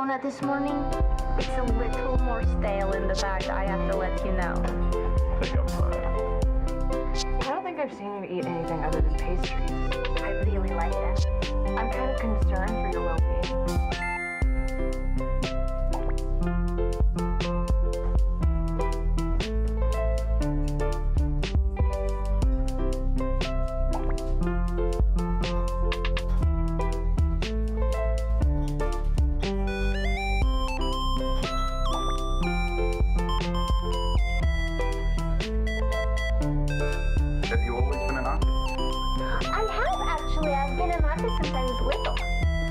donut this morning? It's a little more stale in the bag, I have to let you know. I think I'm fine. I don't think I've seen you eat anything other than pastries. I really like them. I'm kind of concerned for your well-being.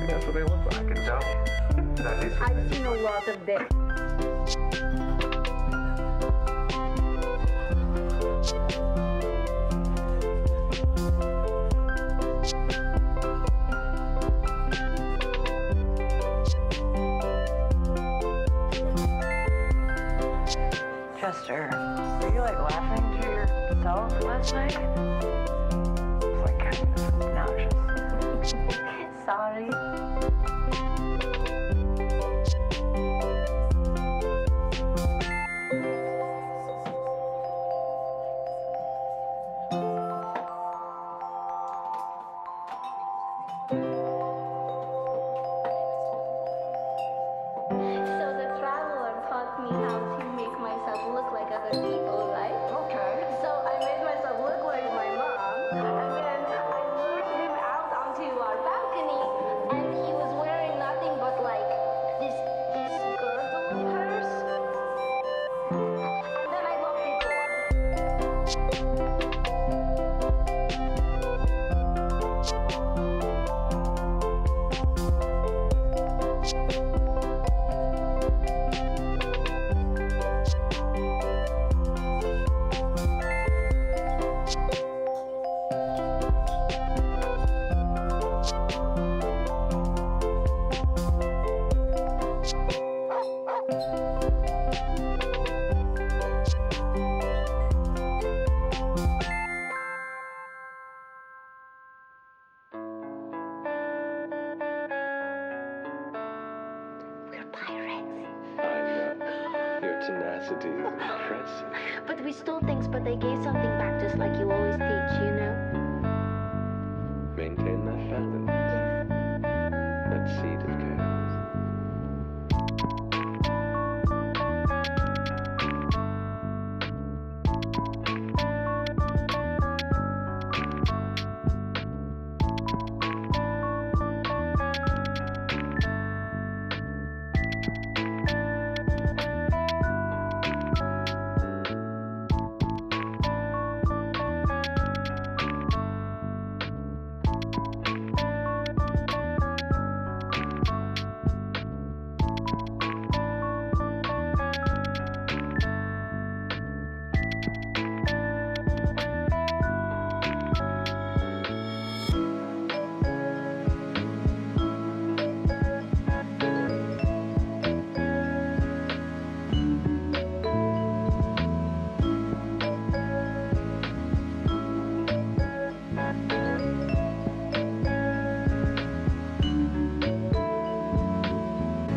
That's what they look like, I can tell. I've seen a lot of them. Chester, were you like laughing to yourself last night? It's like kind of obnoxious. Sorry. So the traveler taught me how to make myself look like other people, right? Okay. So I made myself look like my mom, and then I lured him out onto our balcony, and he was wearing nothing but like this girdle of hers. And then I locked the door. We're pirates. Your tenacity is impressive. But we stole things, but they gave something back just like you always teach, you know? Maintain that balance. That seed of chaos.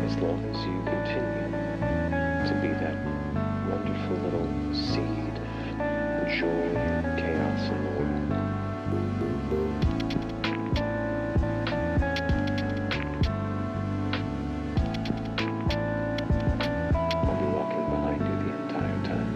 As long as you continue to be that wonderful little seed of joy and chaos in the world. I'll be walking behind you the entire time.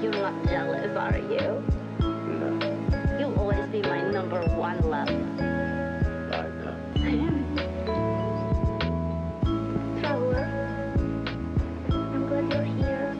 You're not jealous, are you? No, You'll always be my number one love. I know. Traveler, I'm glad you're here.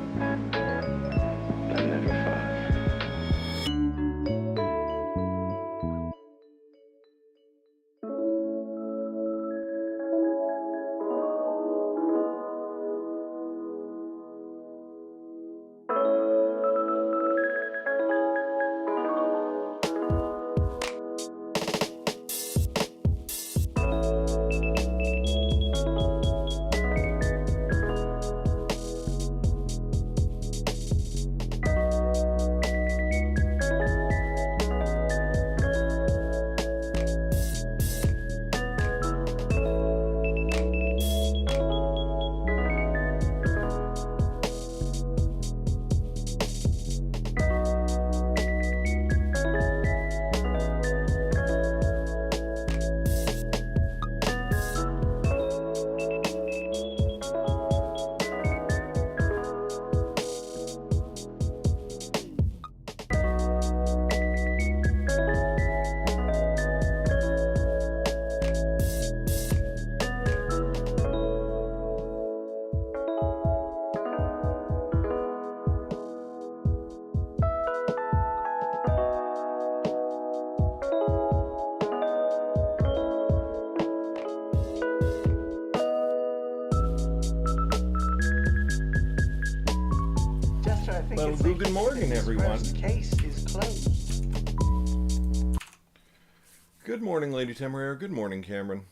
Good morning, everyone. Case is closed. Good morning, Lady Temeraire. Good morning, Cameron.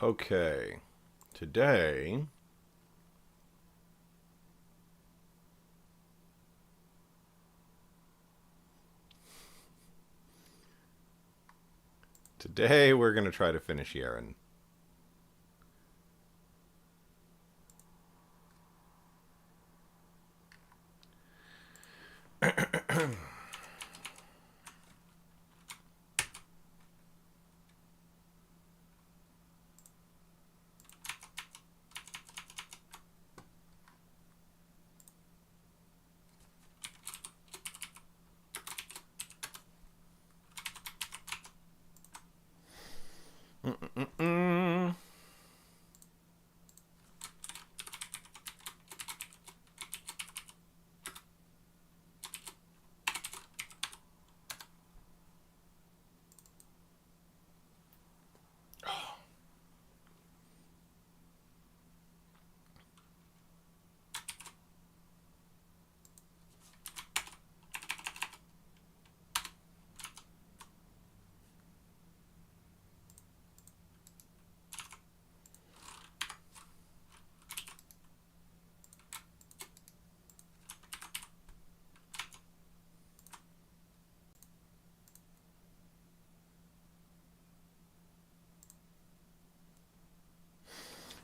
Okay, today we're going to try to finish Yaren.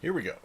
Here we go.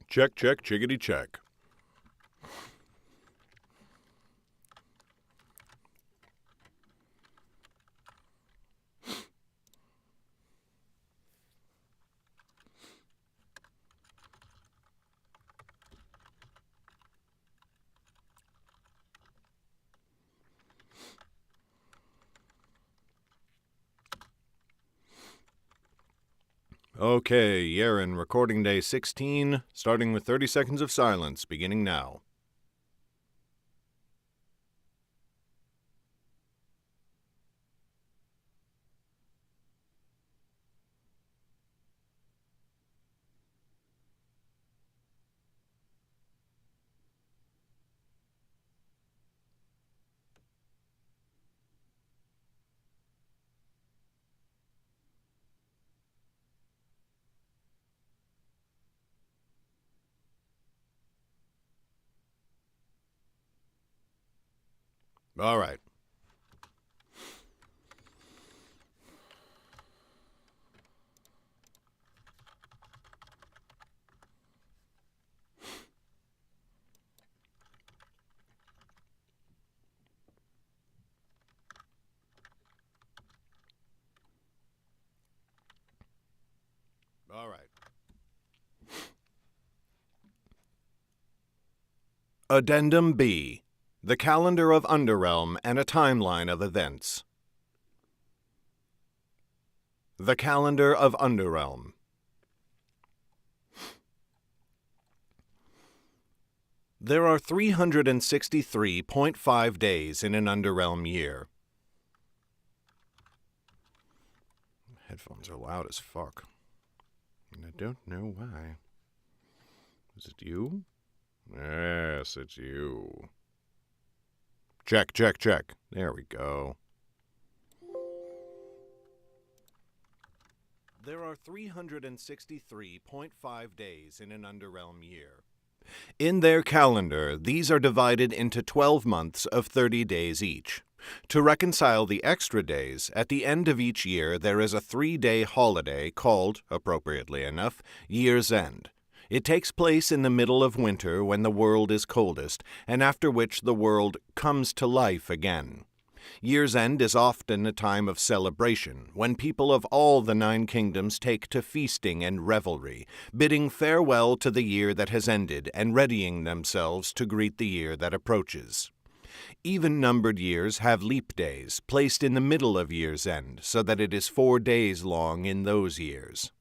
Check, check, chickadee check. Okay, Yaren, recording day 16, starting with 30 seconds of silence, beginning now. All right. All right. Addendum B. The Calendar of Underrealm and a Timeline of Events. The Calendar of Underrealm. There are 363.5 days in an Underrealm year. Headphones are loud as fuck. And I don't know why. Is it you? Yes, it's you. Check, check, check. There we go. There are 363.5 days in an Underrealm year. In their calendar, these are divided into 12 months of 30 days each. To reconcile the extra days, at the end of each year there is a 3-day holiday called, appropriately enough, Year's End. It takes place in the middle of winter when the world is coldest, and after which the world comes to life again. Year's End is often a time of celebration, when people of all the 9 kingdoms take to feasting and revelry, bidding farewell to the year that has ended and readying themselves to greet the year that approaches. Even-numbered years have leap days, placed in the middle of Year's End, so that it is 4 days long in those years.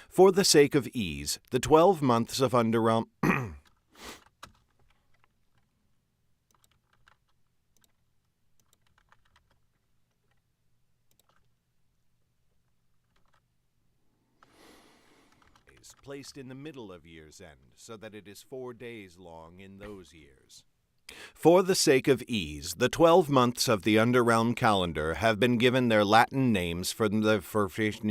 For the sake of ease, the 12 months of Underrealm placed in the middle of Year's End, so that it is 4 days long in those years. For the sake of ease, the 12 months of the Underrealm calendar have been given their Latin names for the placed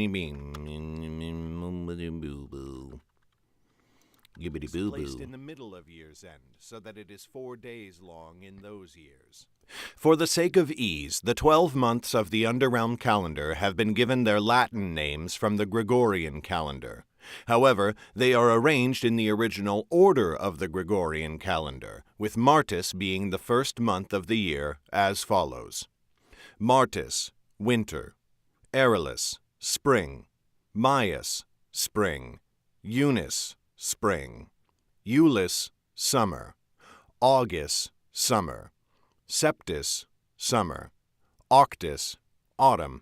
in the middle of Year's End, so that it is 4 days long in those years. For the sake of ease, the 12 months of the Underrealm calendar have been given their Latin names from the Gregorian calendar. However, they are arranged in the original order of the Gregorian calendar, with Martis being the first month of the year, as follows. Martis, winter. Arilus, spring. Maius, spring. Eunice, spring. Iulis, summer. Augus, summer. Septis, summer. Octus, autumn.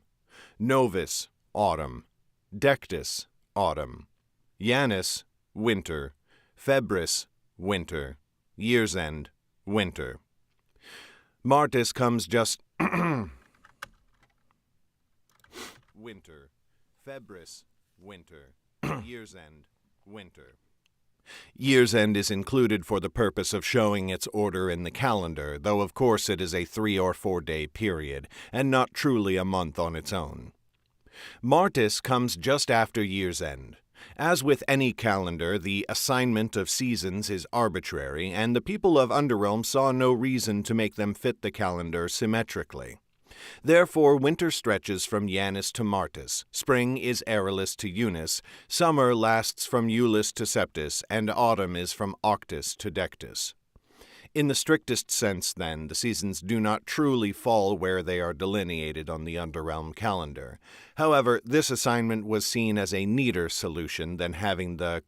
Novus, autumn. Dectus, autumn. Janus, winter. Febris, winter. Year's End, winter. Martis comes just winter. Febris, winter. Year's End, winter. Year's End is included for the purpose of showing its order in the calendar, though of course it is a 3 or 4 day period, and not truly a month on its own. Martis comes just after Year's End. As with any calendar, the assignment of seasons is arbitrary, and the people of Underrealm saw no reason to make them fit the calendar symmetrically. Therefore, winter stretches from Janus to Martis, spring is Arilus to Eunice, summer lasts from Iulis to Septis, and autumn is from Octus to Dectus. In the strictest sense, then, the seasons do not truly fall where they are delineated on the Underrealm calendar. However, this assignment was seen as a neater solution than having the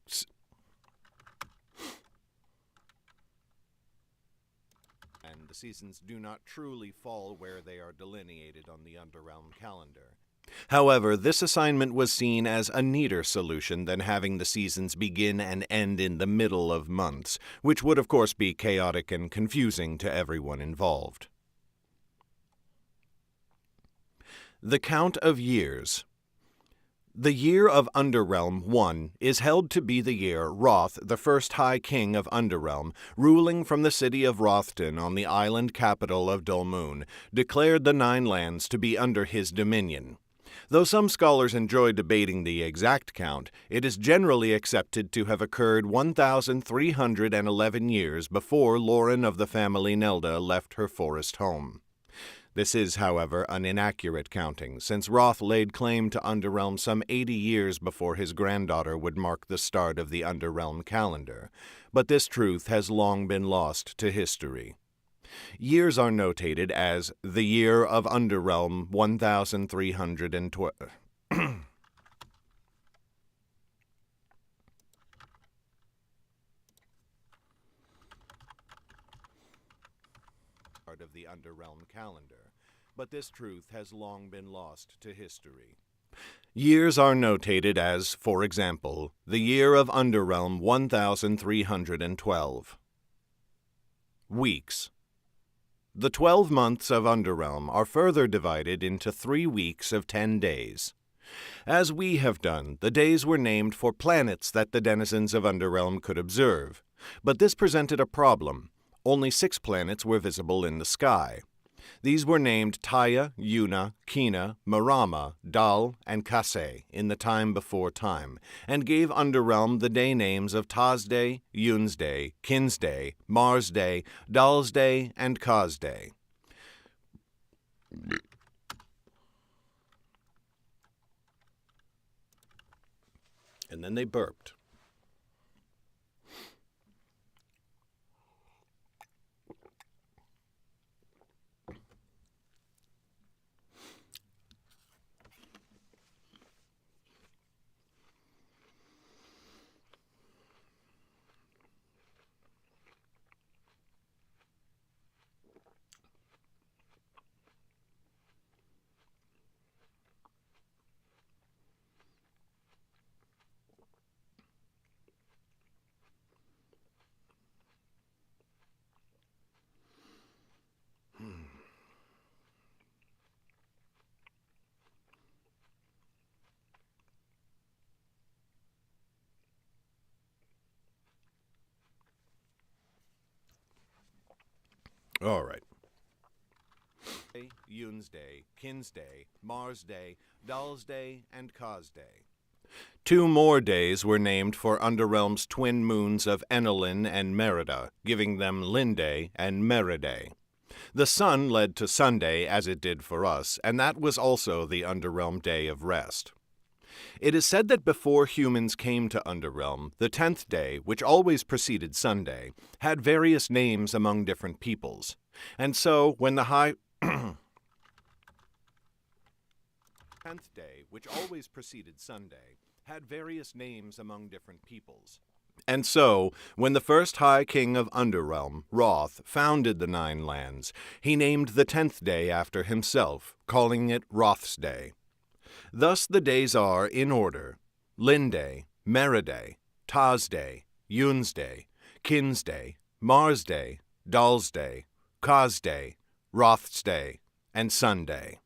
seasons do not truly fall where they are delineated on the Underrealm calendar. However, this assignment was seen as a neater solution than having the seasons begin and end in the middle of months, which would of course be chaotic and confusing to everyone involved. The Count of Years. The year of Underrealm 1 is held to be the year Roth, the first High King of Underrealm, ruling from the city of Rothton on the island capital of Dulmoon, declared the Nine Lands to be under his dominion. Though some scholars enjoy debating the exact count, it is generally accepted to have occurred 1,311 years before Lauren of the family Nelda left her forest home. This is, however, an inaccurate counting, since Roth laid claim to Underrealm some 80 years before his granddaughter would mark the start of the Underrealm calendar, but this truth has long been lost to history. Years are notated as the year of Underrealm 1312. Of the Underrealm calendar, but this truth has long been lost to history. Years are notated as, for example, the year of Underrealm 1312. Weeks. The 12 months of Underrealm are further divided into 3 weeks of 10 days. As we have done, the days were named for planets that the denizens of Underrealm could observe, but this presented a problem. Only 6 planets were visible in the sky. These were named Taya, Yuna, Kina, Marama, Dal, and Kase in the time before time, and gave Underrealm the day names of Tasday, Yunsday, Kinsday, Marsday, Dalsday, and Kazday. And then they burped. All right. Yunsday, Kinsday, Marsday, Dalsday, and Kazday. 2 more days were named for Underrealm's twin moons of Enelin and Merida, giving them Linday and Meriday. The sun led to Sunday, as it did for us, and that was also the Underrealm day of rest. It is said that before humans came to Underrealm, the 10th day, which always preceded Sunday, had various names among different peoples. And so, when the 10th day, which always preceded Sunday, had various names among different peoples. And so, when the first High King of Underrealm, Roth, founded the Nine Lands, he named the 10th day after himself, calling it Roth's Day. Thus the days are, in order, Linday, Meriday, Tasday, Yunsday, Kinsday, Marsday, Dalsday, Kazday, Roth's Day, and Sunday.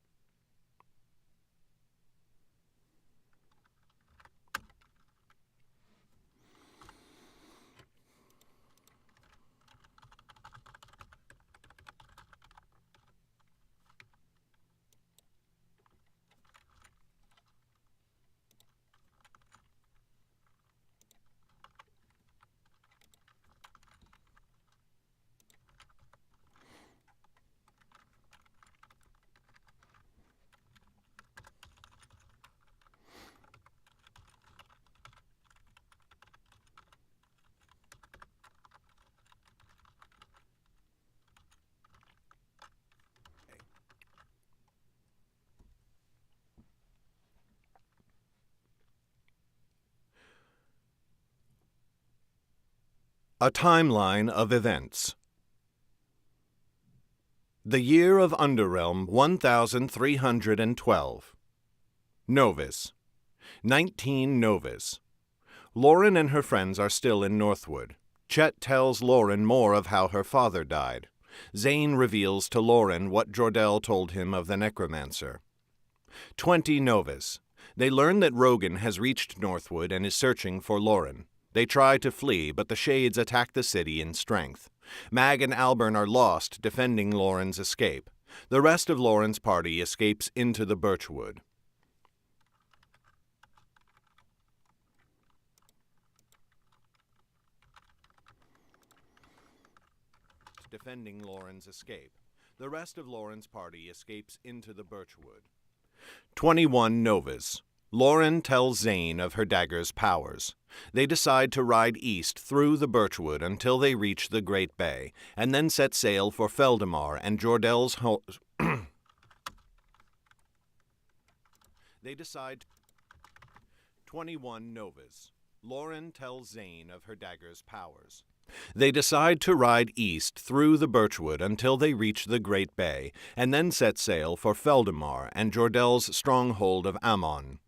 A timeline of events. The year of Underrealm 1312. Novus. 19 Novus. Lauren and her friends are still in Northwood. Chet tells Lauren more of how her father died. Zane reveals to Lauren what Jor-Del told him of the necromancer. 20 Novus. They learn that Rogan has reached Northwood and is searching for Lauren. They try to flee, but the Shades attack the city in strength. Mag and Albern are lost, defending Lauren's escape. The rest of Lauren's party escapes into the Birchwood. Defending Lauren's escape. The rest of Lauren's party escapes into the Birchwood. 21 Novus. Lauren tells Zane of her dagger's powers. They decide to ride east through the Birchwood until they reach the Great Bay, and then set sail for Feldamar and Jor-Del's home. They decide. 21 Novus. Lauren tells Zane of her dagger's powers. They decide to ride east through the Birchwood until they reach the Great Bay, and then set sail for Feldamar and Jor-Del's stronghold of Ammon.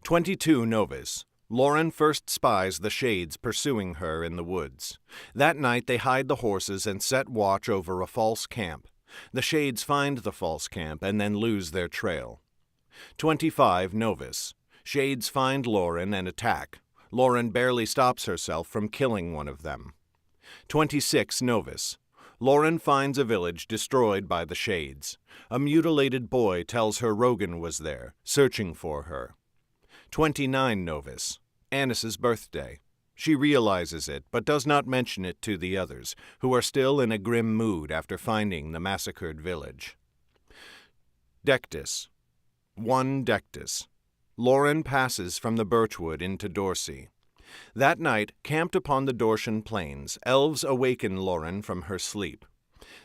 22 Novus. Lauren first spies the Shades pursuing her in the woods. That night they hide the horses and set watch over a false camp. The Shades find the false camp and then lose their trail. 25 Novus. Shades find Lauren and attack. Lauren barely stops herself from killing one of them. 26 Novus. Lauren finds a village destroyed by the Shades. A mutilated boy tells her Rogan was there, searching for her. 29 Novus. Annis's birthday. She realizes it, but does not mention it to the others, who are still in a grim mood after finding the massacred village. Dectus. 1 Dectus. Lauren passes from the Birchwood into Dorsey. That night, camped upon the Dortian plains, elves awaken Lauren from her sleep.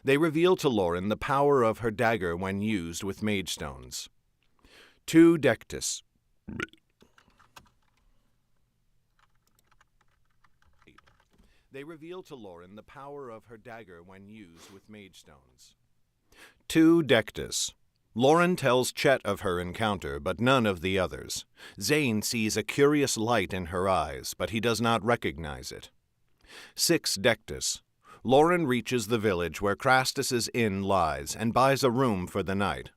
They reveal to Lauren the power of her dagger when used with mage stones. 2 Dectus. They reveal to Lauren the power of her dagger when used with mage stones. 2 Dectus. Lauren tells Chet of her encounter, but none of the others. Zane sees a curious light in her eyes, but he does not recognize it. 6 Dectus. Lauren reaches the village where Crastus's inn lies and buys a room for the night.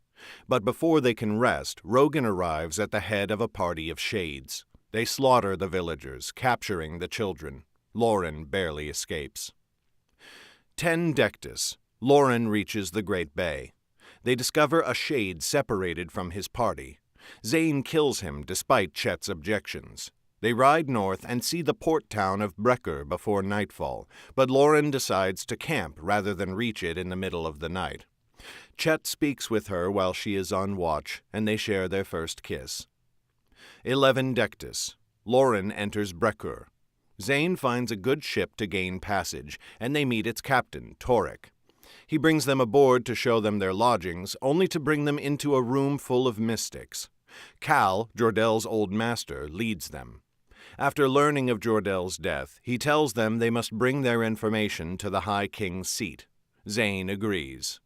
But before they can rest, Rogan arrives at the head of a party of Shades. They slaughter the villagers, capturing the children. Lauren barely escapes. 10 Dectus. Lauren reaches the Great Bay. They discover a Shade separated from his party. Zane kills him despite Chet's objections. They ride north and see the port town of Brecker before nightfall, but Lauren decides to camp rather than reach it in the middle of the night. Chet speaks with her while she is on watch, and they share their first kiss. 11 Dectus. Lauren enters Brecker. Zane finds a good ship to gain passage, and they meet its captain, Torek. He brings them aboard to show them their lodgings, only to bring them into a room full of mystics. Cal, Jor-Del's old master, leads them. After learning of Jor-Del's death, he tells them they must bring their information to the High King's seat. Zane agrees.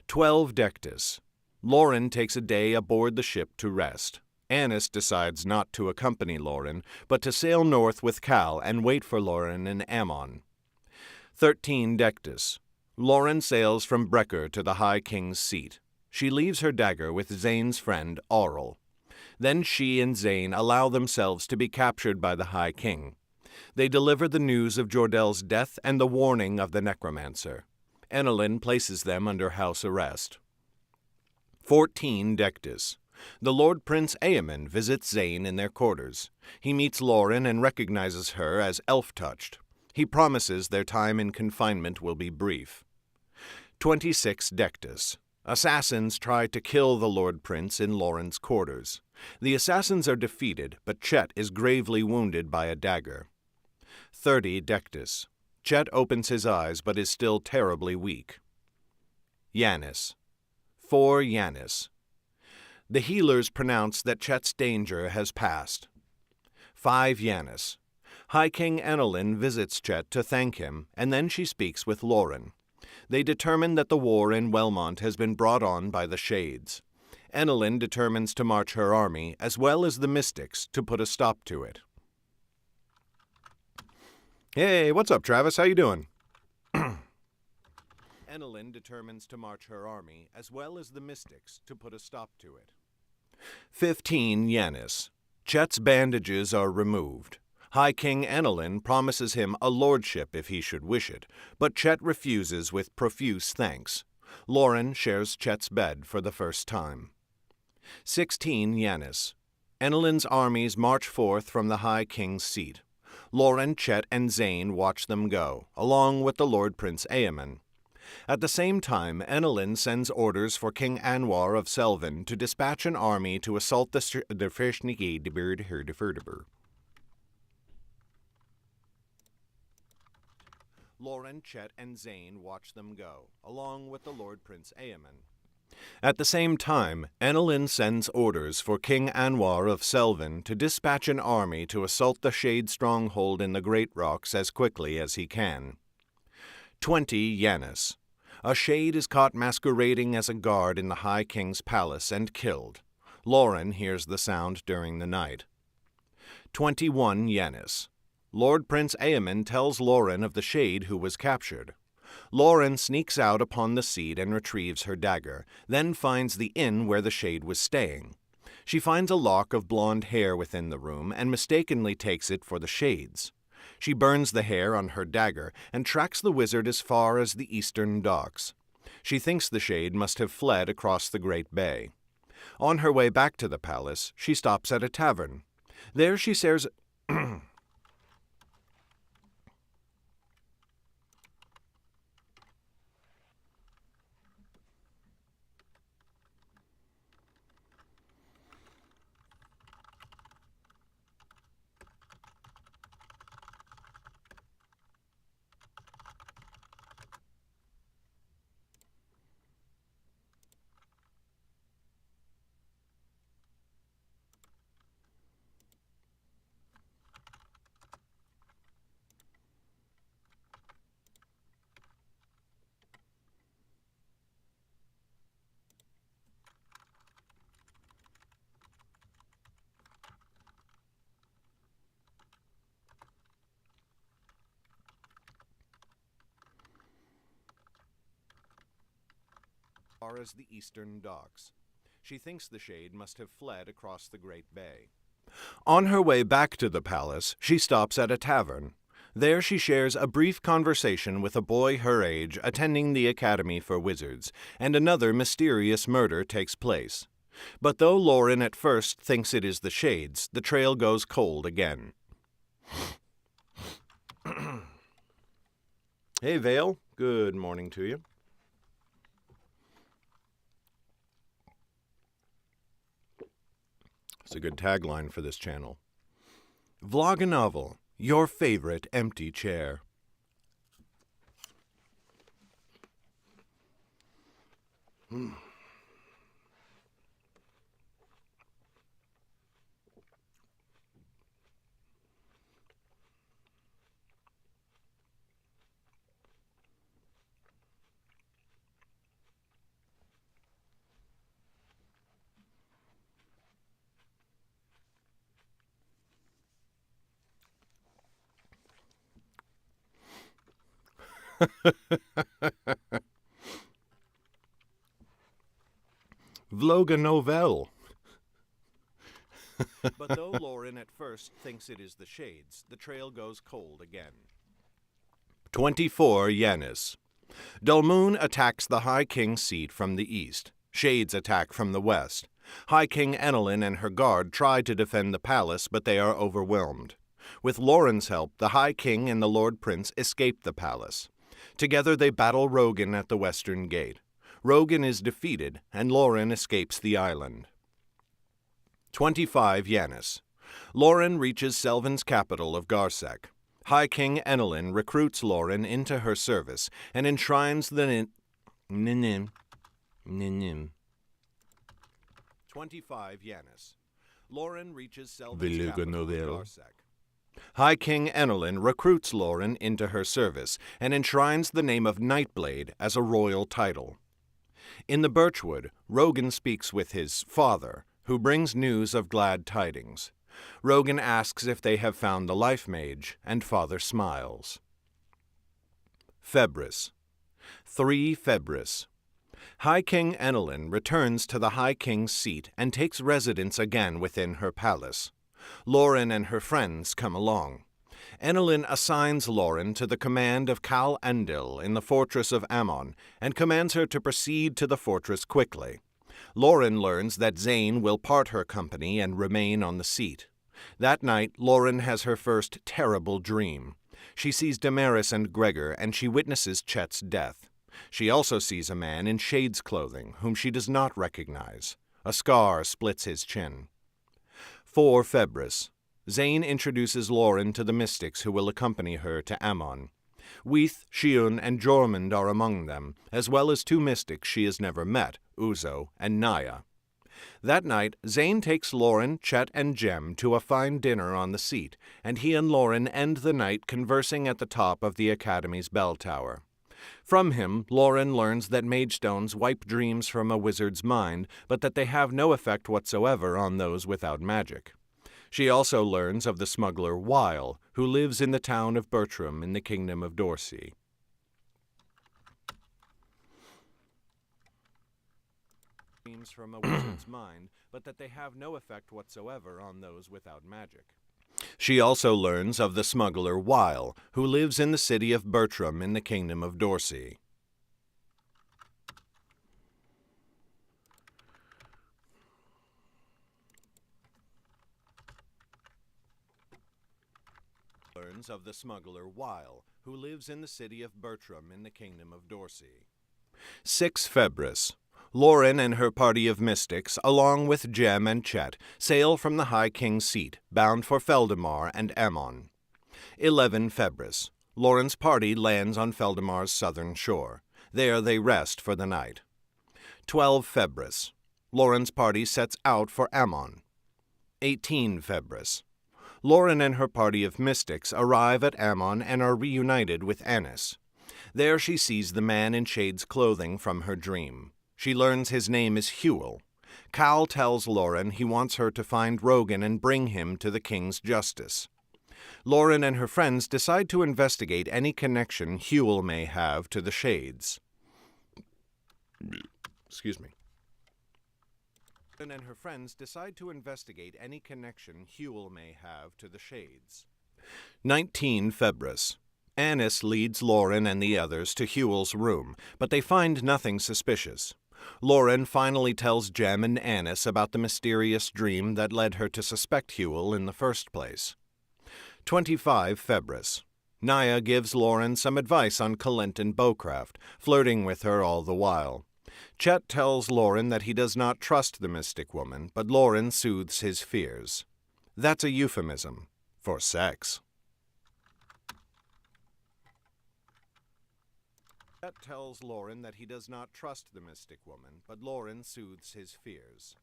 12 Dectus. Lauren takes a day aboard the ship to rest. Annis decides not to accompany Lauren, but to sail north with Cal and wait for Lauren in Ammon. 13 Dectus. Lauren sails from Brecker to the High King's seat. She leaves her dagger with Zane's friend, Aurel. Then she and Zane allow themselves to be captured by the High King. They deliver the news of Jor-Del's death and the warning of the necromancer. Enelin places them under house arrest. 14 Dectus. The Lord Prince Aemon visits Zane in their quarters. He meets Lauren and recognizes her as elf-touched. He promises their time in confinement will be brief. 26 Dectus. Assassins try to kill the Lord Prince in Lauren's quarters. The assassins are defeated, but Chet is gravely wounded by a dagger. 30 Dectus. Chet opens his eyes but is still terribly weak. Yanis. 4 Yanis. The healers pronounce that Chet's danger has passed. 5 Yanis. High King Enelin visits Chet to thank him, and then she speaks with Lauren. They determine that the war in Wellmont has been brought on by the Shades. Enelin determines to march her army, as well as the mystics, to put a stop to it. Hey, what's up, Travis? How you doing? Enelin determines to march her army, as well as the mystics, to put a stop to it. 15 Yanis. Chet's bandages are removed. High King Enelin promises him a lordship if he should wish it, but Chet refuses with profuse thanks. Lauren shares Chet's bed for the first time. 16 Yanis. Enelin's armies march forth from the High King's seat. Lauren, Chet, and Zane watch them go, along with the Lord Prince Aemon. At the same time, Enelin sends orders for King Anwar of Selvin to dispatch an army to assault the Freshniki de Bird Herdeferdeber. Lauren, Chet, and Zane watch them go, along with the Lord Prince Aemon. At the same time, Enelin sends orders for King Anwar of Selvin to dispatch an army to assault the Shade stronghold in the Great Rocks as quickly as he can. 20 Yanis. A Shade is caught masquerading as a guard in the High King's palace and killed. Lauren hears the sound during the night. 21 Yanis. Lord Prince Aemon tells Lauren of the Shade who was captured. Lauren sneaks out upon the seat and retrieves her dagger, then finds the inn where the Shade was staying. She finds a lock of blonde hair within the room and mistakenly takes it for the Shade's. She burns the hair on her dagger and tracks the wizard as far as the eastern docks. She thinks the Shade must have fled across the Great Bay. On her way back to the palace, she stops at a tavern. There she shares... far as the eastern docks. She thinks the Shade must have fled across the Great Bay. On her way back to the palace, she stops at a tavern. There she shares a brief conversation with a boy her age attending the Academy for Wizards, and another mysterious murder takes place. But though Lauren at first thinks it is the Shades, the trail goes cold again. Hey, Vale. Good morning to you. It's a good tagline for this channel. VlogaNovel, your favorite empty chair. VlogaNovel. But though Lauren at first thinks it is the Shades, the trail goes cold again. 24 Yanis. Dulmoon attacks the High King's seat from the east. Shades attack from the west. High King Enelin and her guard try to defend the palace, but they are overwhelmed. With Lauren's help, the High King and the Lord Prince escape the palace. Together they battle Rogan at the western gate. Rogan is defeated, and Lauren escapes the island. 25 Yanis. Lauren reaches Selvin's capital of Garsek. High King Enelin recruits Lauren into her service and enshrines the 25 Yanis. Lauren reaches Selvin's capital of Garsek. High King Enelin recruits Lauren into her service and enshrines the name of Nightblade as a royal title. In the birchwood, Rogan speaks with his father, who brings news of glad tidings. Rogan asks if they have found the life mage, and father smiles. Febris. 3 Febris. High King Enelin returns to the High King's seat and takes residence again within her palace. Lauren and her friends come along. Enelin assigns Lauren to the command of Cal Andil in the fortress of Ammon and commands her to proceed to the fortress quickly. Lauren learns that Zane will part her company and remain on the seat. That night, Lauren has her first terrible dream. She sees Damaris and Gregor, and she witnesses Chet's death. She also sees a man in Shade's clothing, whom she does not recognize. A scar splits his chin. 4 Febris. Zane introduces Lauren to the mystics who will accompany her to Ammon. Weith, Shiun, and Jormund are among them, as well as 2 mystics she has never met, Uzo and Naya. That night, Zane takes Lauren, Chet, and Jem to a fine dinner on the seat, and he and Lauren end the night conversing at the top of the Academy's bell tower. From him, Lauren learns that Magestones wipe dreams from a wizard's mind, but that they have no effect whatsoever on those without magic. She also learns of the smuggler Weil, who lives in the town of Bertram in the kingdom of Dorsey. Dreams from a wizard's mind, but that they have no effect whatsoever on those without magic. She also learns of the smuggler Weil, who lives in the city of Bertram in the kingdom of Dorsey. Learns of the smuggler Weil, who lives in the city of Bertram in the kingdom of Dorsey. 6 Febris. Lauren and her party of mystics, along with Jem and Chet, sail from the High King's seat, bound for Feldemar and Ammon. 11 Febris. Lauren's party lands on Feldemar's southern shore. There they rest for the night. 12 Febris. Lauren's party sets out for Ammon. 18 Febris. Lauren and her party of mystics arrive at Ammon and are reunited with Annis. There she sees the man in Shade's clothing from her dream. She learns his name is Hewel. Cal tells Lauren he wants her to find Rogan and bring him to the king's justice. Lauren and her friends decide to investigate any connection Hewel may have to the Shades. Excuse me. Lauren and her friends decide to investigate any connection Hewel may have to the Shades. 19 Febris. Annis leads Lauren and the others to Hewel's room, but they find nothing suspicious. Lauren finally tells Jem and Annis about the mysterious dream that led her to suspect Hewel in the first place. 25 Febris. Naya gives Lauren some advice on Kalentin bowcraft, flirting with her all the while. Chet tells Lauren that he does not trust the mystic woman, but Lauren soothes his fears. That's a euphemism for sex. Chet tells Lauren that he does not trust the mystic woman, but Lauren soothes his fears.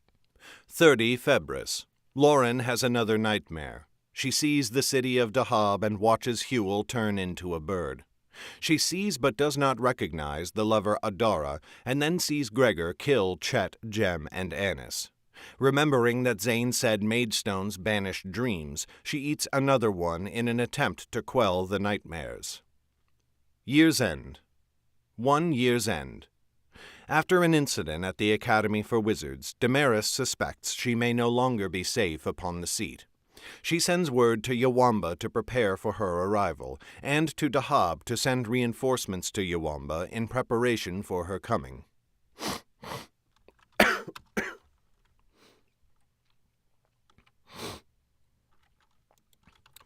30 Febris. Lauren has another nightmare. She sees the city of Dahab and watches Hewel turn into a bird. She sees but does not recognize the lover Adara, and then sees Gregor kill Chet, Jem, and Annis. Remembering that Zane said Magestones banished dreams, she eats another one in an attempt to quell the nightmares. Year's End. 1 year's end. After an incident at the Academy for Wizards, Damaris suspects she may no longer be safe upon the seat. She sends word to Yawamba to prepare for her arrival, and to Dahab to send reinforcements to Yawamba in preparation for her coming.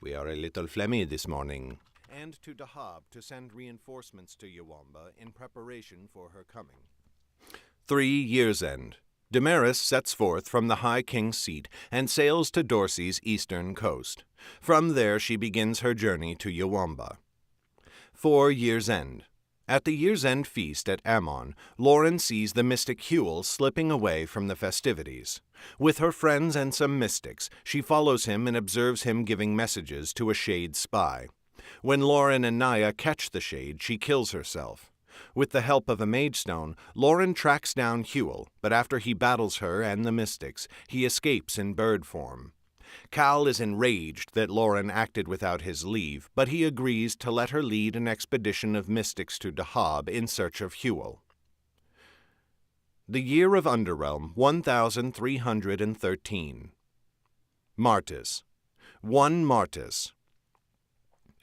We are a little phlegmy this morning. And to Dahab to send reinforcements to Yawamba in preparation for her coming. 3 years end. Damaris sets forth from the High King's seat and sails to Dorsey's eastern coast. From there she begins her journey to Yawamba. 4 years end. At the year's end feast at Ammon, Lauren sees the mystic Hewel slipping away from the festivities. With her friends and some mystics, she follows him and observes him giving messages to a Shade spy. When Lauren and Naya catch the Shade, she kills herself. With the help of a mage stone, Lauren tracks down Huel, but after he battles her and the mystics, he escapes in bird form. Cal is enraged that Lauren acted without his leave, but he agrees to let her lead an expedition of mystics to Dahab in search of Huel. The Year of Underrealm, 1313. Martis. 1 Martis.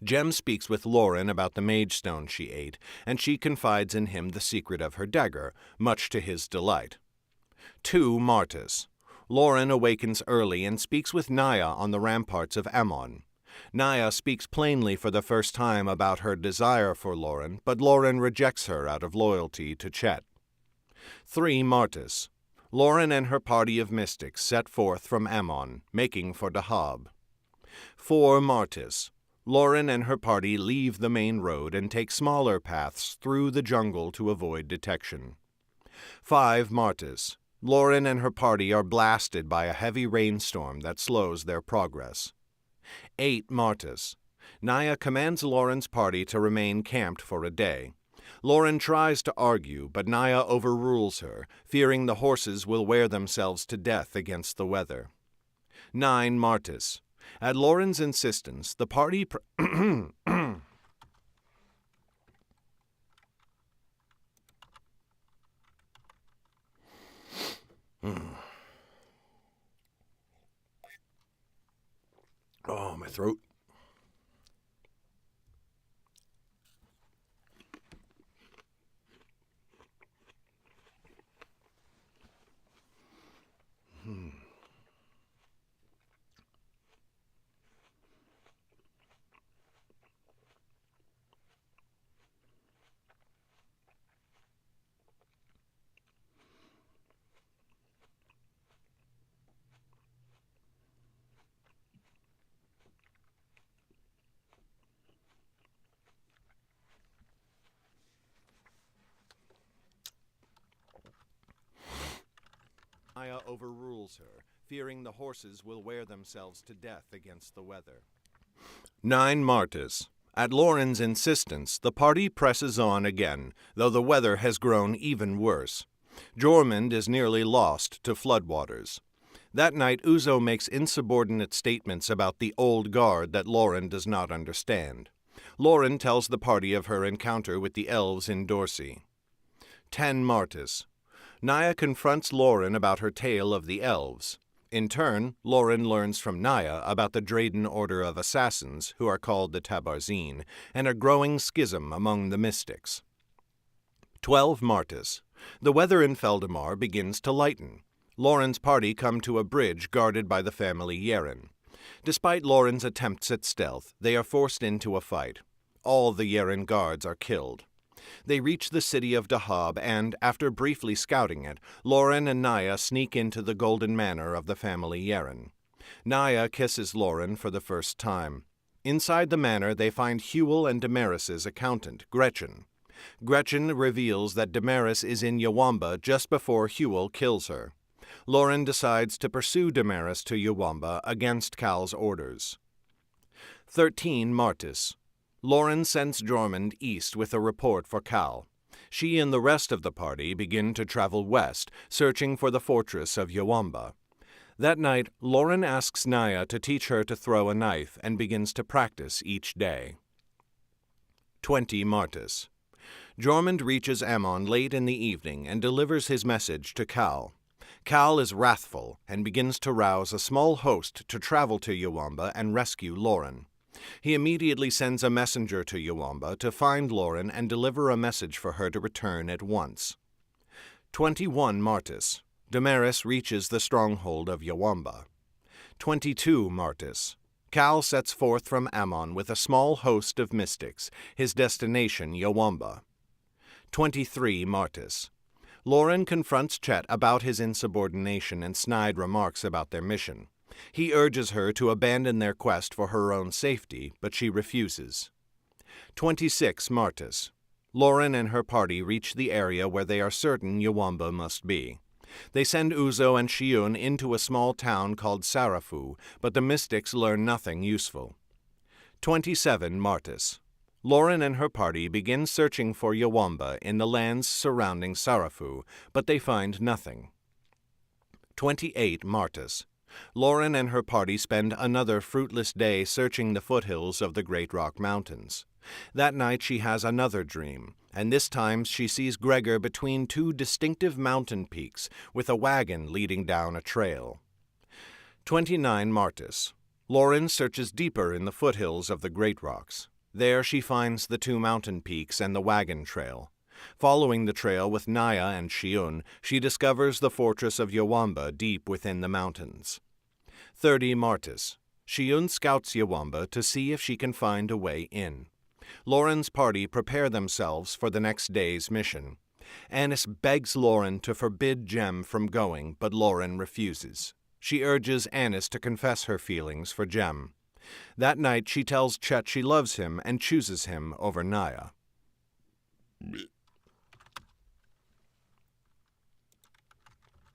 Jem speaks with Lauren about the mage stone she ate, and she confides in him the secret of her dagger, much to his delight. 2 Martis. Lauren awakens early and speaks with Naya on the ramparts of Ammon. Naya speaks plainly for the first time about her desire for Lauren, but Lauren rejects her out of loyalty to Chet. 3 Martis. Lauren and her party of mystics set forth from Ammon, making for Dahab. 4 Martis. Lauren and her party leave the main road and take smaller paths through the jungle to avoid detection. 5 Martis. Lauren and her party are blasted by a heavy rainstorm that slows their progress. 8 Martis. Naya commands Lauren's party to remain camped for a day. Lauren tries to argue, but Naya overrules her, fearing the horses will wear themselves to death against the weather. 9 Martis. At Lauren's insistence, the party Oh, my throat. Naya overrules her, fearing the horses will wear themselves to death against the weather. 9 Martis. At Lauren's insistence, the party presses on again, though the weather has grown even worse. Jormund is nearly lost to floodwaters. That night, Uzo makes insubordinate statements about the old guard that Lauren does not understand. Lauren tells the party of her encounter with the elves in Dorsey. 10 Martis. Naya confronts Lauren about her tale of the elves. In turn, Lauren learns from Naya about the Drayden Order of Assassins, who are called the Tabarzine, and a growing schism among the mystics. 12 Martis. The weather in Feldamar begins to lighten. Lauren's party come to a bridge guarded by the family Yeren. Despite Lauren's attempts at stealth, they are forced into a fight. All the Yeren guards are killed. They reach the city of Dahab and, after briefly scouting it, Lauren and Naya sneak into the golden manor of the family Yeren. Naya kisses Lauren for the first time. Inside the manor, they find Huel and Damaris's accountant, Gretchen. Gretchen reveals that Damaris is in Yawamba just before Huel kills her. Lauren decides to pursue Damaris to Yawamba against Cal's orders. 13 Martis. Lauren sends Jormund east with a report for Cal. She and the rest of the party begin to travel west, searching for the fortress of Yawamba. That night, Lauren asks Naya to teach her to throw a knife and begins to practice each day. 20 Martis. Jormund reaches Ammon late in the evening and delivers his message to Cal. Cal is wrathful and begins to rouse a small host to travel to Yawamba and rescue Lauren. He immediately sends a messenger to Yawamba to find Lauren and deliver a message for her to return at once. 21 Martis. Damaris reaches the stronghold of Yawamba. 22 Martis. Cal sets forth from Ammon with a small host of mystics, his destination Yawamba. 23 Martis. Lauren confronts Chet about his insubordination and snide remarks about their mission. He urges her to abandon their quest for her own safety, but she refuses. 26 Martis. Lauren and her party reach the area where they are certain Yawamba must be. They send Uzo and Shiun into a small town called Sarafu, but the mystics learn nothing useful. 27 Martis. Lauren and her party begin searching for Yawamba in the lands surrounding Sarafu, but they find nothing. 28 Martis. Lauren and her party spend another fruitless day searching the foothills of the Great Rock Mountains. That night she has another dream, and this time she sees Gregor between two distinctive mountain peaks with a wagon leading down a trail. 29 Martis. Lauren searches deeper in the foothills of the Great Rocks. There she finds the two mountain peaks and the wagon trail. Following the trail with Naya and Shiun, she discovers the fortress of Yawamba deep within the mountains. 30 Martis. Shiun scouts Yawamba to see if she can find a way in. Lauren's party prepare themselves for the next day's mission. Anis begs Lauren to forbid Jem from going, but Lauren refuses. She urges Anis to confess her feelings for Jem. That night she tells Chet she loves him and chooses him over Naya.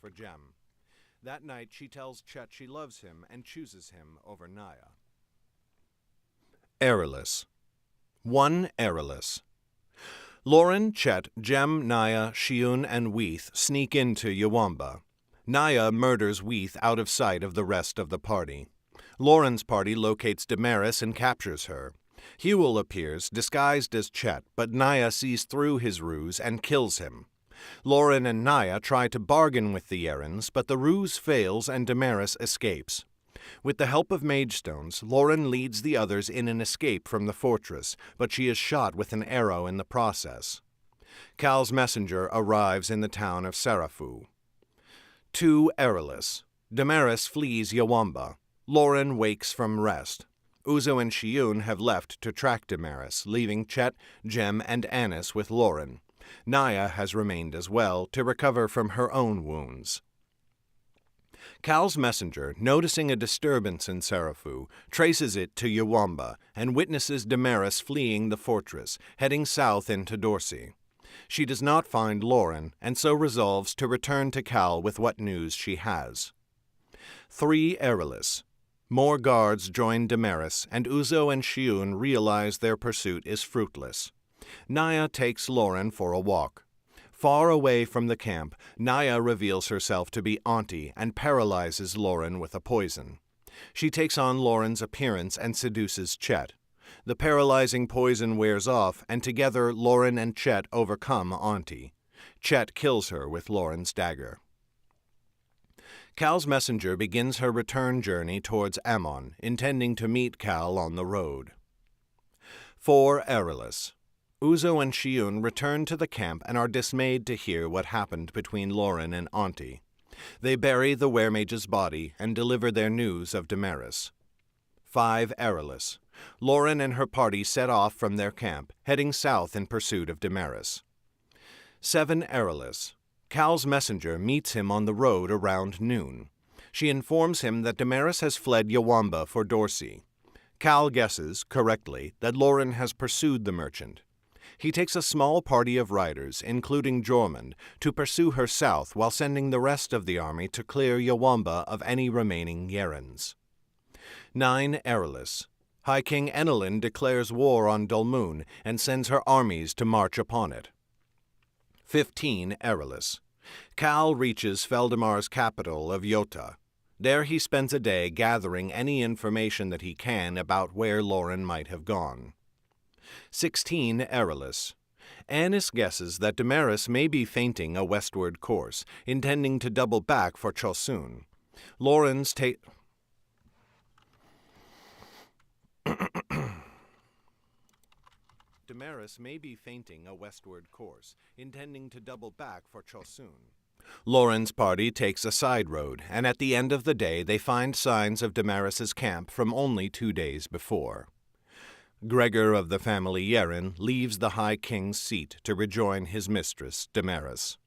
For Jem. That night she tells Chet she loves him and chooses him over Naya. Aerolus. 1 Aerolus. Lauren, Chet, Jem, Naya, Shiun, and Weeth sneak into Yawamba. Naya murders Weeth out of sight of the rest of the party. Lauren's party locates Damaris and captures her. Hewell appears, disguised as Chet, but Naya sees through his ruse and kills him. Lauren and Naya try to bargain with the Yarans, but the ruse fails and Damaris escapes. With the help of Magestones, Lauren leads the others in an escape from the fortress, but she is shot with an arrow in the process. Cal's messenger arrives in the town of Sarafu. 2 Aerolus. Damaris flees Yawamba. Lauren wakes from rest. Uzo and Shiun have left to track Damaris, leaving Chet, Jem, and Anis with Lauren. Naya has remained as well to recover from her own wounds. Cal's messenger, noticing a disturbance in Sarafu, traces it to Yawamba and witnesses Damaris fleeing the fortress, heading south into Dorsey. She does not find Lauren, and so resolves to return to Cal with what news she has. 3 Aerolus. More guards join Damaris, and Uzo and Shiun realize their pursuit is fruitless. Naya takes Lauren for a walk. Far away from the camp, Naya reveals herself to be Auntie and paralyzes Lauren with a poison. She takes on Lauren's appearance and seduces Chet. The paralyzing poison wears off, and together Lauren and Chet overcome Auntie. Chet kills her with Lauren's dagger. Cal's messenger begins her return journey towards Ammon, intending to meet Cal on the road. 4 Aerolus. Uzo and Shiun return to the camp and are dismayed to hear what happened between Lauren and Auntie. They bury the weremage's body and deliver their news of Damaris. 5 Aerolus. Lauren and her party set off from their camp, heading south in pursuit of Damaris. 7 Aerolus. Cal's messenger meets him on the road around noon. She informs him that Damaris has fled Yawamba for Dorsey. Cal guesses, correctly, that Lauren has pursued the merchant. He takes a small party of riders, including Jormund, to pursue her south while sending the rest of the army to clear Yawamba of any remaining Yarans. 9 Aerolus. High King Enelin declares war on Dulmun and sends her armies to march upon it. 15 Aerolus. Cal reaches Feldemar's capital of Yota. There he spends a day gathering any information that he can about where Lauren might have gone. 16 Aerolus. Anis guesses that Damaris may be feinting a westward course, intending to double back for Chosun. Lauren's Damaris may be feinting a westward course, intending to double back for Chosun. Lauren's party takes a side road, and at the end of the day they find signs of Damaris's camp from only 2 days before. Gregor of the family Yaran leaves the High King's seat to rejoin his mistress, Damaris.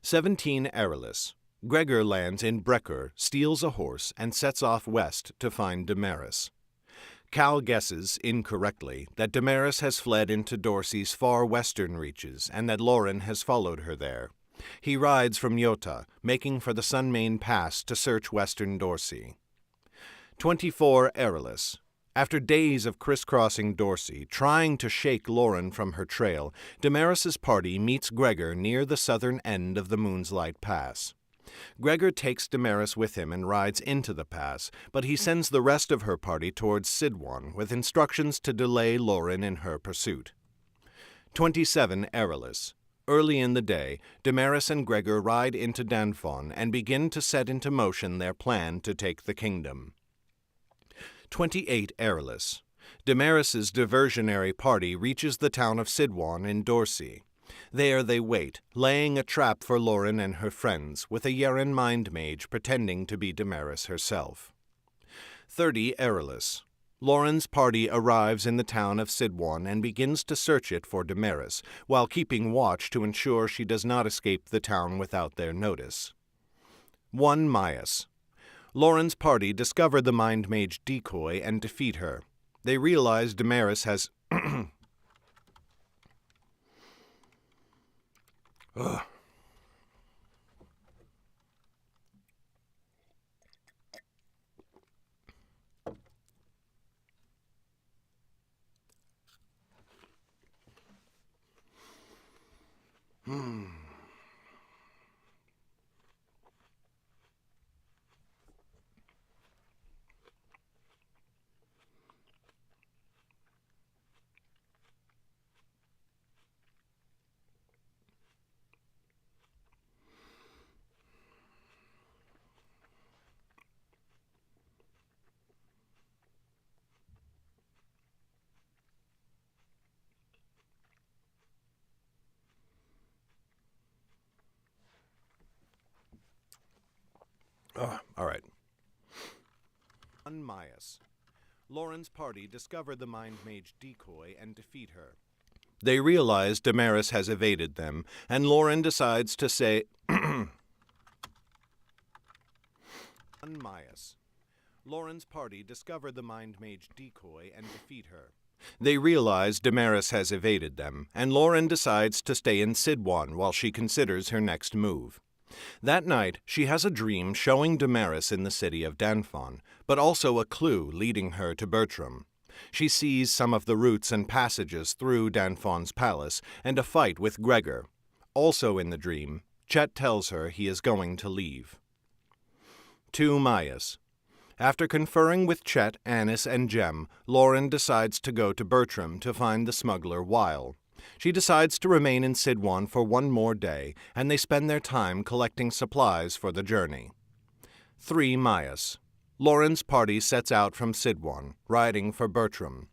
17 Aerolus. Gregor lands in Brecker, steals a horse, and sets off west to find Damaris. Cal guesses, incorrectly, that Damaris has fled into Dorsey's far western reaches and that Lauren has followed her there. He rides from Yota, making for the Sunmane Pass to search western Dorsey. 24 Aerolus. After days of crisscrossing Dorsey, trying to shake Lauren from her trail, Damaris's party meets Gregor near the southern end of the Moonslight Pass. Gregor takes Damaris with him and rides into the pass, but he sends the rest of her party towards Sidwan with instructions to delay Lauren in her pursuit. 27 Erilus. Early in the day, Damaris and Gregor ride into Danfon and begin to set into motion their plan to take the kingdom. 28 Erilus. Damaris's diversionary party reaches the town of Sidwan in Dorsey. There they wait, laying a trap for Lauren and her friends, with a Yeren mind mage pretending to be Damaris herself. 30 Erilus. Lauren's party arrives in the town of Sidwan and begins to search it for Damaris, while keeping watch to ensure she does not escape the town without their notice. 1 Maius. Lauren's party discover the mind mage decoy and defeat her. They realize Damaris has... Ugh. All right. 1 Maius. Lauren's party discover the mind mage decoy and defeat her. They realize Damaris has evaded them, and Lauren decides to say... 1 Maius. Lauren's party discover the mind mage decoy and defeat her. They realize Damaris has evaded them, and Lauren decides to stay in Sidwan while she considers her next move. That night, she has a dream showing Damaris in the city of Danfon, but also a clue leading her to Bertram. She sees some of the routes and passages through Danfon's palace and a fight with Gregor. Also in the dream, Chet tells her he is going to leave. 2 Maius. After conferring with Chet, Annis, and Jem, Lauren decides to go to Bertram to find the smuggler Weil. She decides to remain in Sidwan for one more day, and they spend their time collecting supplies for the journey. 3 Maius. Lauren's party sets out from Sidwan, riding for Bertram.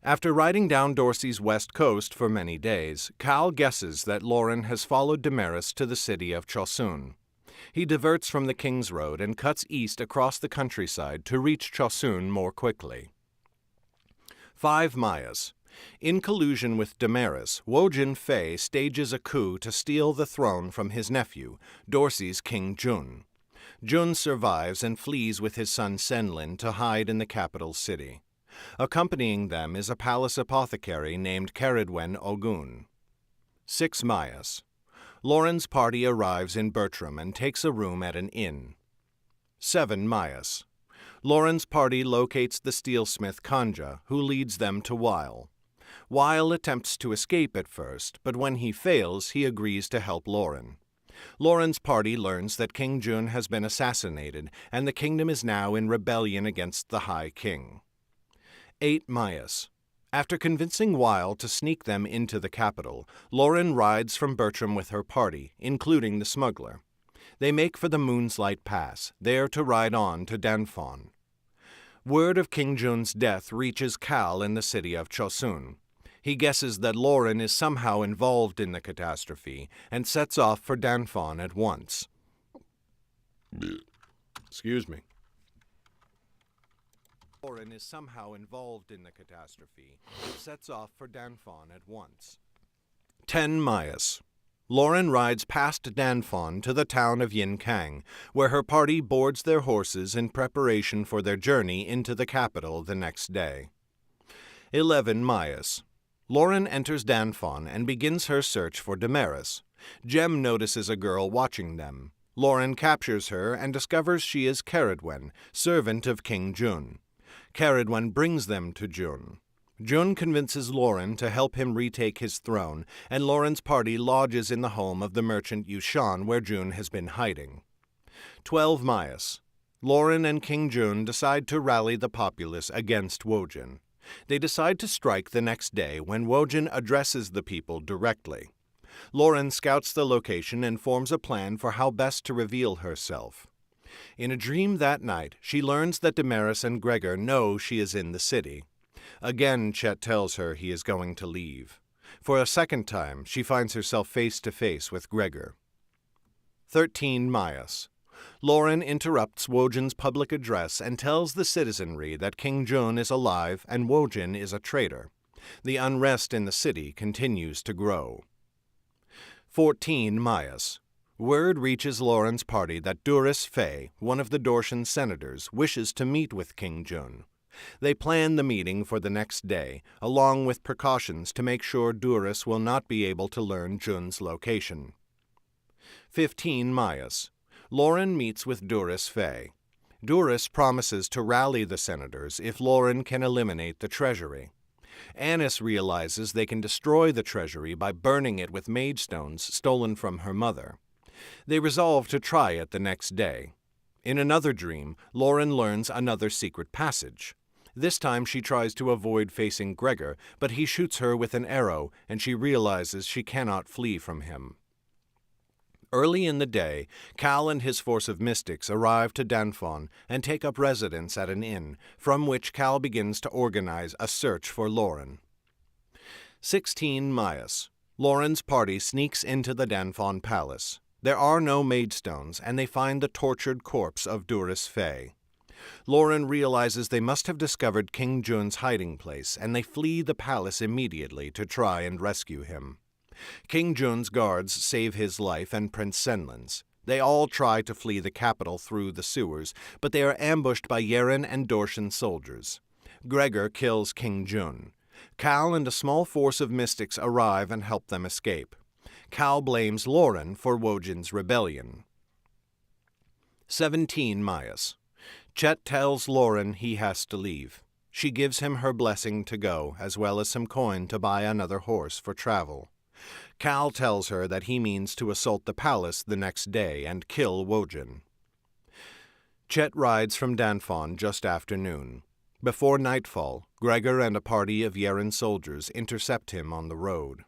After riding down Dorsey's west coast for many days, Cal guesses that Lauren has followed Damaris to the city of Chosun. He diverts from the King's Road and cuts east across the countryside to reach Chosun more quickly. 5 Maius. In collusion with Damaris, Wojin Fei stages a coup to steal the throne from his nephew, Dorsey's King Jun. Jun survives and flees with his son Senlin to hide in the capital city. Accompanying them is a palace apothecary named Caridwen Ogun. 6 Maius. Lauren's party arrives in Bertram and takes a room at an inn. 7 Maius. Lauren's party locates the steelsmith Kanja, who leads them to Weil. Weil attempts to escape at first, but when he fails, he agrees to help Lauren. Lauren's party learns that King Jun has been assassinated, and the kingdom is now in rebellion against the High King. 8 Maius. After convincing Weil to sneak them into the capital, Lauren rides from Bertram with her party, including the smuggler. They make for the Moonslight Pass, there to ride on to Danfon. Word of King Jun's death reaches Cal in the city of Chosun. He guesses that Lauren is somehow involved in the catastrophe and sets off for Danfon at once. Excuse me. Lauren is somehow involved in the catastrophe and sets off for Danfon at once. 10 Maius. Lauren rides past Danfon to the town of Yinkang, where her party boards their horses in preparation for their journey into the capital the next day. 11 Maius. Lauren enters Danfon and begins her search for Damaris. Jem notices a girl watching them. Lauren captures her and discovers she is Caridwen, servant of King Jun. Caradwen brings them to June. June convinces Lauren to help him retake his throne, and Lauren's party lodges in the home of the merchant Yushan, where June has been hiding. 12 Maias. Lauren and King June decide to rally the populace against Wojin. They decide to strike the next day when Wojin addresses the people directly. Lauren scouts the location and forms a plan for how best to reveal herself. In a dream that night, she learns that Damaris and Gregor know she is in the city. Again, Chet tells her he is going to leave. For a second time, she finds herself face to face with Gregor. 13 Maias. Lauren interrupts Wojin's public address and tells the citizenry that King June is alive and Wojin is a traitor. The unrest in the city continues to grow. 14 Maias. Word reaches Lauren's party that Duris Fey, one of the Dorshan senators, wishes to meet with King June. They plan the meeting for the next day, along with precautions to make sure Duris will not be able to learn June's location. 15 Maias. Lauren meets with Duris Fey. Duris promises to rally the senators if Lauren can eliminate the treasury. Annis realizes they can destroy the treasury by burning it with mage stones stolen from her mother. They resolve to try it the next day. In another dream, Lauren learns another secret passage. This time she tries to avoid facing Gregor, but he shoots her with an arrow, and she realizes she cannot flee from him. Early in the day, Cal and his force of mystics arrive to Danfon and take up residence at an inn, from which Cal begins to organize a search for Lauren. 16 Maias. Lauren's party sneaks into the Danfon palace. There are no maidstones, and they find the tortured corpse of Duris Fey. Lauren realizes they must have discovered King June's hiding place, and they flee the palace immediately to try and rescue him. King June's guards save his life and Prince Senlin's. They all try to flee the capital through the sewers, but they are ambushed by Yeren and Dorshan soldiers. Gregor kills King June. Cal and a small force of mystics arrive and help them escape. Cal blames Lauren for Wojin's rebellion. 17 Maias. Chet tells Lauren he has to leave. She gives him her blessing to go, as well as some coin to buy another horse for travel. Cal tells her that he means to assault the palace the next day and kill Wojin. Chet rides from Danfon just after noon. Before nightfall, Gregor and a party of Yeren soldiers intercept him on the road.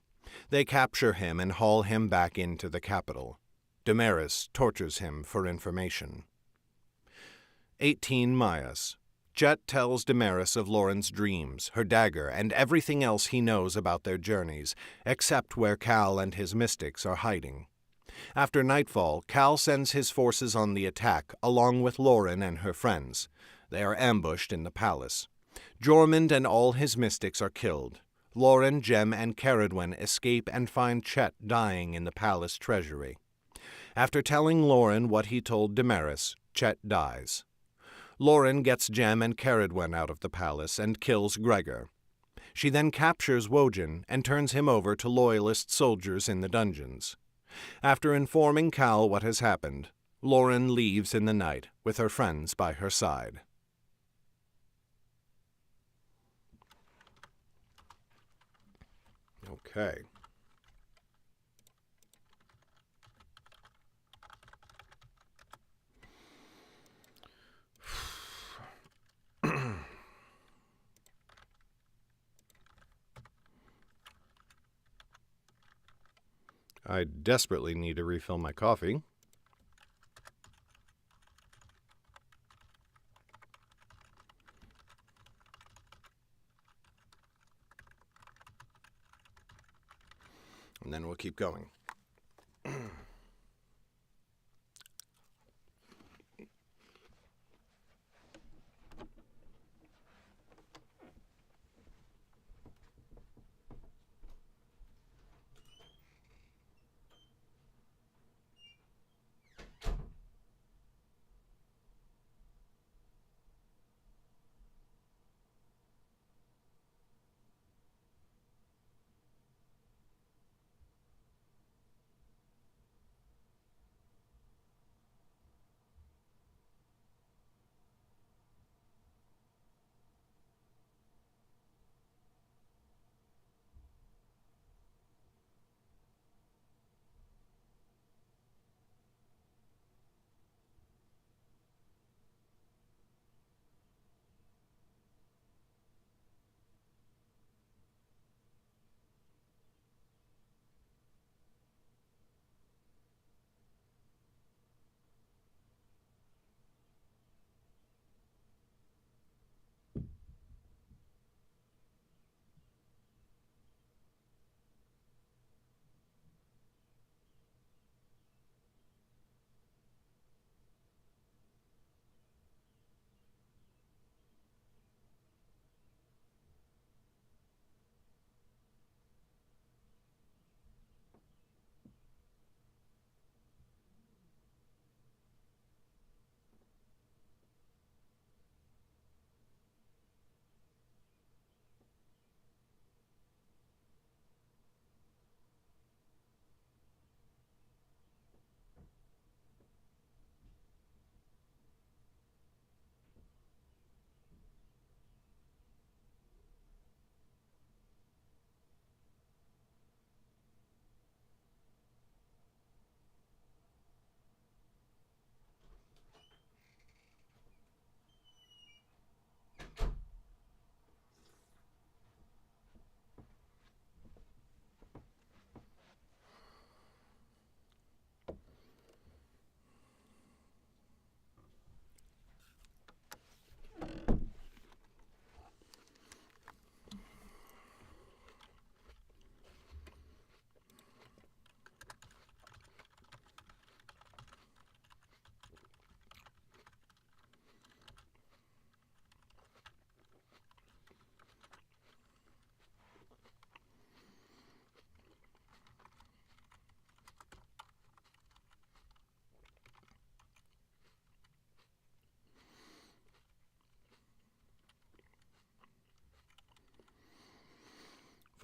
They capture him and haul him back into the capital. Damaris tortures him for information. 18 Maias. Chet tells Damaris of Lauren's dreams, her dagger, and everything else he knows about their journeys, except where Cal and his mystics are hiding. After nightfall, Cal sends his forces on the attack, along with Lauren and her friends. They are ambushed in the palace. Jormund and all his mystics are killed. Lauren, Jem, and Caradwen escape and find Chet dying in the palace treasury. After telling Lauren what he told Damaris, Chet dies. Lauren gets Jem and Caradwen out of the palace and kills Gregor. She then captures Wojin and turns him over to loyalist soldiers in the dungeons. After informing Cal what has happened, Lauren leaves in the night with her friends by her side. Okay. I desperately need to refill my coffee. And then we'll keep going.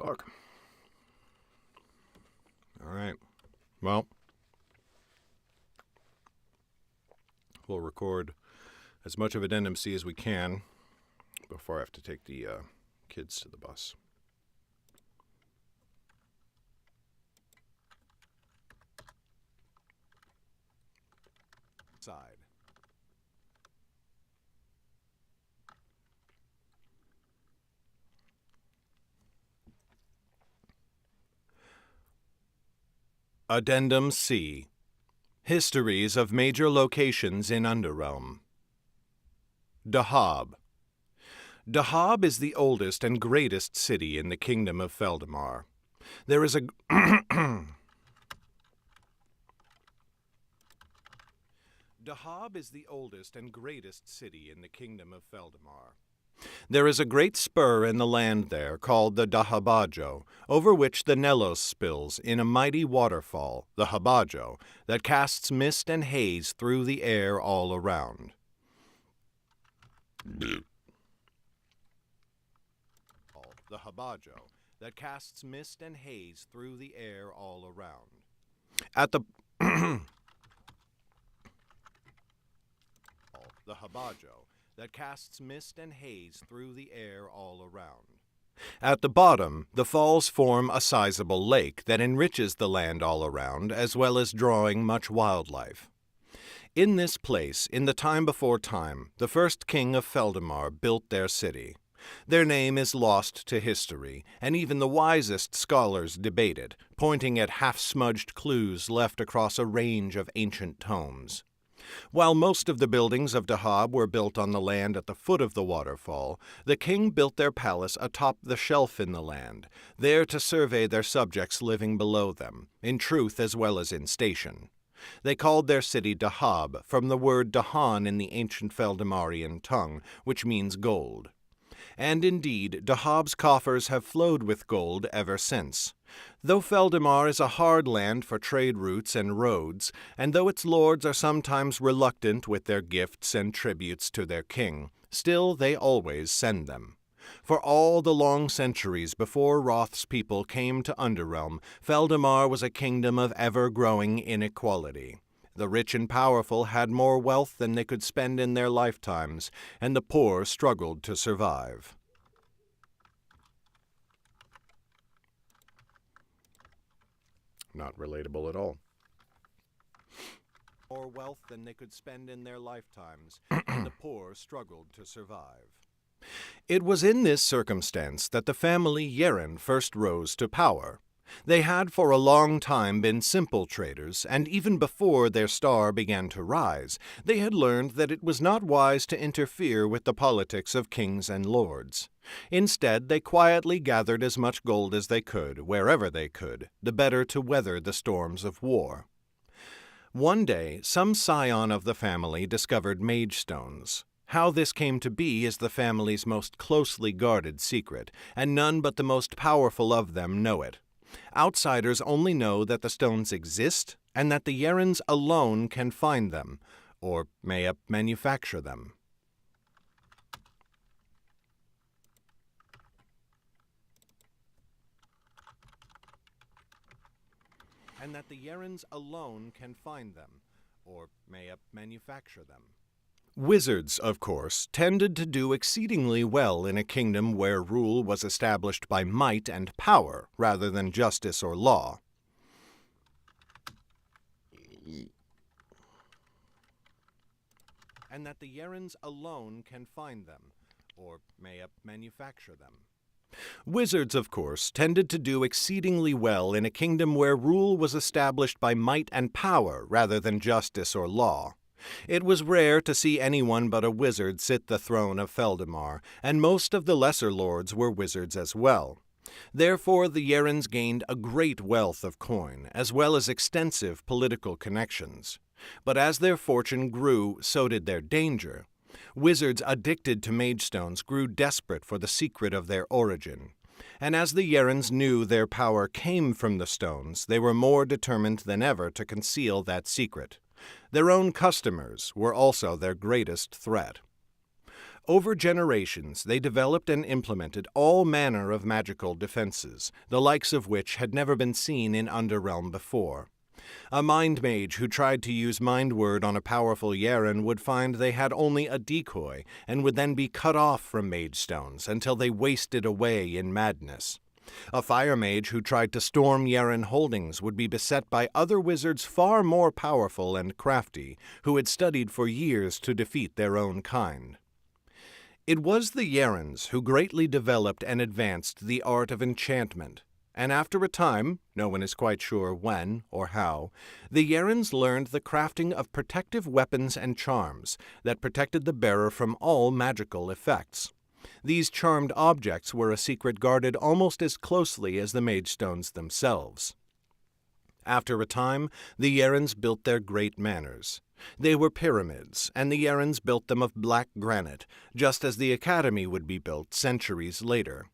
Fuck. All right. Well, we'll record as much of Addendum C as we can before I have to take the kids to the bus. Side. Addendum C. Histories of major locations in Underrealm. Dahab. Dahab is the oldest and greatest city in the kingdom of Feldamar. There is a Dahab is the oldest and greatest city in the kingdom of Feldamar. There is a great spur in the land there called the Dahabajo, over which the Nelos spills in a mighty waterfall, the Habajo, that casts mist and haze through the air all around. The Habajo, that casts mist and haze through the air all around. At the the Habajo, that casts mist and haze through the air all around. At the bottom, the falls form a sizable lake that enriches the land all around, as well as drawing much wildlife. In this place, in the time before time, the first king of Feldamar built their city. Their name is lost to history, and even the wisest scholars debate it, pointing at half-smudged clues left across a range of ancient tomes. While most of the buildings of Dahab were built on the land at the foot of the waterfall, the king built their palace atop the shelf in the land, there to survey their subjects living below them, in truth as well as in station. They called their city Dahab, from the word Dahan in the ancient Feldamarian tongue, which means gold. And indeed, Dahab's coffers have flowed with gold ever since. Though Feldamar is a hard land for trade routes and roads, and though its lords are sometimes reluctant with their gifts and tributes to their king, still they always send them. For all the long centuries before Roth's people came to Underrealm, Feldamar was a kingdom of ever-growing inequality. The rich and powerful had more wealth than they could spend in their lifetimes, and the poor struggled to survive. Not relatable at all. More wealth than they could spend in their lifetimes, and the poor struggled to survive. It was in this circumstance that the family Yeren first rose to power. They had for a long time been simple traders, and even before their star began to rise, they had learned that it was not wise to interfere with the politics of kings and lords. Instead, they quietly gathered as much gold as they could, wherever they could, the better to weather the storms of war. One day, some scion of the family discovered mage stones. How this came to be is the family's most closely guarded secret, and none but the most powerful of them know it. Outsiders only know that the stones exist and that the Yerens alone can find them, or mayhap manufacture them. And that the Yerens alone can find them, or mayhap manufacture them. Wizards, of course, tended to do exceedingly well in a kingdom where rule was established by might and power rather than justice or law. And that the Yerens alone can find them, or mayhap manufacture them. Wizards, of course, tended to do exceedingly well in a kingdom where rule was established by might and power rather than justice or law. It was rare to see anyone but a wizard sit the throne of Feldamar, and most of the lesser lords were wizards as well. Therefore the Yerens gained a great wealth of coin, as well as extensive political connections. But as their fortune grew, so did their danger. Wizards addicted to mage stones grew desperate for the secret of their origin. And as the Yerens knew their power came from the stones, they were more determined than ever to conceal that secret. Their own customers were also their greatest threat. Over generations, they developed and implemented all manner of magical defenses, the likes of which had never been seen in Underrealm before. A mind mage who tried to use mind word on a powerful Yeren would find they had only a decoy and would then be cut off from mage stones until they wasted away in madness. A fire mage who tried to storm Yeren holdings would be beset by other wizards far more powerful and crafty, who had studied for years to defeat their own kind. It was the Yerens who greatly developed and advanced the art of enchantment, and after a time, no one is quite sure when or how, the Yerens learned the crafting of protective weapons and charms that protected the bearer from all magical effects. These charmed objects were a secret guarded almost as closely as the mage stones themselves. After a time, the Yerens built their great manors. They were pyramids, and the Yerens built them of black granite, just as the academy would be built centuries later.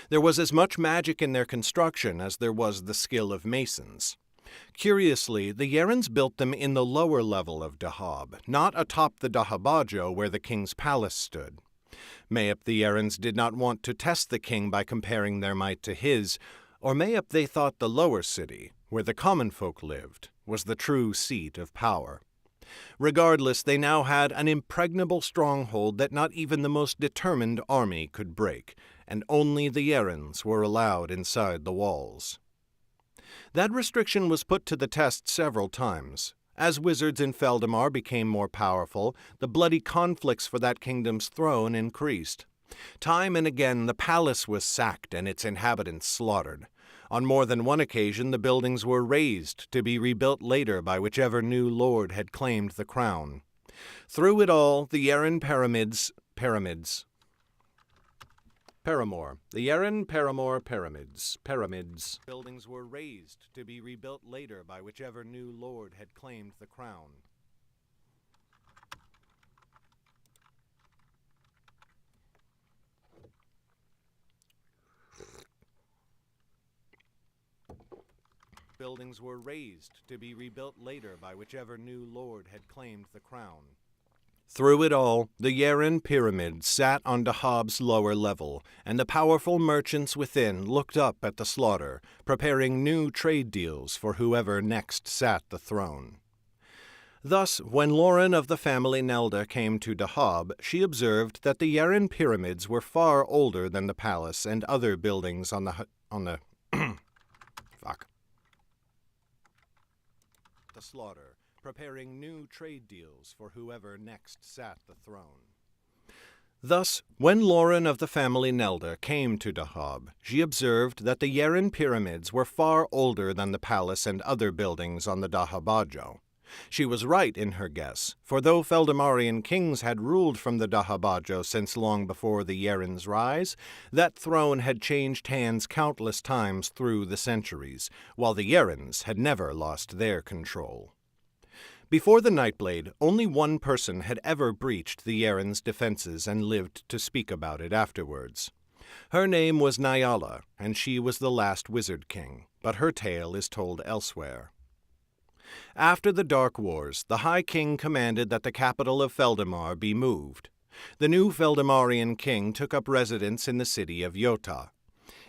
There was as much magic in their construction as there was the skill of masons. Curiously, the Yerens built them in the lower level of Dahab, not atop the Dahabajo where the king's palace stood. Mayhap the Yerens did not want to test the king by comparing their might to his, or mayhap they thought the lower city, where the common folk lived, was the true seat of power. Regardless, they now had an impregnable stronghold that not even the most determined army could break, and only the Yerens were allowed inside the walls. That restriction was put to the test several times. As wizards in Feldamar became more powerful, the bloody conflicts for that kingdom's throne increased. Time and again the palace was sacked and its inhabitants slaughtered. On more than one occasion the buildings were razed to be rebuilt later by whichever new lord had claimed the crown. Through it all, the Yeren pyramids buildings were razed to be rebuilt later by whichever new lord had claimed the crown. Buildings were razed to be rebuilt later by whichever new lord had claimed the crown. Through it all, the Yeren pyramid sat on Dahab's lower level, and the powerful merchants within looked up at the slaughter, preparing new trade deals for whoever next sat the throne. Thus, when Lauren of the family Nelda came to Dahab, she observed that the Yeren pyramids were far older than the palace and other buildings on the slaughter, preparing new trade deals for whoever next sat the throne. Thus, when Lauren of the family Nelda came to Dahab, she observed that the Yeren pyramids were far older than the palace and other buildings on the Dahabajo. She was right in her guess, for though Feldamarian kings had ruled from the Dahabajo since long before the Yeren's rise, that throne had changed hands countless times through the centuries, while the Yerens had never lost their control. Before the Nightblade, only one person had ever breached the Yeren's defenses and lived to speak about it afterwards. Her name was Nyala, and she was the last Wizard King, but her tale is told elsewhere. After the Dark Wars, the High King commanded that the capital of Feldamar be moved. The new Feldamarian king took up residence in the city of Yota.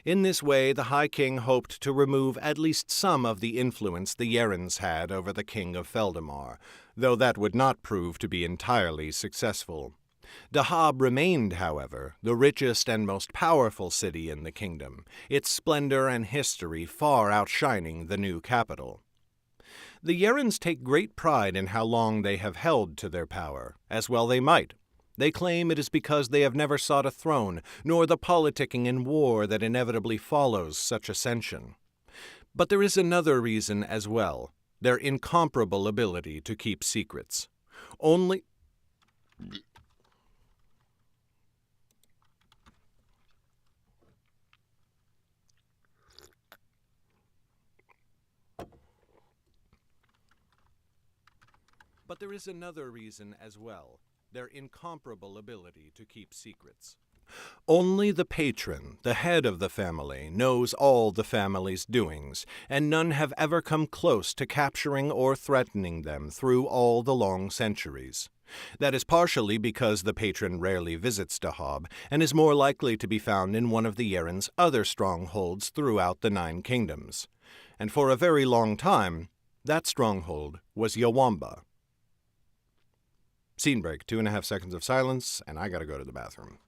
In this way, the High King hoped to remove at least some of the influence the Yerens had over the king of Feldamar, though that would not prove to be entirely successful. Dahab remained, however, the richest and most powerful city in the kingdom, its splendor and history far outshining the new capital. The Yerens take great pride in how long they have held to their power, as well they might. They claim it is because they have never sought a throne, nor the politicking and war that inevitably follows such ascension. But there is another reason as well, their incomparable ability to keep secrets. But there is another reason as well, their incomparable ability to keep secrets. Only the patron, the head of the family, knows all the family's doings, and none have ever come close to capturing or threatening them through all the long centuries. That is partially because the patron rarely visits Dahab and is more likely to be found in one of the Yaren's other strongholds throughout the 9 kingdoms. And for a very long time, that stronghold was Yawamba. Scene break, 2.5 seconds of silence, and I gotta go to the bathroom.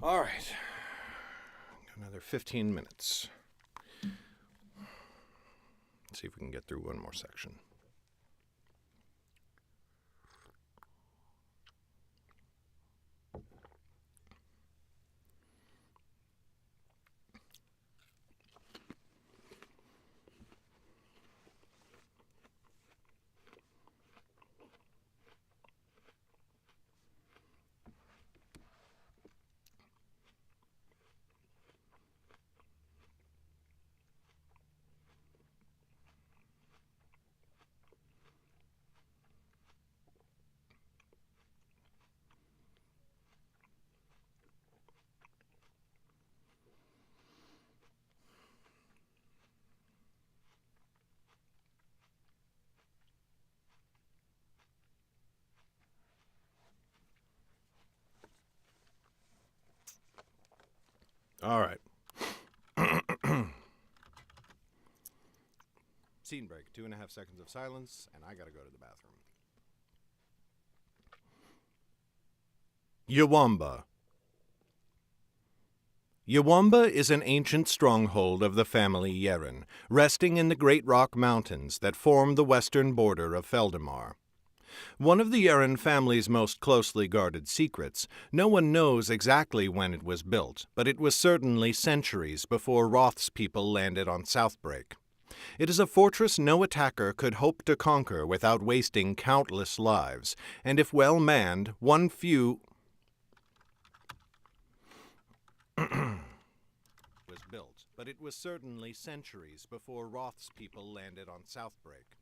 All right. Another 15 minutes. Let's see if we can get through one more section. All right. Scene break. 2.5 seconds of silence, and I gotta go to the bathroom. Yawamba. Yawamba is an ancient stronghold of the family Yeren, resting in the Great Rock Mountains that form the western border of Feldamar. One of the Yeren family's most closely guarded secrets, no one knows exactly when it was built, but it was certainly centuries before Roth's people landed on Southbreak. It is a fortress no attacker could hope to conquer without wasting countless lives, and if well manned, one few was built, but it was certainly centuries before Roth's people landed on Southbreak.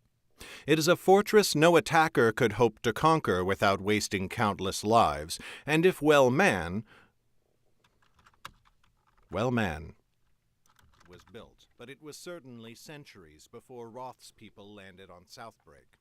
It is a fortress no attacker could hope to conquer without wasting countless lives, and if well manned, was built, but it was certainly centuries before Roth's people landed on Southbreak.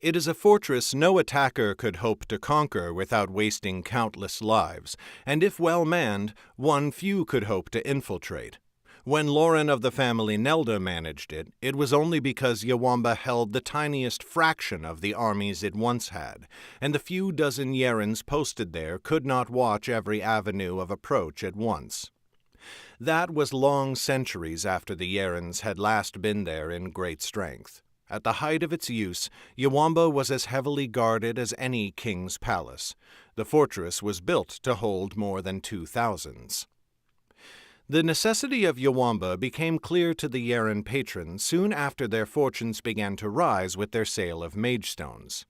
It is a fortress no attacker could hope to conquer without wasting countless lives, and if well manned, one few could hope to infiltrate. When Lauren of the family Nelda managed it, it was only because Yawamba held the tiniest fraction of the armies it once had, and the few dozen Yerens posted there could not watch every avenue of approach at once. That was long centuries after the Yerens had last been there in great strength. At the height of its use, Yawamba was as heavily guarded as any king's palace. The fortress was built to hold more than 2,000. The necessity of Yawamba became clear to the Yeren patrons soon after their fortunes began to rise with their sale of mage stones.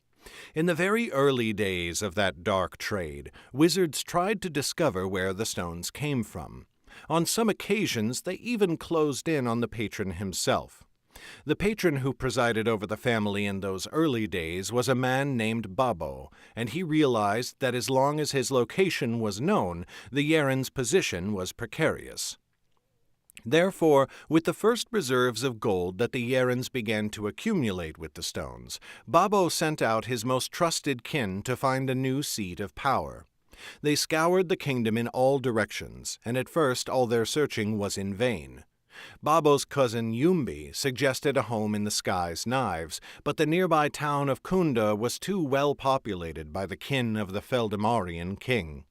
In the very early days of that dark trade, wizards tried to discover where the stones came from. On some occasions, they even closed in on the patron himself. The patron who presided over the family in those early days was a man named Babo, and he realized that as long as his location was known, the Yeren's position was precarious. Therefore, with the first reserves of gold that the Yerens began to accumulate with the stones, Babo sent out his most trusted kin to find a new seat of power. They scoured the kingdom in all directions, and at first all their searching was in vain. Babo's cousin Yumbi suggested a home in the sky's knives, but the nearby town of Kunda was too well populated by the kin of the Feldamarian king.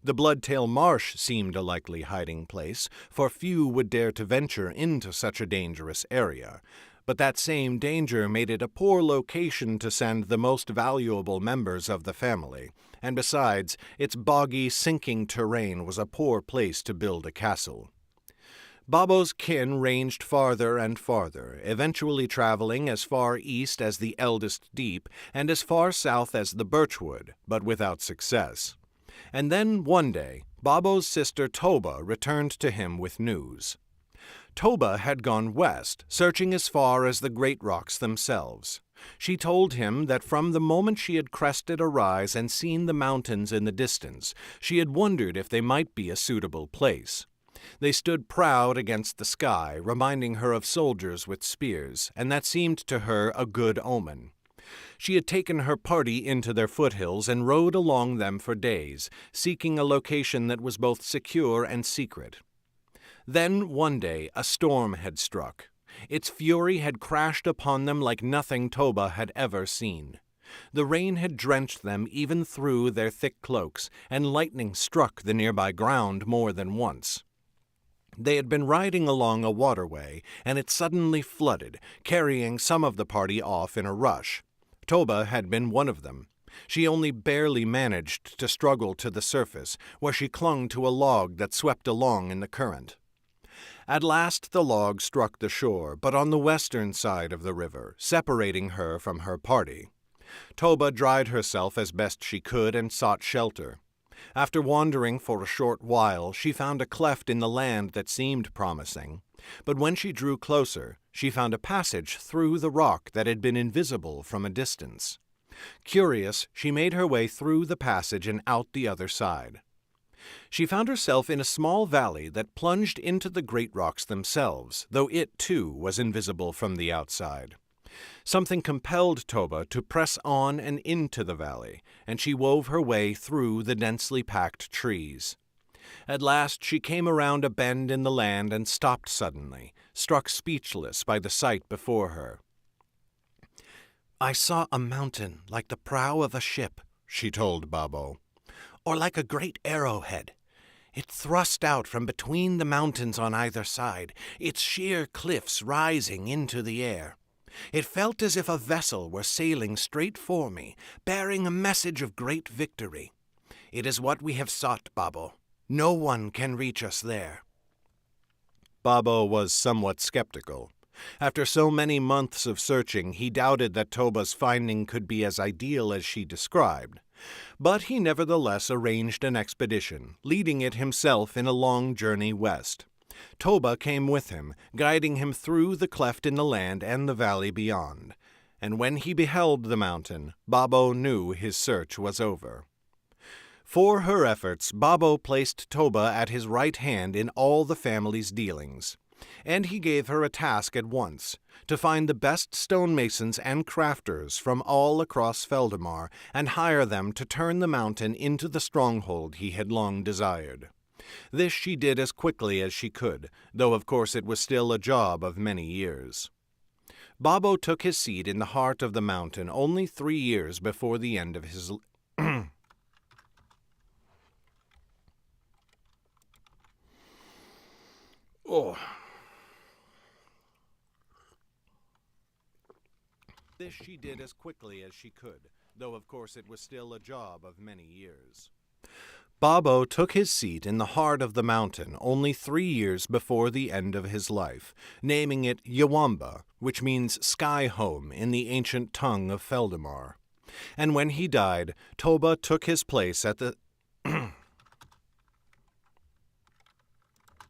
The Bloodtail Marsh seemed a likely hiding place, for few would dare to venture into such a dangerous area. But that same danger made it a poor location to send the most valuable members of the family, and besides, its boggy, sinking terrain was a poor place to build a castle. Babo's kin ranged farther and farther, eventually traveling as far east as the Eldest Deep and as far south as the Birchwood, but without success. And then, one day, Babo's sister Toba returned to him with news. Toba had gone west, searching as far as the Great Rocks themselves. She told him that from the moment she had crested a rise and seen the mountains in the distance, she had wondered if they might be a suitable place. They stood proud against the sky, reminding her of soldiers with spears, and that seemed to her a good omen. She had taken her party into their foothills and rode along them for days, seeking a location that was both secure and secret. Then, one day, a storm had struck. Its fury had crashed upon them like nothing Toba had ever seen. The rain had drenched them even through their thick cloaks, and lightning struck the nearby ground more than once. They had been riding along a waterway, and it suddenly flooded, carrying some of the party off in a rush. Toba had been one of them. She only barely managed to struggle to the surface, where she clung to a log that swept along in the current. At last the log struck the shore, but on the western side of the river, separating her from her party. Toba dried herself as best she could and sought shelter. After wandering for a short while, she found a cleft in the land that seemed promising. But when she drew closer, she found a passage through the rock that had been invisible from a distance. Curious, she made her way through the passage and out the other side. She found herself in a small valley that plunged into the great rocks themselves, though it, too, was invisible from the outside. Something compelled Toba to press on and into the valley, and she wove her way through the densely packed trees. At last she came around a bend in the land and stopped suddenly, struck speechless by the sight before her. "I saw a mountain like the prow of a ship," she told Babo, "or like a great arrowhead. It thrust out from between the mountains on either side, its sheer cliffs rising into the air. It felt as if a vessel were sailing straight for me, bearing a message of great victory. It is what we have sought, Babo. No one can reach us there." Babo was somewhat skeptical. After so many months of searching, he doubted that Toba's finding could be as ideal as she described. But he nevertheless arranged an expedition, leading it himself in a long journey west. Toba came with him, guiding him through the cleft in the land and the valley beyond. And when he beheld the mountain, Babo knew his search was over. For her efforts, Babo placed Toba at his right hand in all the family's dealings. And he gave her a task at once, to find the best stonemasons and crafters from all across Feldamar and hire them to turn the mountain into the stronghold he had long desired. This she did as quickly as she could, though of course it was still a job of many years. Babo took his seat in the heart of the mountain only 3 years before the end of his This she did as quickly as she could, though of course it was still a job of many years. Babo took his seat in the heart of the mountain only 3 years before the end of his life, naming it Yawamba, which means sky home in the ancient tongue of Feldamar. And when he died, Toba took his place at the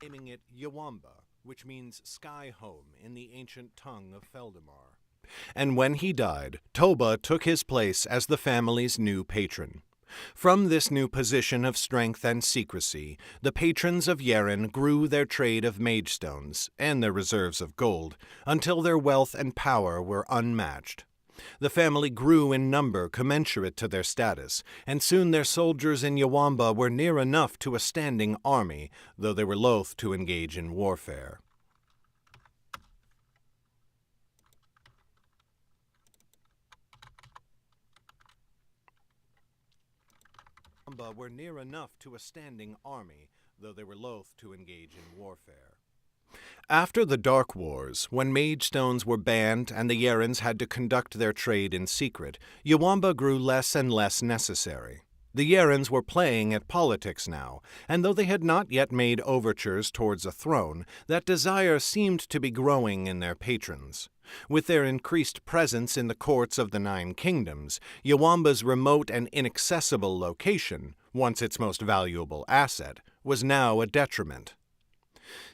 naming it Yawamba, which means sky home in the ancient tongue of Feldamar. And when he died, Toba took his place as the family's new patron. From this new position of strength and secrecy, the patrons of Yeren grew their trade of magestones and their reserves of gold, until their wealth and power were unmatched. The family grew in number commensurate to their status, and soon their soldiers in Yawamba were near enough to a standing army, though they were loath to engage in warfare. Were near enough to a standing army, though they were loath to engage in warfare. After the Dark Wars, when mage stones were banned and the Yerens had to conduct their trade in secret, Yawamba grew less and less necessary. The Yerens were playing at politics now, and though they had not yet made overtures towards a throne, that desire seemed to be growing in their patrons. With their increased presence in the courts of the 9 kingdoms, Yawamba's remote and inaccessible location, once its most valuable asset, was now a detriment.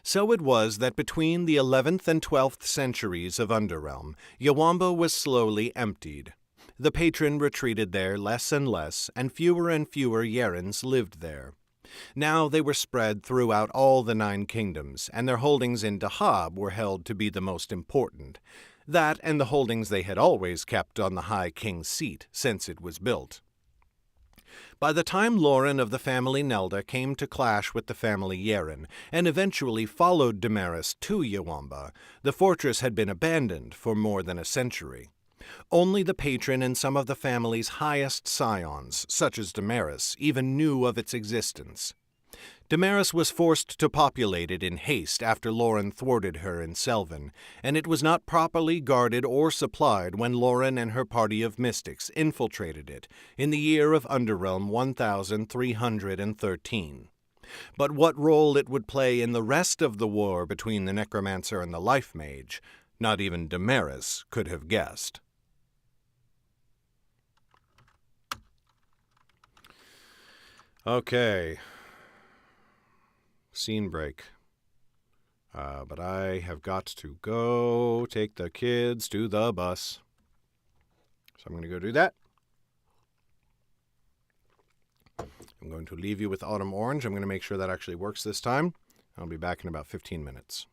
So it was that between the 11th and 12th centuries of Underrealm, Yawamba was slowly emptied. The patron retreated there less and less, and fewer Yerens lived there. Now they were spread throughout all the 9 kingdoms, and their holdings in Dahab were held to be the most important. That and the holdings they had always kept on the High King's seat since it was built. By the time Lauren of the family Nelda came to clash with the family Yeren, and eventually followed Damaris to Yawamba, the fortress had been abandoned for more than a century. Only the patron and some of the family's highest scions, such as Damaris, even knew of its existence. Damaris was forced to populate it in haste after Lauren thwarted her in Selvin, and it was not properly guarded or supplied when Lauren and her party of mystics infiltrated it in the year of Underrealm 1313. But what role it would play in the rest of the war between the Necromancer and the Life Mage, not even Damaris could have guessed. Okay. Scene break. But I have got to go take the kids to the bus. So I'm going to go do that. I'm going to leave you with Autumn Orange. I'm going to make sure that actually works this time. I'll be back in about 15 minutes.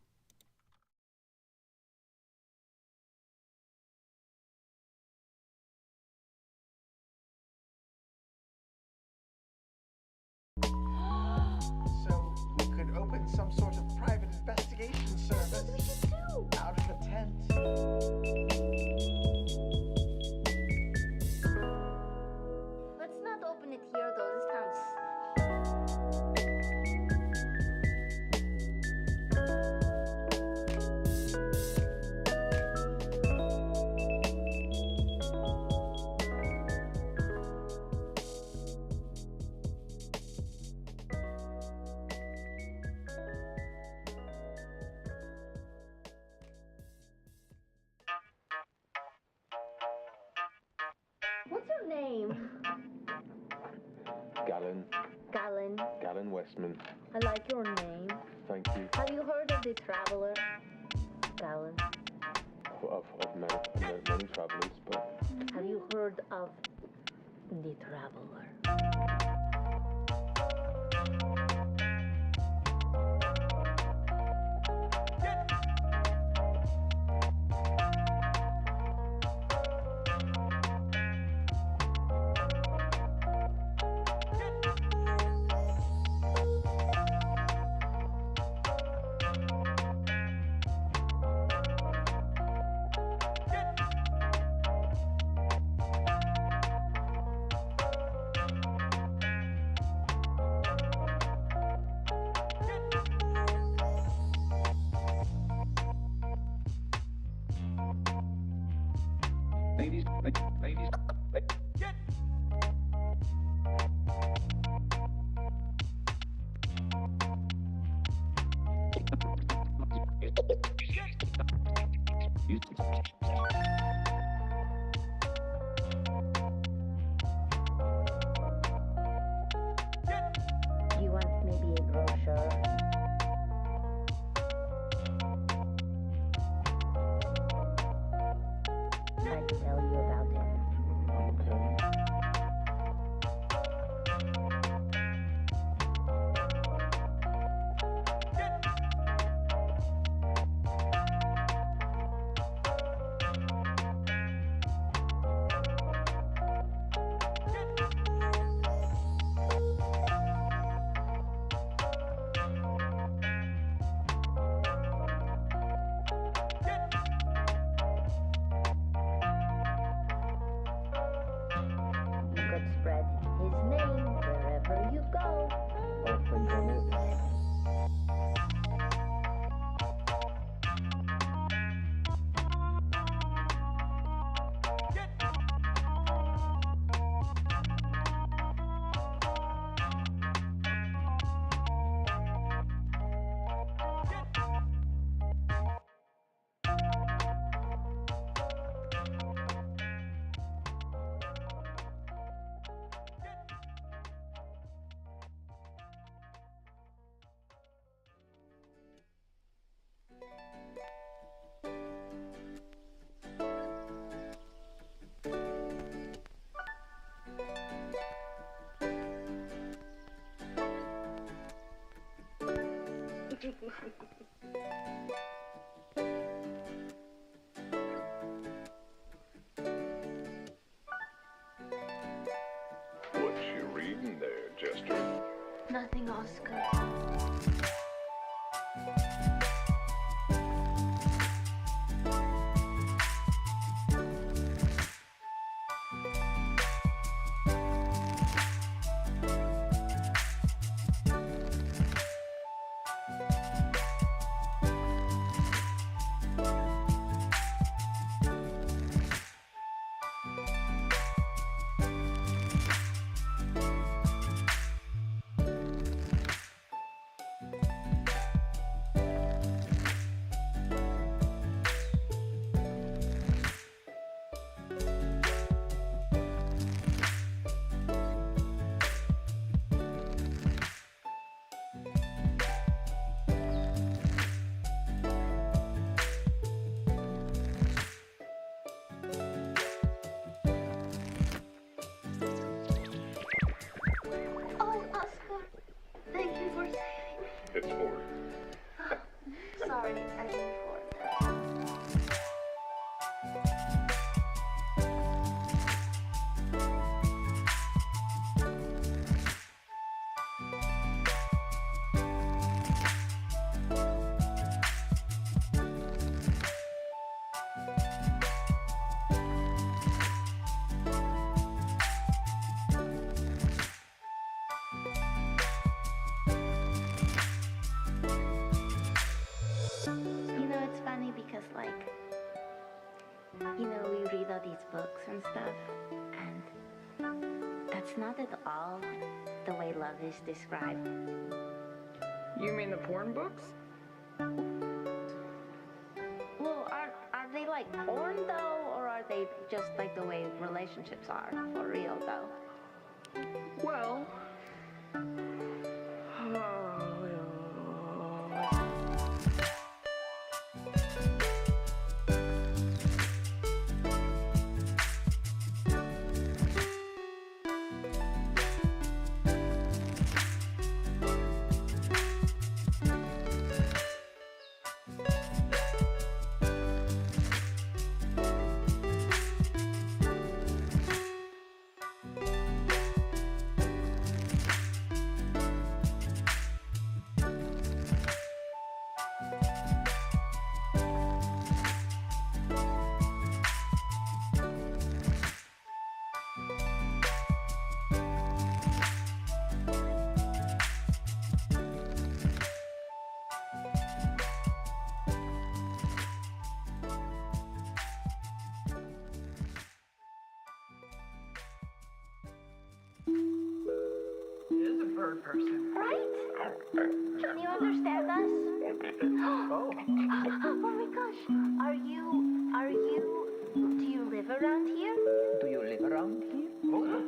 it here though. This sounds. What's your name? Galen Westman. I like your name. Thank you. Have you heard of the Traveler? Galen. I've met many travelers, but Have you heard of the Traveler? Ladies. You want maybe a brochure? I can tell you about him. okay. You could spread his name wherever you go. I'll think on it. What you reading there, Jester? Nothing, Oscar. Oh, Oscar, thank you for saving. It's for Sorry, I didn't for. stuff. And that's not at all the way love is described. You mean the porn books? Well, are they like porn though, or are they just like the way relationships are for real though? Well, bird person. Right? Can you understand us? Oh. Oh my gosh. Do you live around here? Do you live around here? Oh.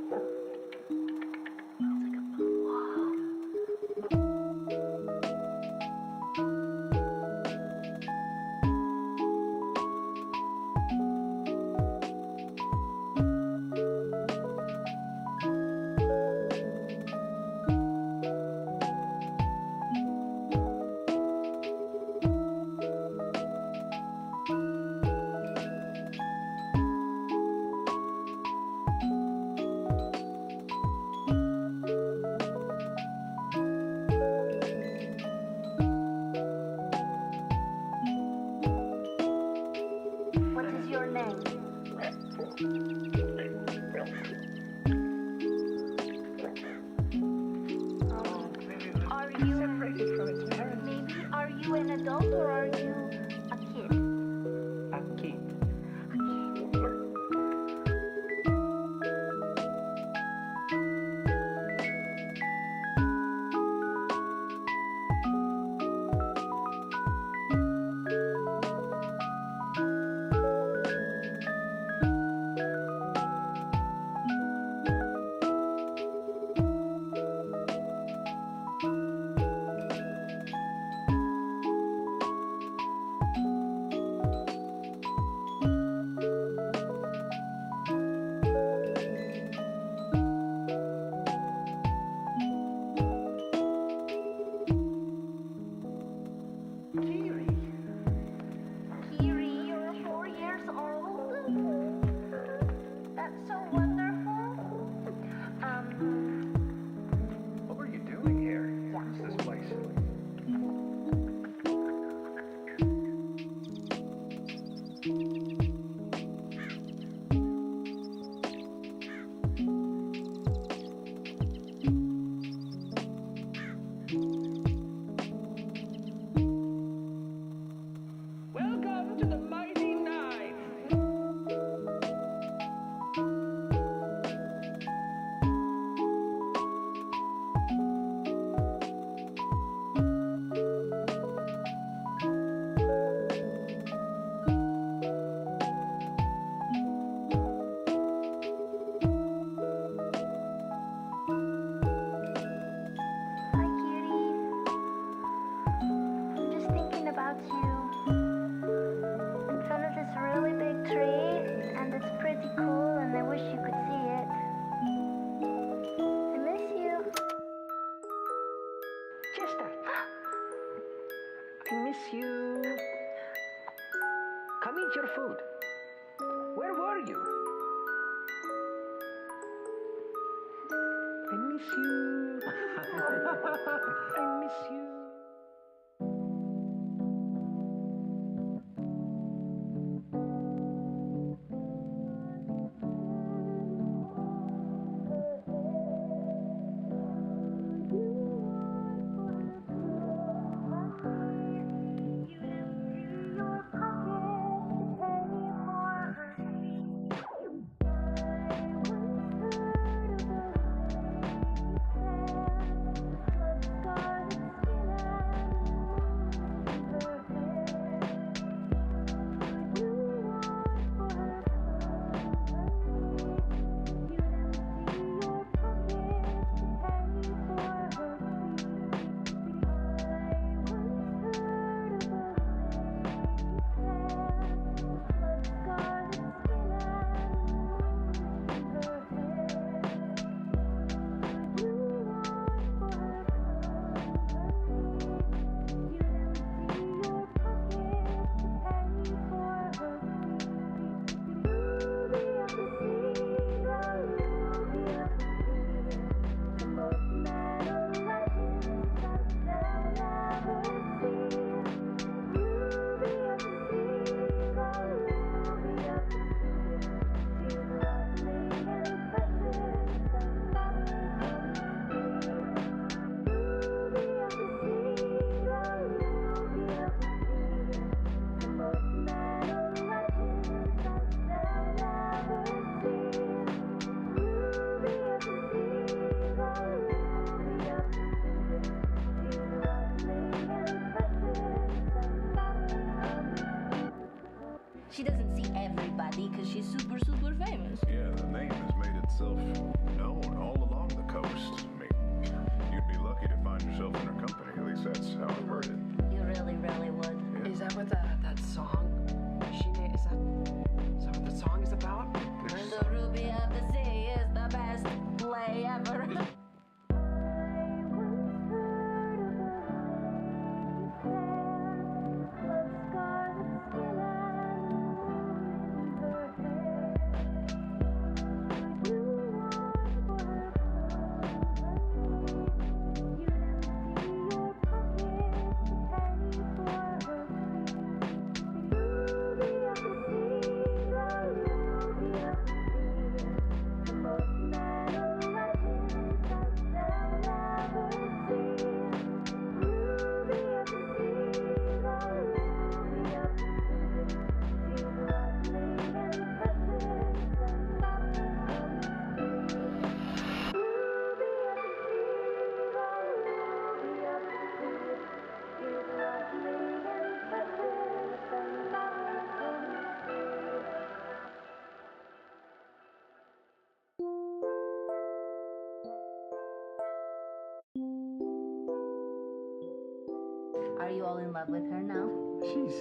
What is your name? Are you separated from its parents? maybe are you an adult or are you a kid? A kid. Kiri, you're 4 years old? That's so wonderful. What were you doing here? What is this place? Welcome to the Mighty Nine. Hi, Kiri. I'm just thinking about you. In front of this really big tree, and it's pretty cool, and I wish you could see it. I miss you. Chester. I miss you. Come eat your food. Where were you? I miss you. I miss you. You empty your pockets to tell me itself known all along the coast. I mean, you'd be lucky to find yourself in her company. At least that's how I've heard it. You really, really would. Yeah. Is that what that song she made? Is that what the song is about? And the Ruby of the Sea is the best play ever. Are you all in love with her now? She's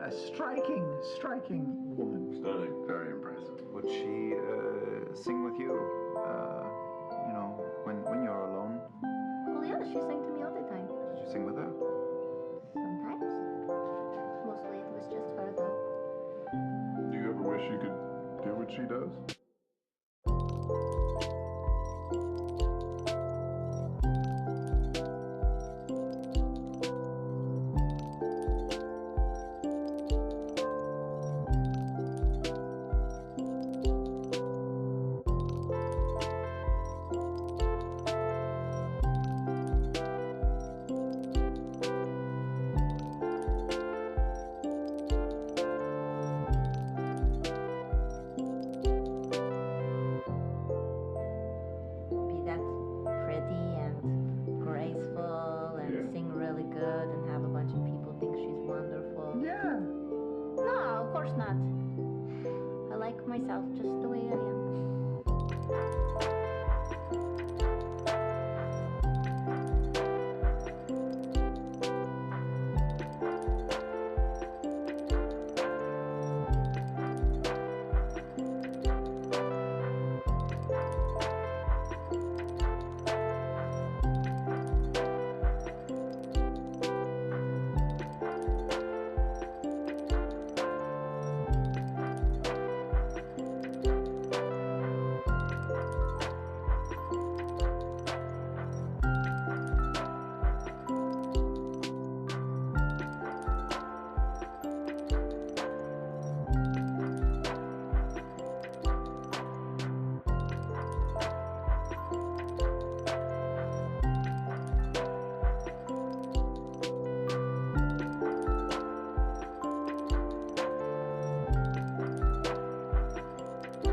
a striking woman. Stunning. Very impressive. Would she sing with you? You know, when you're alone? Well, yeah, she sang to me all the time. Did you sing with her? Sometimes. Mostly it was just her, though. Do you ever wish you could do what she does? Be that pretty and graceful and Yeah. sing really good and have a bunch of people think she's wonderful. Yeah. No, of course not. I like myself just the way I am.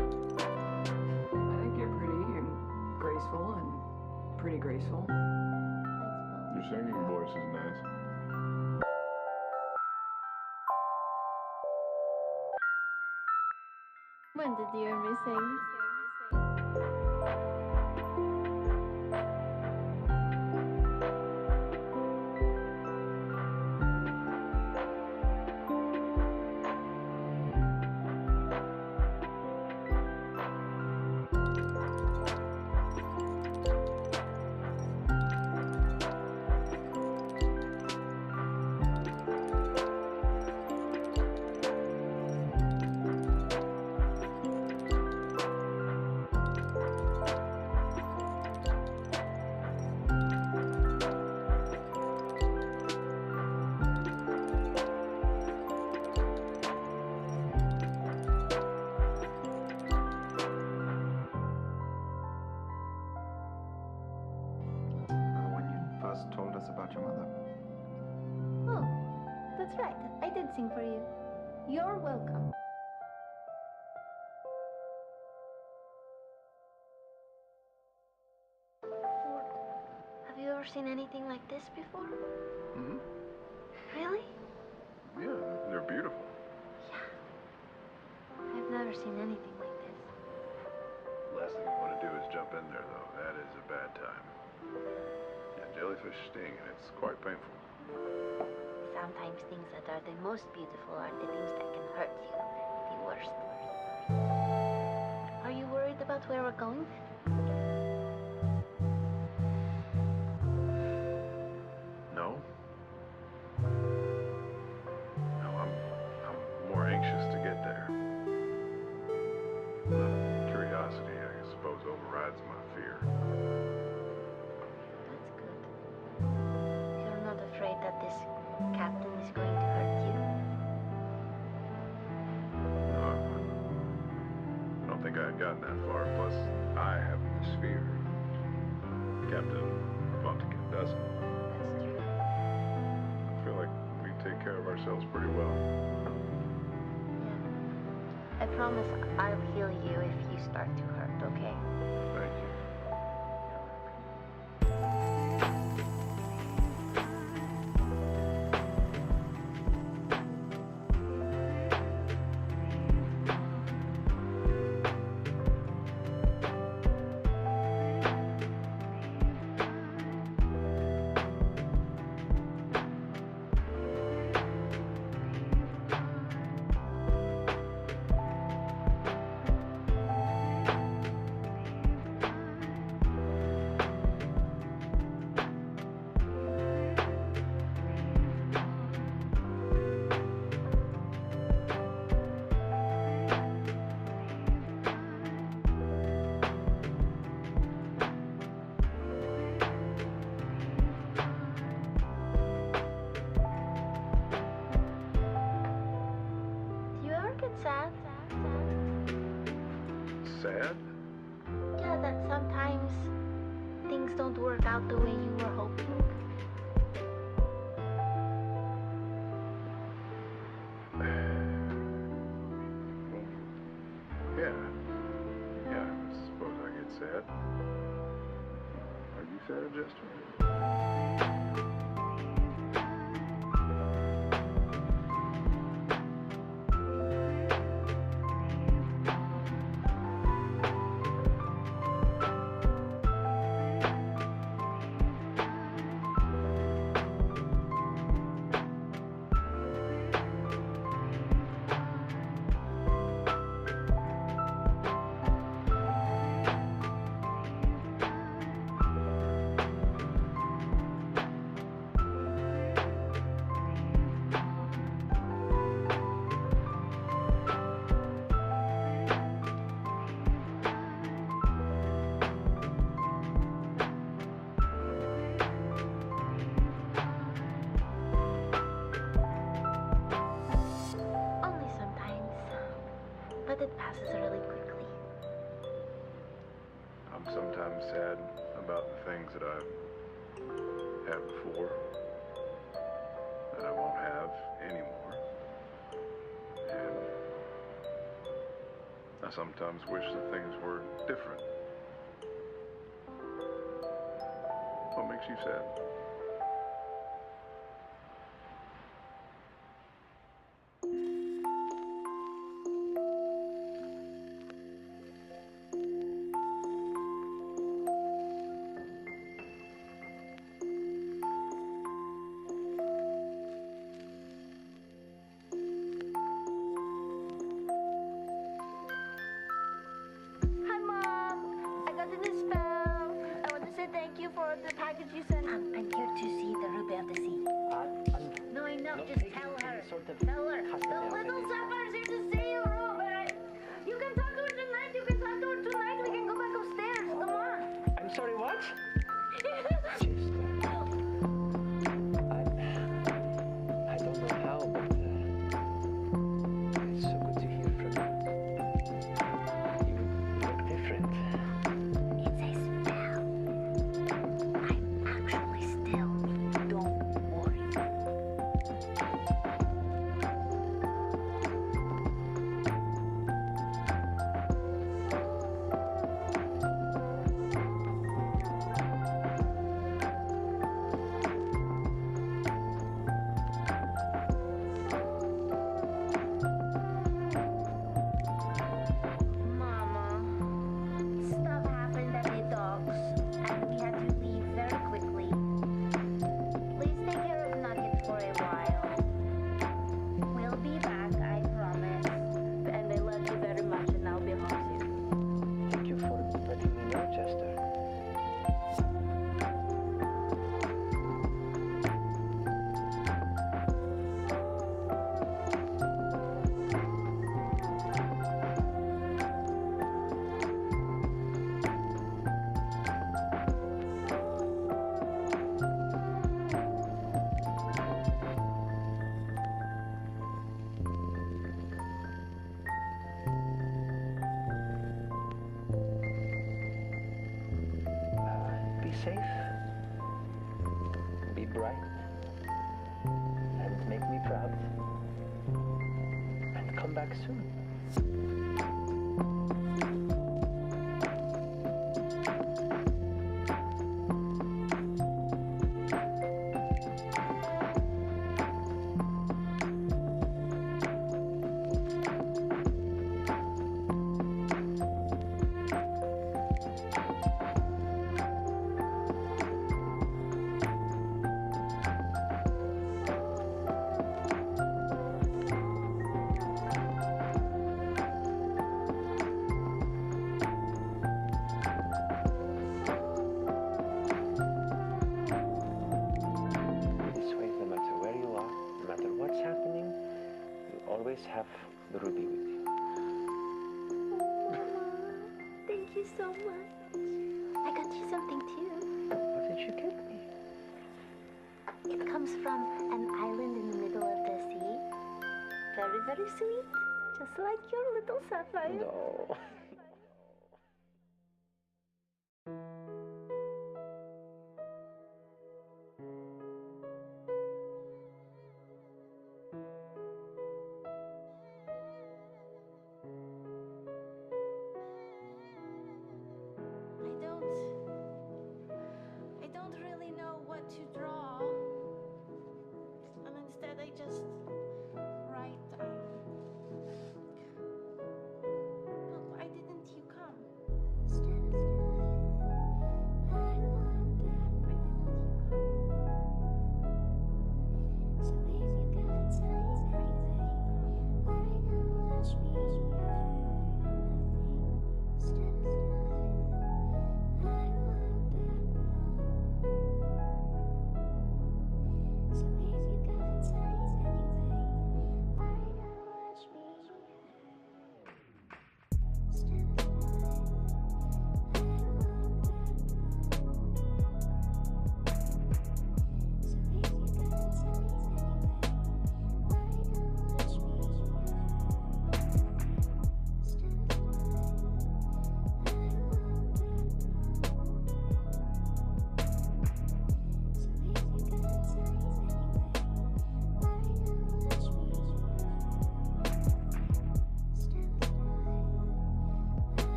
I think you're pretty and graceful and pretty graceful. Your singing voice is nice. When did you hear me sing? When you first told us about your mother? Oh, that's right. I did sing for you. You're welcome. Have you ever seen anything like this before? Mm-hmm. Really? Yeah, they're beautiful. Yeah. I've never seen anything like this. been there, though. That is a bad time. Yeah, jellyfish sting, and it's quite painful. Sometimes things that are the most beautiful are the things that can hurt you the worst. Are you worried about where we're going? No. No, I'm more anxious to get there. The curiosity, I suppose, overrides my fear. That's good. You're not afraid that this captain is going to hurt you? No, I don't think I had gotten that far. Plus, I have this fear. Captain Vontigan doesn't. That's true. I feel like we take care of ourselves pretty well. Yeah. I promise I'll heal you if you start to hurt, okay? Thank you. Sad? Sad? Yeah, that sometimes things don't work out the way you were hoping. Yeah. Yeah, I suppose I get sad. Are you sad, Jester? Only sometimes. But it passes really quickly. I'm sometimes sad about the things that I've had before that I won't have anymore. And I sometimes wish that things were different. What makes you sad? Hi, Mom. I got in a spell. I want to say thank you for the package you sent. I'm here to see the Ruby of the Sea. No, I know. Just tell her. Tell her. The little sapphires here to see you, Ruby. You can talk to her tonight. You can talk to her tonight. We can go back upstairs. Come on. I'm sorry, what? I don't know how, but it's so good to hear from you. You look different. It's a spell. I'm actually still me. Don't worry. bright and make me proud. And come back soon. Always have the ruby with you. Thank you so much. I got you something too. What did you get me? It comes from an island in the middle of the sea. Very, very sweet. Just like your little sapphire. No. I don't really know what to draw. And instead I just write, why didn't you come?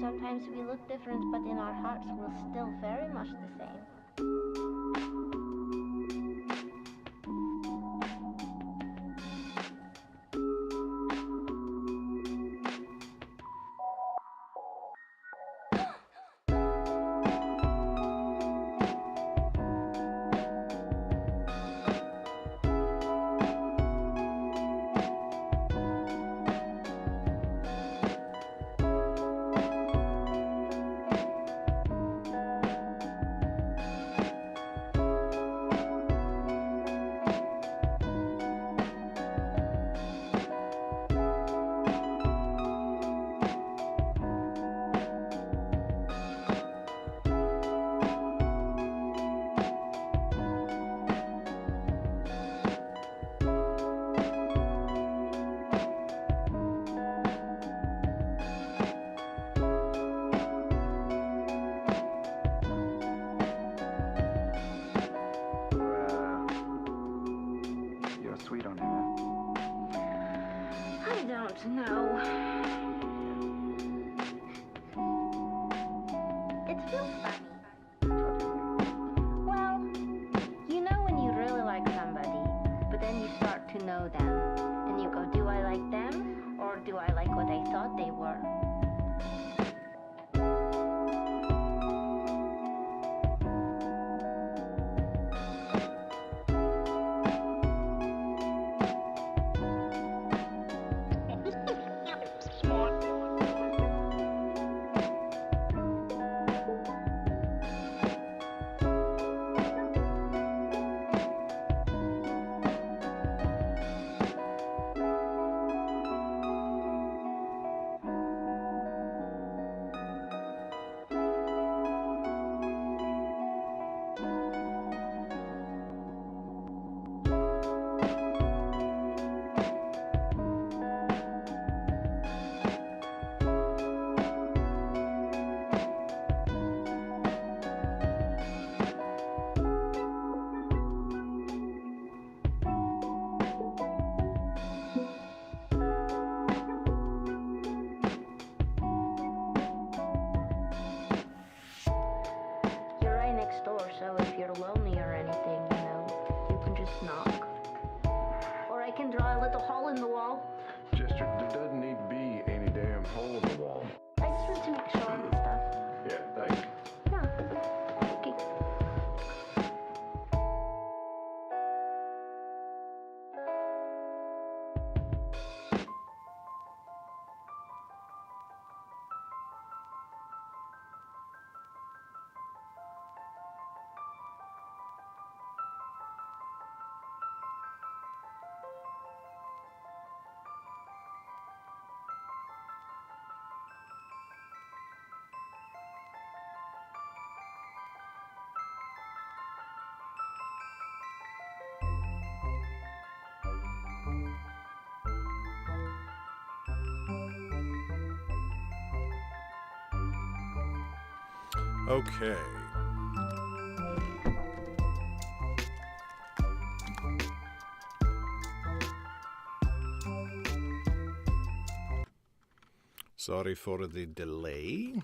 sometimes we look different, but in our hearts we're still very much the same. You're sweet on him, I don't know. It feels funny. How do you? Well, you know when you really like somebody, but then you start to know them, and you go, do I like them, or do I like what I thought they were? You're right next door, so if you're lonely or anything, you know, you can just knock. Or I can draw a little hole in the wall. Jester, there doesn't need to be any damn hole in the wall. I just want to make sure and stuff. Yeah, thanks. Yeah. Okay. Okay. Sorry for the delay.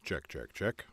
Check, check, check.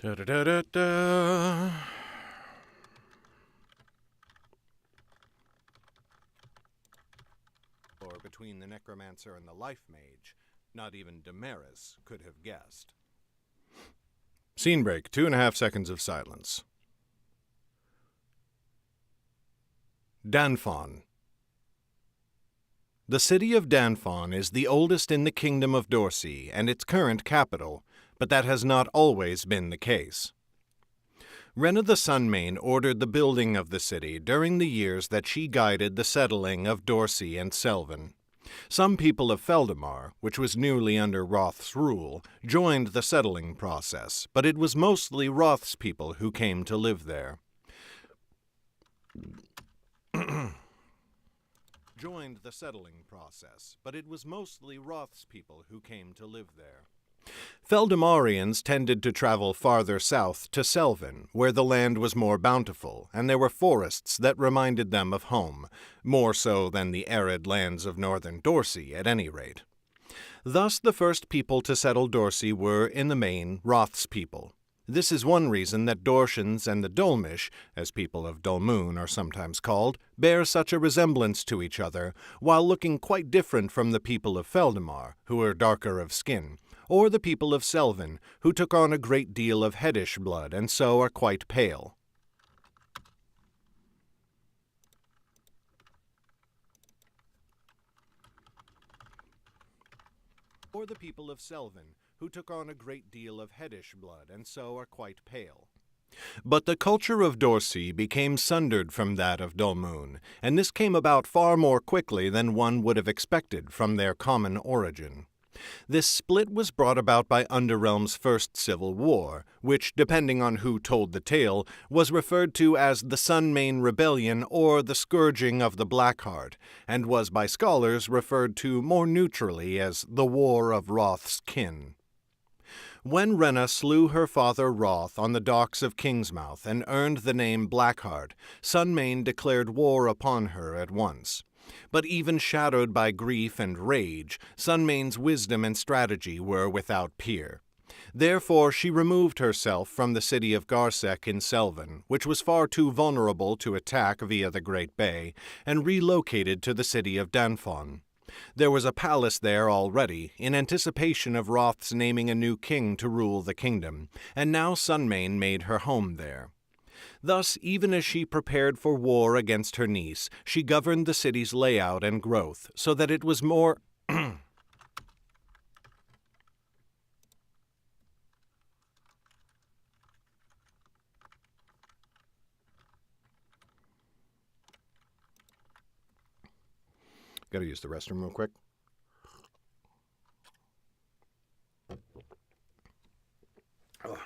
Da-da-da-da-da. Or between the necromancer and the life mage, not even Damaris could have guessed. Scene break, 2.5 seconds of silence. Danfon. The city of Danfon is the oldest in the Kingdom of Dorsey and its current capital, but that has not always been the case. Renna the Sunmane ordered the building of the city during the years that she guided the settling of Dorsey and Selvin. Some people of Feldamar, which was newly under Roth's rule, joined the settling process, but it was mostly Roth's people who came to live there. Joined the settling process, but it was mostly Roth's people who came to live there. Feldamarians tended to travel farther south to Selvin, where the land was more bountiful, and there were forests that reminded them of home, more so than the arid lands of northern Dorsey, at any rate. Thus the first people to settle Dorsey were, in the main, Roth's people. This is one reason that Dorshans and the Dolmish, as people of Dolmoon are sometimes called, bear such a resemblance to each other, while looking quite different from the people of Feldamar, who are darker of skin, or the people of Selvin, who took on a great deal of Heddish blood and so are quite pale. Or the people of Selvin, who took on a great deal of Heddish blood and so are quite pale. But the culture of Dorsey became sundered from that of Dolmoon, and this came about far more quickly than one would have expected from their common origin. This split was brought about by Underrealm's first civil war, which, depending on who told the tale, was referred to as the Sunmane Rebellion or the Scourging of the Blackheart, and was by scholars referred to more neutrally as the War of Roth's Kin. When Renna slew her father Roth on the docks of Kingsmouth and earned the name Blackheart, Sunmane declared war upon her at once. But even shadowed by grief and rage, Sunmane's wisdom and strategy were without peer. Therefore she removed herself from the city of Garsek in Selvin, which was far too vulnerable to attack via the Great Bay, and relocated to the city of Danfon. There was a palace there already, in anticipation of Roth's naming a new king to rule the kingdom, and now Sunmane made her home there. Thus, even as she prepared for war against her niece, she governed the city's layout and growth, so that it was more Gotta use the restroom real quick. Ugh.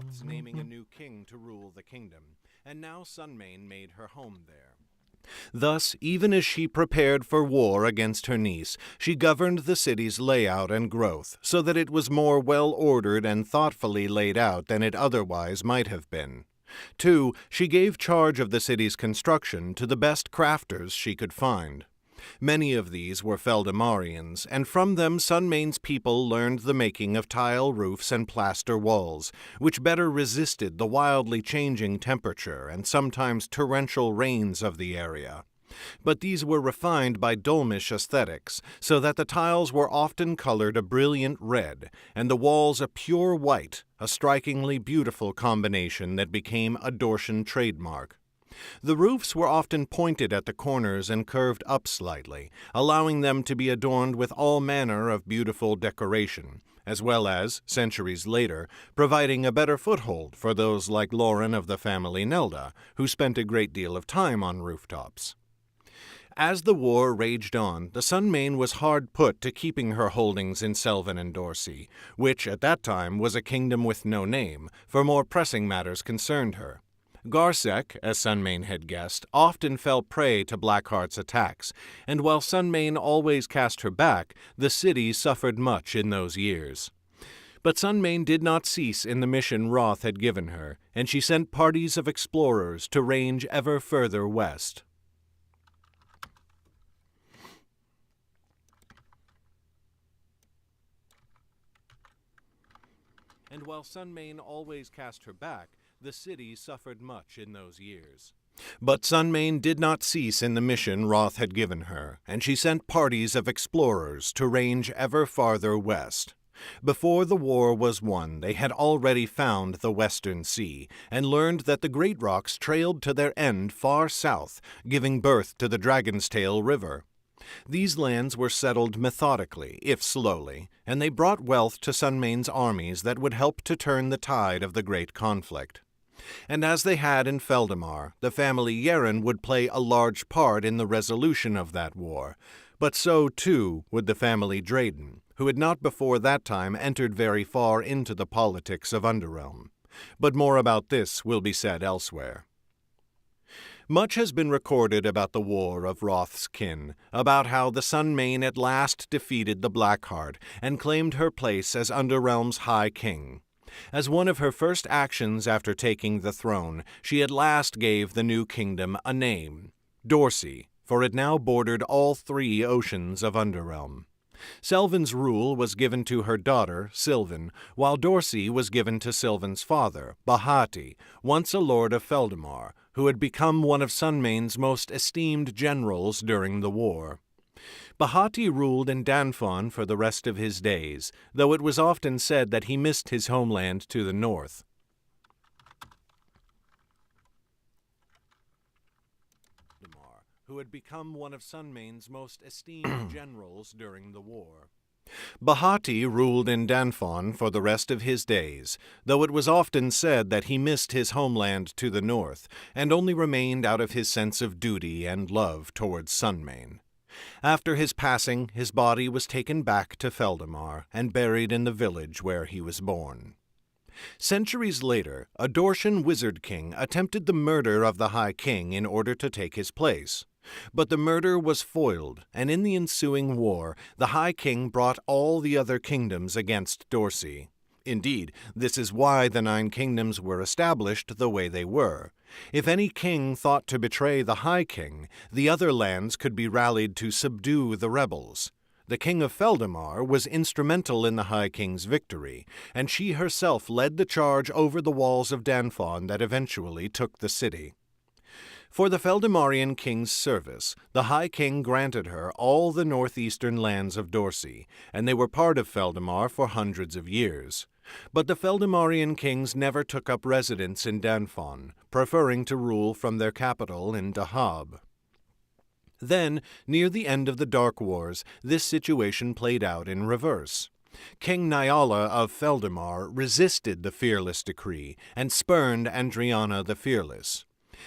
Roths naming a new king to rule the kingdom, and now Sunmane made her home there. Thus, even as she prepared for war against her niece, she governed the city's layout and growth so that it was more well-ordered and thoughtfully laid out than it otherwise might have been. 2, she gave charge of the city's construction to the best crafters she could find. Many of these were Feldamarians, and from them Sunmane's people learned the making of tile roofs and plaster walls, which better resisted the wildly changing temperature and sometimes torrential rains of the area. But these were refined by Dulmish aesthetics, so that the tiles were often colored a brilliant red, and the walls a pure white, a strikingly beautiful combination that became a Dortian trademark. The roofs were often pointed at the corners and curved up slightly, allowing them to be adorned with all manner of beautiful decoration, as well as, centuries later, providing a better foothold for those like Lauren of the family Nelda, who spent a great deal of time on rooftops. As the war raged on, the Sunmane was hard put to keeping her holdings in Selvin and Dorsi, which at that time was a kingdom with no name, for more pressing matters concerned her. Garsek, as Sunmane had guessed, often fell prey to Blackheart's attacks, and while Sunmane always cast her back, the city suffered much in those years. But Sunmane did not cease in the mission Roth had given her, and she sent parties of explorers to range ever further west. And while Sunmane always cast her back, the city suffered much in those years. But Sunmane did not cease in the mission Roth had given her, and she sent parties of explorers to range ever farther west. Before the war was won, they had already found the Western Sea, and learned that the Great Rocks trailed to their end far south, giving birth to the Dragon's Tail River. These lands were settled methodically, if slowly, and they brought wealth to Sunmane's armies that would help to turn the tide of the great conflict. And as they had in Feldamar, the family Yeren would play a large part in the resolution of that war, but so, too, would the family Drayden, who had not before that time entered very far into the politics of Underrealm. But more about this will be said elsewhere. Much has been recorded about the War of Roth's kin, about how the Sunmane at last defeated the Blackheart and claimed her place as Underrealm's High King. As one of her first actions after taking the throne, she at last gave the new kingdom a name, Dorsi, for it now bordered all 3 oceans of Underrealm. Selvin's rule was given to her daughter, Sylvan, while Dorsi was given to Sylvan's father, Bahati, once a lord of Feldamar, who had become one of Sunmane's most esteemed generals during the war. Bahati ruled in Danfon for the rest of his days, though it was often said that he missed his homeland to the north. Who had become one of Sunmane's most esteemed generals during the war. Bahati ruled in Danfon for the rest of his days, though it was often said that he missed his homeland to the north, and only remained out of his sense of duty and love towards Sunmane. After his passing, his body was taken back to Feldamar and buried in the village where he was born. Centuries later, a Dortian wizard king attempted the murder of the High King in order to take his place. But the murder was foiled, and in the ensuing war, the High King brought all the other kingdoms against Dorsi. Indeed, this is why the 9 kingdoms were established the way they were. If any king thought to betray the High King, the other lands could be rallied to subdue the rebels. The King of Feldamar was instrumental in the High King's victory, and she herself led the charge over the walls of Danfon that eventually took the city. For the Feldamarian king's service, the High King granted her all the northeastern lands of Dorsi, and they were part of Feldamar for hundreds of years. But the Feldamarian kings never took up residence in Danfon, preferring to rule from their capital in Dahab. Then, near the end of the Dark Wars, this situation played out in reverse. King Nyala of Feldamar resisted the fearless decree and spurned Andriana the Fearless.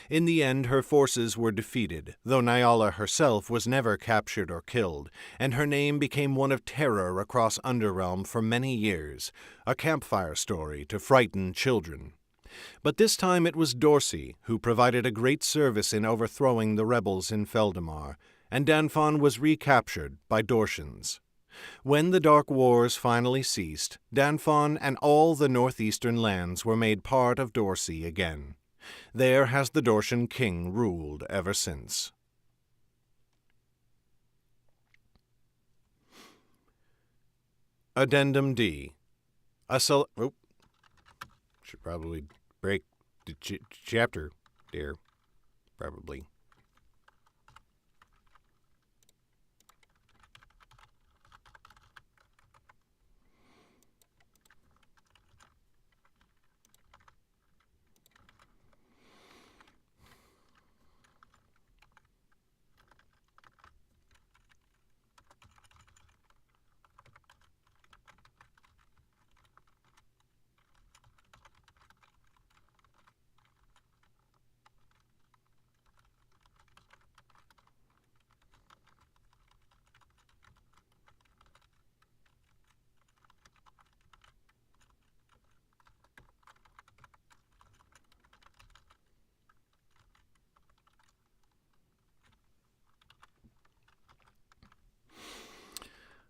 In the end, her forces were defeated, though Nyala herself was never captured or killed, and her name became one of terror across Underrealm for many years, a campfire story to frighten children. But this time it was Dorsey who provided a great service in overthrowing the rebels in Feldamar, and Danfon was recaptured by Dorshans. When the Dark Wars finally ceased, Danfon and all the northeastern lands were made part of Dorsey again. There has the Dorshan king ruled ever since. Addendum D. Should probably break the chapter, dear. Probably.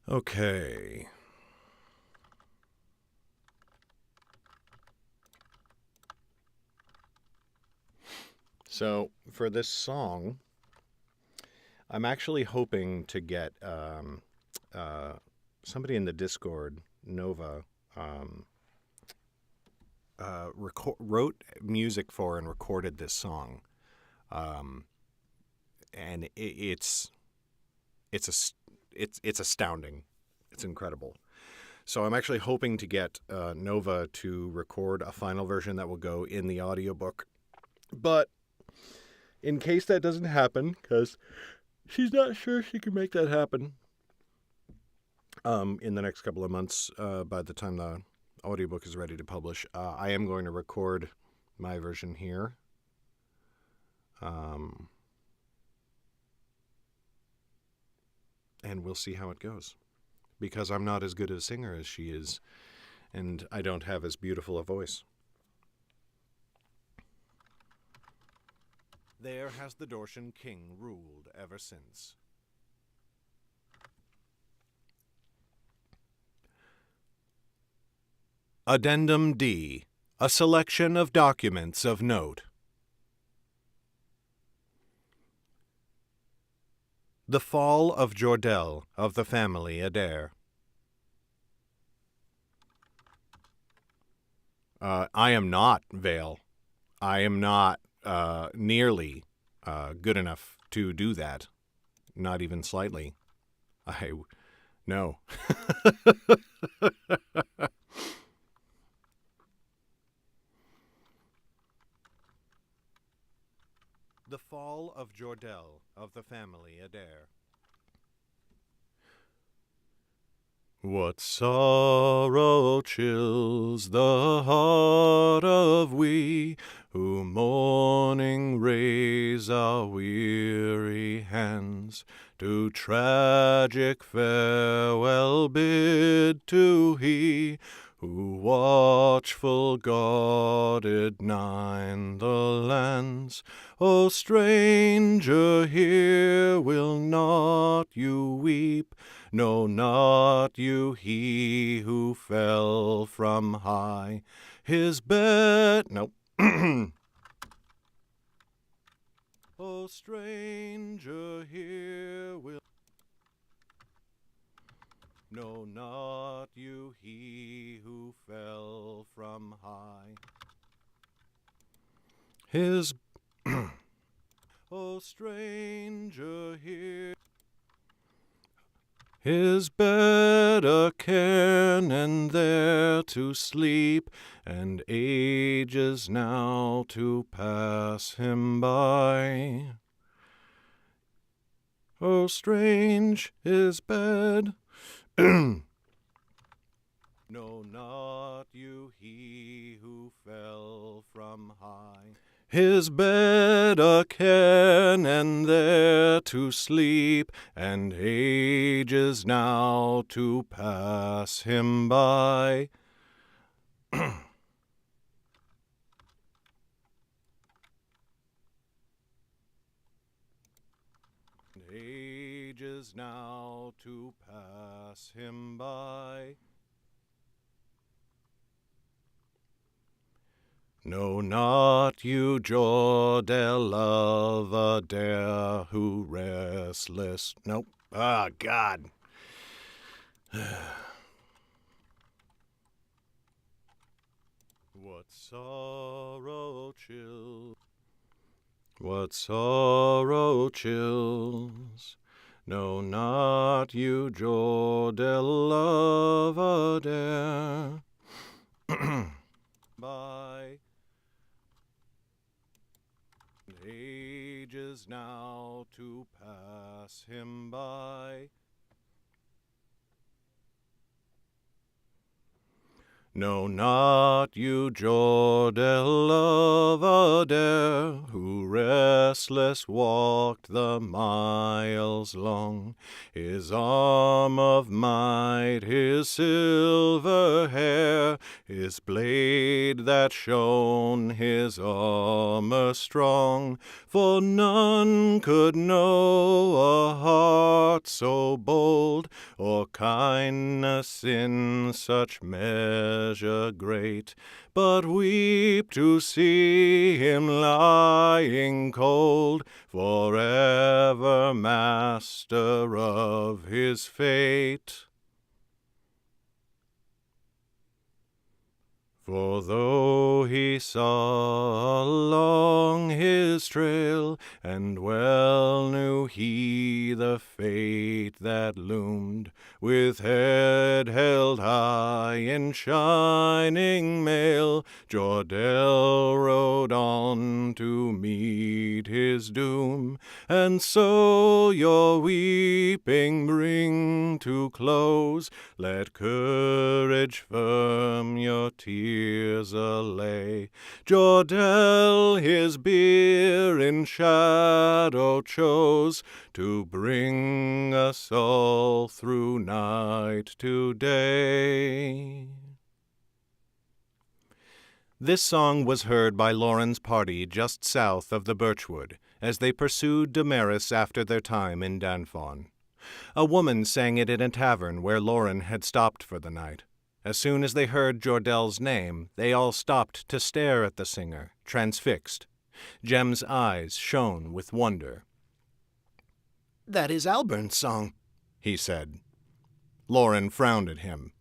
Okay. So, for this song, I'm actually hoping to get somebody in the Discord, Nova, wrote music for and recorded this song. And it's astounding. It's incredible. So I'm actually hoping to get Nova to record a final version that will go in the audiobook. But in case that doesn't happen, because she's not sure she can make that happen in the next couple of months, by the time the audiobook is ready to publish, I am going to record my version here. And we'll see how it goes. Because I'm not as good a singer as she is, and I don't have as beautiful a voice. There has the Dorshan king ruled ever since. Addendum D. A selection of documents of note. The fall of Jordell of the family Adair. I am not Vale. I am not nearly good enough to do that. Not even slightly. No. The fall of Jordell of the family Adair. What sorrow chills the heart of we, who mourning raise our weary hands, to tragic farewell bid to he, who watchful guarded nigh the lands. O stranger, here will not you weep? No, not you, he who fell from high. His bed... Nope. O stranger, here will... No, not you, he who fell from high. His... O stranger, here... His bed a cairn, and there to sleep, and ages now to pass him by. Oh, strange his bed. No, not you, he who fell from high. his bed again, and there to sleep, and ages now to pass him by. Ages now to pass him by. No, not you, Jordell Lavadere, who restless. Nope. Ah, God. What sorrow chills? What sorrow chills? No, not you, Jordell Lavadere. By ages now to pass him by. No, not you, Jordell Lavadere, who restless walked the miles long, his arm of might, his silver hair, his blade that shone, his armor strong, for none could know a heart so bold, or kindness in such measure great, but weep to see him lying cold, forever master of his fate. For though he saw along his trail, and well knew he the fate that loomed, with head held high in shining mail, Jordell rode on to meet his doom. And so your weeping bring to close, let courage firm your tears allay. Jordell his bier in shadow chose, to bring us all through night to day. This song was heard by Lauren's party just south of the Birchwood, as they pursued Damaris after their time in Danfon. A woman sang it in a tavern where Lauren had stopped for the night. As soon as they heard Jordell's name, they all stopped to stare at the singer, transfixed. Jem's eyes shone with wonder. "That is Alburn's song," he said. Lauren frowned at him.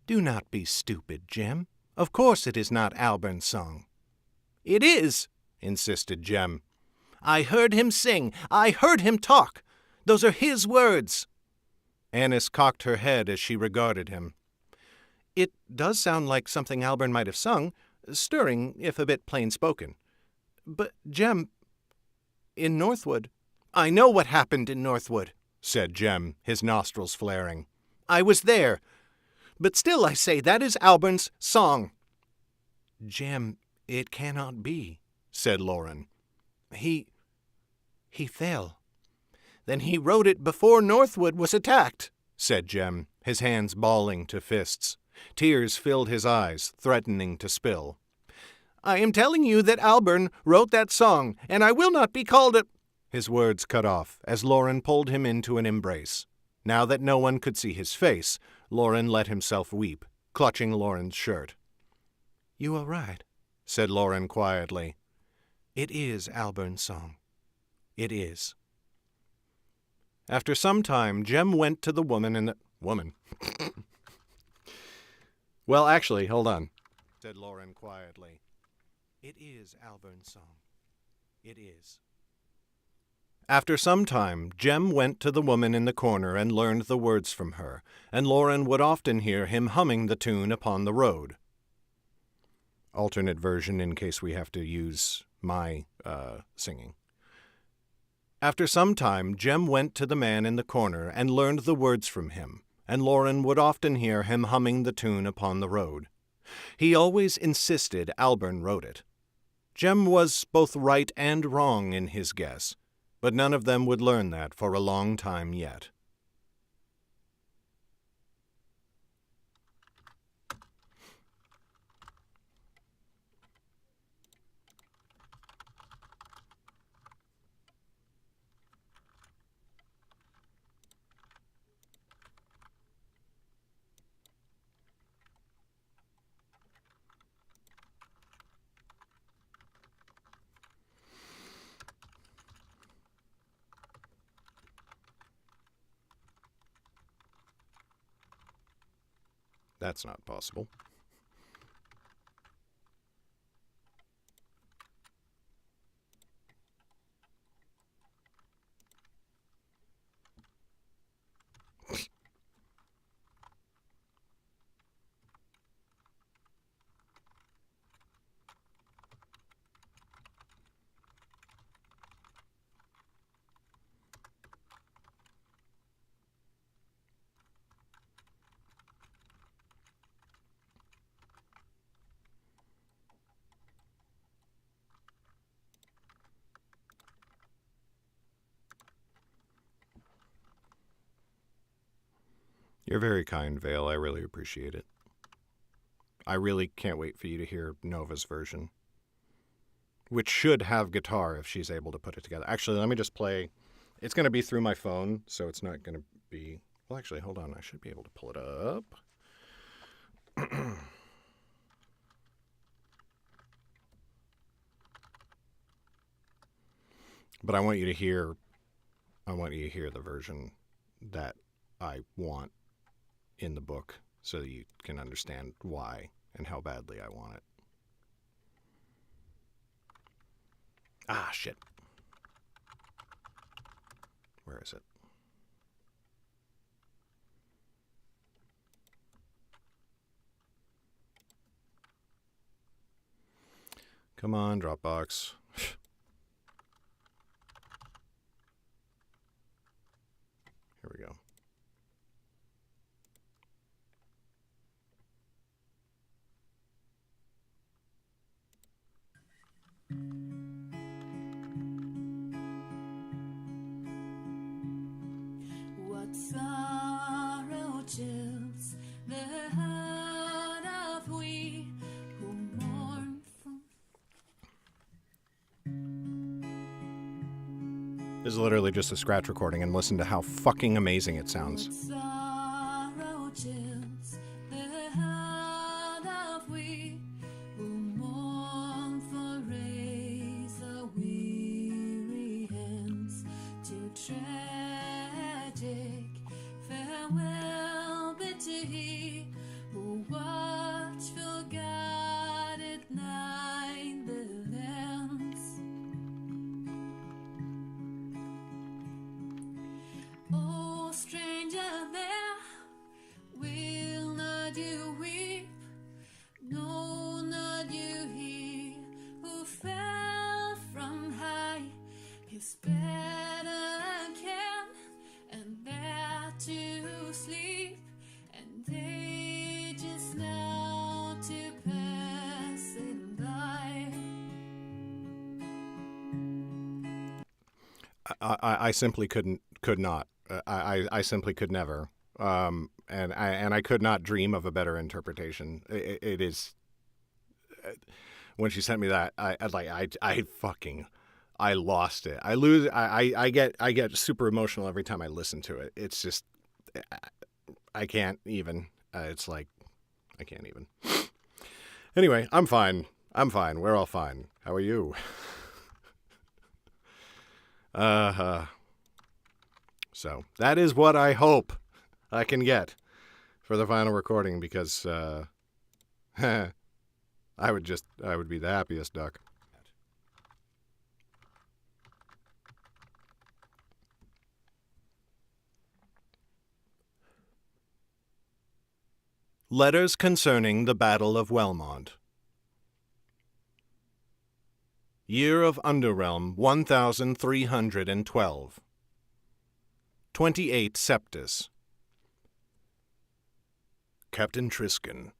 "Do not be stupid, Jem. Of course it is not Alburn's song." "It is," insisted Jem. "I heard him sing. I heard him talk. Those are his words." Annis cocked her head as she regarded him. "It does sound like something Alburn might have sung, stirring, if a bit plain-spoken. But, Jem, in Northwood—" "I know what happened in Northwood," said Jem, his nostrils flaring. "I was there. But still I say that is Alburn's song." "Jem, it cannot be," said Lauren. He fell." "Then he wrote it before Northwood was attacked," said Jem, his hands balling to fists. Tears filled his eyes, threatening to spill. "I am telling you that Alburn wrote that song, and I will not be called a—" His words cut off as Lauren pulled him into an embrace. Now that no one could see his face, Lauren let himself weep, clutching Lauren's shirt. "You are right," said Lauren quietly. "It is Alburn's song. It is." After some time, Jem went to the woman in the— Woman? "Well, actually, hold on," said Lauren quietly. "It is Alburn's song. It is." After some time, Jem went to the woman in the corner and learned the words from her, and Lauren would often hear him humming the tune upon the road. Alternate version in case we have to use my singing. After some time, Jem went to the man in the corner and learned the words from him, and Lauren would often hear him humming the tune upon the road. He always insisted Alburn wrote it. Jem was both right and wrong in his guess, but none of them would learn that for a long time yet. That's not possible. You're very kind, Vale. I really appreciate it. I really can't wait for you to hear Nova's version, which should have guitar if she's able to put it together. Actually, let me just play. It's going to be through my phone, so it's not going to be... Well, actually, hold on. I should be able to pull it up. But I want you to hear the version that I want in the book so that you can understand why and how badly I want it. Ah, shit. Where is it? Come on, Dropbox. Here we go. What sorrow chills the heart of we who mourn from... This is literally just a scratch recording, and listen to how fucking amazing it sounds. What sorrow chills the heart of we who mourn for raise a weary hands to tragic farewell bid to he who watchful God at night the lands. Oh, stranger there, will not you weep? No, not you, he who fell from high. His better can, and there to sleep, and ages now to pass in by. I simply could not. I simply could never. And I could not dream of a better interpretation. It is. When she sent me that, I lost it. I get super emotional every time I listen to it. It's just, I can't even. It's like, I can't even. Anyway, I'm fine. We're all fine. How are you? So that is what I hope I can get for the final recording, because I would be the happiest duck. Letters concerning the Battle of Wellmont. Year of Underrealm 1312. 28 Septus. Captain Triskin,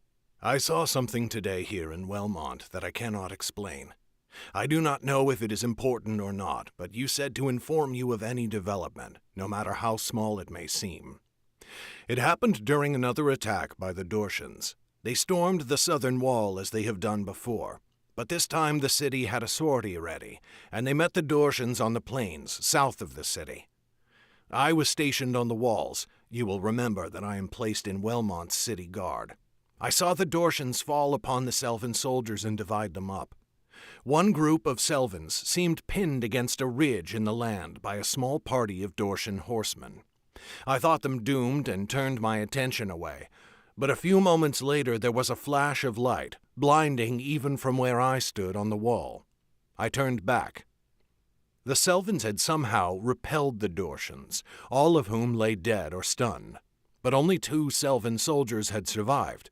I saw something today here in Wellmont that I cannot explain. I do not know if it is important or not, but you said to inform you of any development, no matter how small it may seem. It happened during another attack by the Dorshans. They stormed the southern wall as they have done before, but this time the city had a sortie ready, and they met the Dorshans on the plains south of the city. I was stationed on the walls. You will remember that I am placed in Wellmont's city guard. I saw the Dorshans fall upon the Selvan soldiers and divide them up. One group of Selvans seemed pinned against a ridge in the land by a small party of Dorshan horsemen. I thought them doomed and turned my attention away, but a few moments later there was a flash of light, blinding even from where I stood on the wall. I turned back. The Selvans had somehow repelled the Dorshans, all of whom lay dead or stunned, but only 2 Selvan soldiers had survived.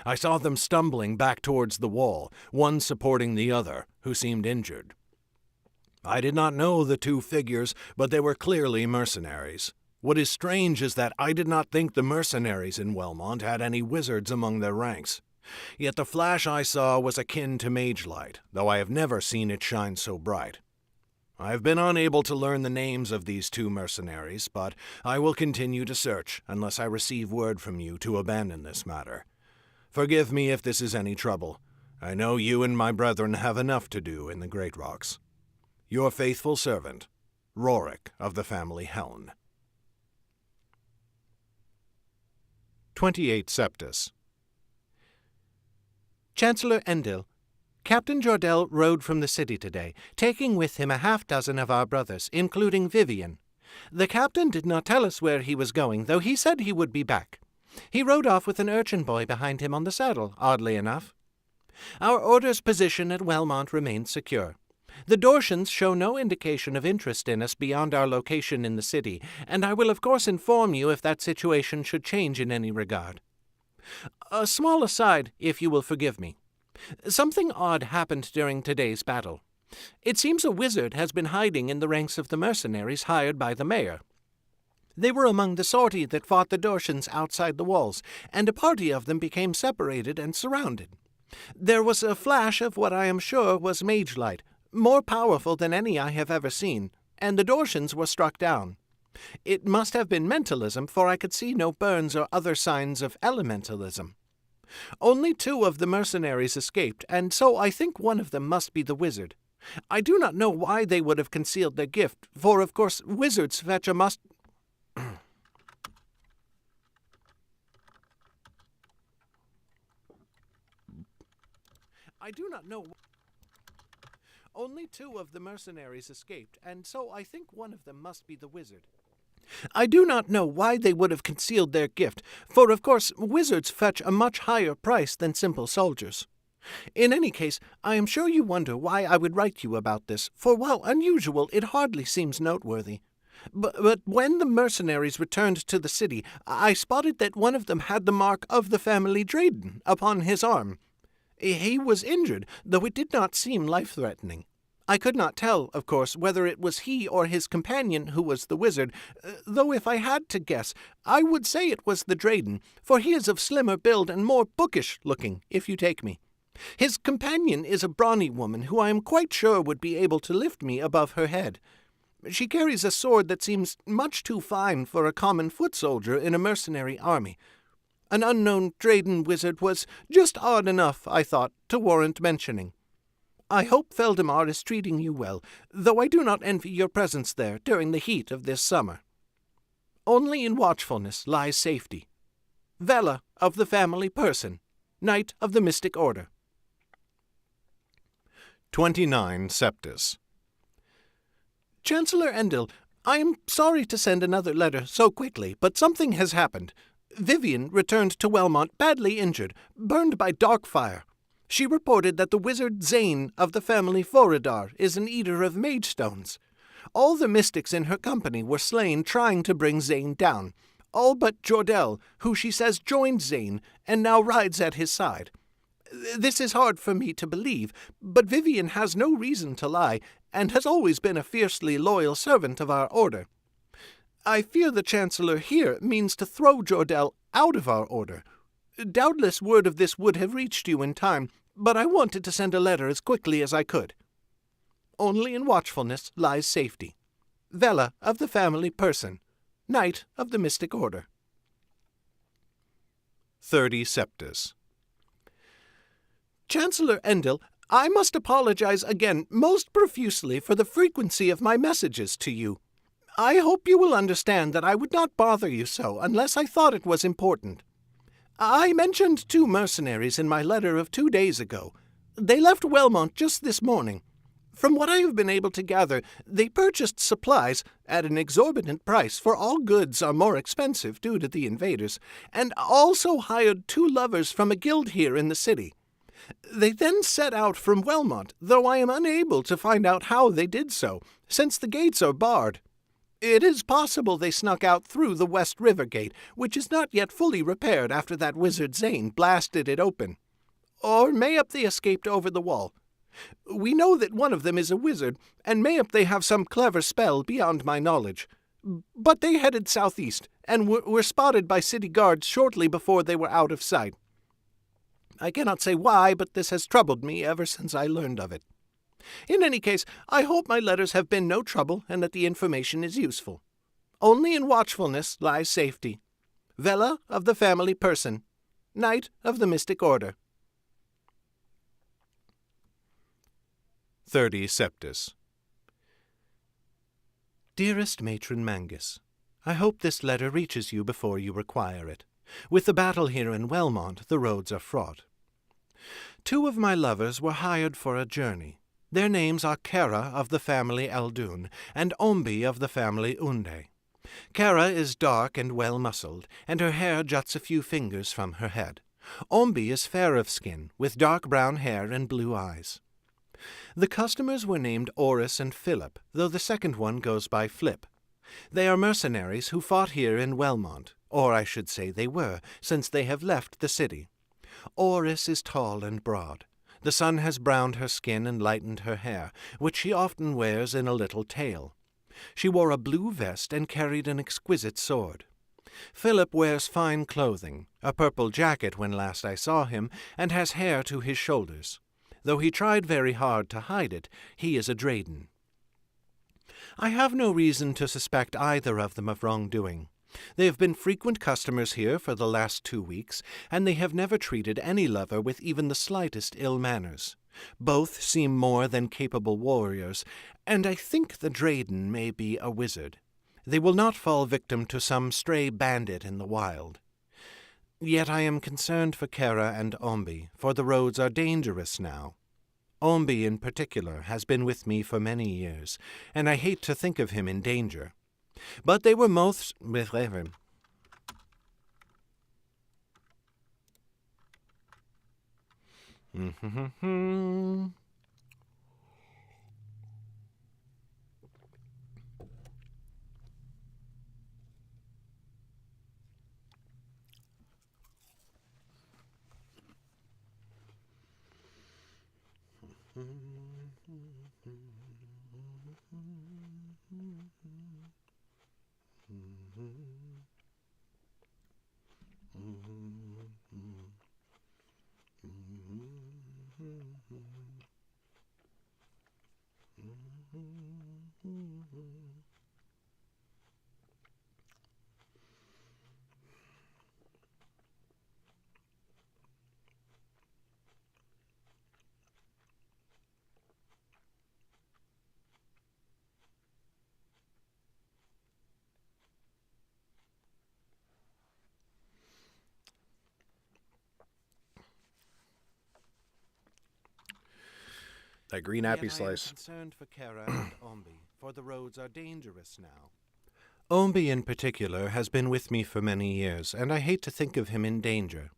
I saw them stumbling back towards the wall, one supporting the other, who seemed injured. I did not know the 2 figures, but they were clearly mercenaries. What is strange is that I did not think the mercenaries in Wellmont had any wizards among their ranks. Yet the flash I saw was akin to mage light, though I have never seen it shine so bright. I have been unable to learn the names of these 2 mercenaries, but I will continue to search unless I receive word from you to abandon this matter. Forgive me if this is any trouble. I know you and my brethren have enough to do in the Great Rocks. Your faithful servant, Rorik of the family Heln. 28 Septus. Chancellor Endil, Captain Jordell rode from the city today, taking with him a half-dozen of our brothers, including Vivian. The captain did not tell us where he was going, though he said he would be back. He rode off with an urchin boy behind him on the saddle, oddly enough. Our order's position at Wellmont remains secure. The Dorshans show no indication of interest in us beyond our location in the city, and I will of course inform you if that situation should change in any regard. A small aside, if you will forgive me. Something odd happened during today's battle. It seems a wizard has been hiding in the ranks of the mercenaries hired by the mayor. They were among the sortie that fought the Dorshans outside the walls, and a party of them became separated and surrounded. There was a flash of what I am sure was mage light, more powerful than any I have ever seen, and the Dorshans were struck down. It must have been mentalism, for I could see no burns or other signs of elementalism. Only 2 of the mercenaries escaped, and so I think one of them must be the wizard. I do not know why they would have concealed their gift, for of course wizards fetch a must... I do not know... Only 2 of the mercenaries escaped, and so I think one of them must be the wizard. I do not know why they would have concealed their gift, for of course wizards fetch a much higher price than simple soldiers. In any case, I am sure you wonder why I would write you about this, for while unusual, it hardly seems noteworthy. But when the mercenaries returned to the city, I spotted that one of them had the mark of the family Drayden upon his arm. He was injured, though it did not seem life-threatening. I could not tell, of course, whether it was he or his companion who was the wizard, though if I had to guess, I would say it was the Drayden, for he is of slimmer build and more bookish-looking, if you take me. His companion is a brawny woman who I am quite sure would be able to lift me above her head. She carries a sword that seems much too fine for a common foot soldier in a mercenary army. An unknown Drayden wizard was just odd enough, I thought, to warrant mentioning. I hope Feldemar is treating you well, though I do not envy your presence there during the heat of this summer. Only in watchfulness lies safety. Vela of the family Person, Knight of the Mystic Order. 29 Septus. Chancellor Endil, I am sorry to send another letter so quickly, but something has happened. Vivian returned to Wellmont badly injured, burned by dark fire. She reported that the wizard Zane of the family Foridar is an eater of mage stones. All the mystics in her company were slain trying to bring Zane down, all but Jordell, who she says joined Zane and now rides at his side. This is hard for me to believe, but Vivian has no reason to lie, and has always been a fiercely loyal servant of our order. I fear the Chancellor here means to throw Jordell out of our order. Doubtless word of this would have reached you in time, but I wanted to send a letter as quickly as I could. Only in watchfulness lies safety. Vela of the family person, Knight of the Mystic Order. 30 Septus. Chancellor Endil, I must apologize again most profusely for the frequency of my messages to you. I hope you will understand that I would not bother you so unless I thought it was important. I mentioned 2 mercenaries in my letter of 2 days ago. They left Wellmont just this morning. From what I have been able to gather, they purchased supplies at an exorbitant price, for all goods are more expensive due to the invaders, and also hired 2 lovers from a guild here in the city. They then set out from Wellmont, though I am unable to find out how they did so, since the gates are barred. It is possible they snuck out through the West River Gate, which is not yet fully repaired after that wizard Zane blasted it open. Or mayhap they escaped over the wall. We know that one of them is a wizard, and mayhap they have some clever spell beyond my knowledge. But they headed southeast, and were spotted by city guards shortly before they were out of sight. I cannot say why, but this has troubled me ever since I learned of it. In any case, I hope my letters have been no trouble, and that the information is useful. Only in watchfulness lies safety. Vela of the family person, Knight of the Mystic Order. 30 Septus. Dearest Matron Mangus, I hope this letter reaches you before you require it. With the battle here in Wellmont, the roads are fraught. 2 of my lovers were hired for a journey. Their names are Kara of the family Aldun and Ombi of the family Unde. Kara is dark and well-muscled, and her hair juts a few fingers from her head. Ombi is fair of skin, with dark brown hair and blue eyes. The customers were named Oris and Philip, though the second one goes by Flip. They are mercenaries who fought here in Wellmont, or I should say they were, since they have left the city. Oris is tall and broad. The sun has browned her skin and lightened her hair, which she often wears in a little tail. She wore a blue vest and carried an exquisite sword. Philip wears fine clothing, a purple jacket when last I saw him, and has hair to his shoulders. Though he tried very hard to hide it, he is a Drayden. I have no reason to suspect either of them of wrongdoing. They have been frequent customers here for the last 2 weeks, and they have never treated any lover with even the slightest ill manners. Both seem more than capable warriors, and I think the Drayden may be a wizard. They will not fall victim to some stray bandit in the wild. Yet I am concerned for Kara and Ombi, for the roads are dangerous now. Ombi in particular has been with me for many years, and I hate to think of him in danger. But they were most... That green appy Yet I am slice. concerned for Kara and Ombi, for the roads are dangerous now. Ombi in particular has been with me for many years, and I hate to think of him in danger.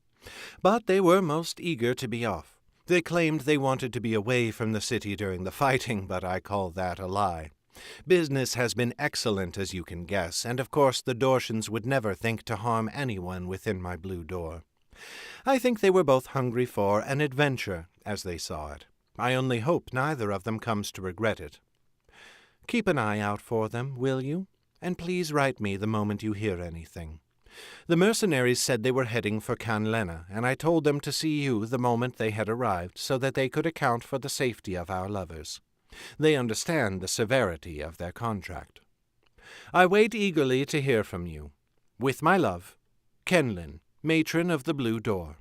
But they were most eager to be off. They claimed they wanted to be away from the city during the fighting, but I call that a lie. Business has been excellent, as you can guess, and of course the Dorshans would never think to harm anyone within my blue door. I think they were both hungry for an adventure, as they saw it. I only hope neither of them comes to regret it. Keep an eye out for them, will you? And please write me the moment you hear anything. The mercenaries said they were heading for Canlena, and I told them to see you the moment they had arrived, so that they could account for the safety of our lovers. They understand the severity of their contract. I wait eagerly to hear from you. With my love, Kenlin, Matron of the Blue Door.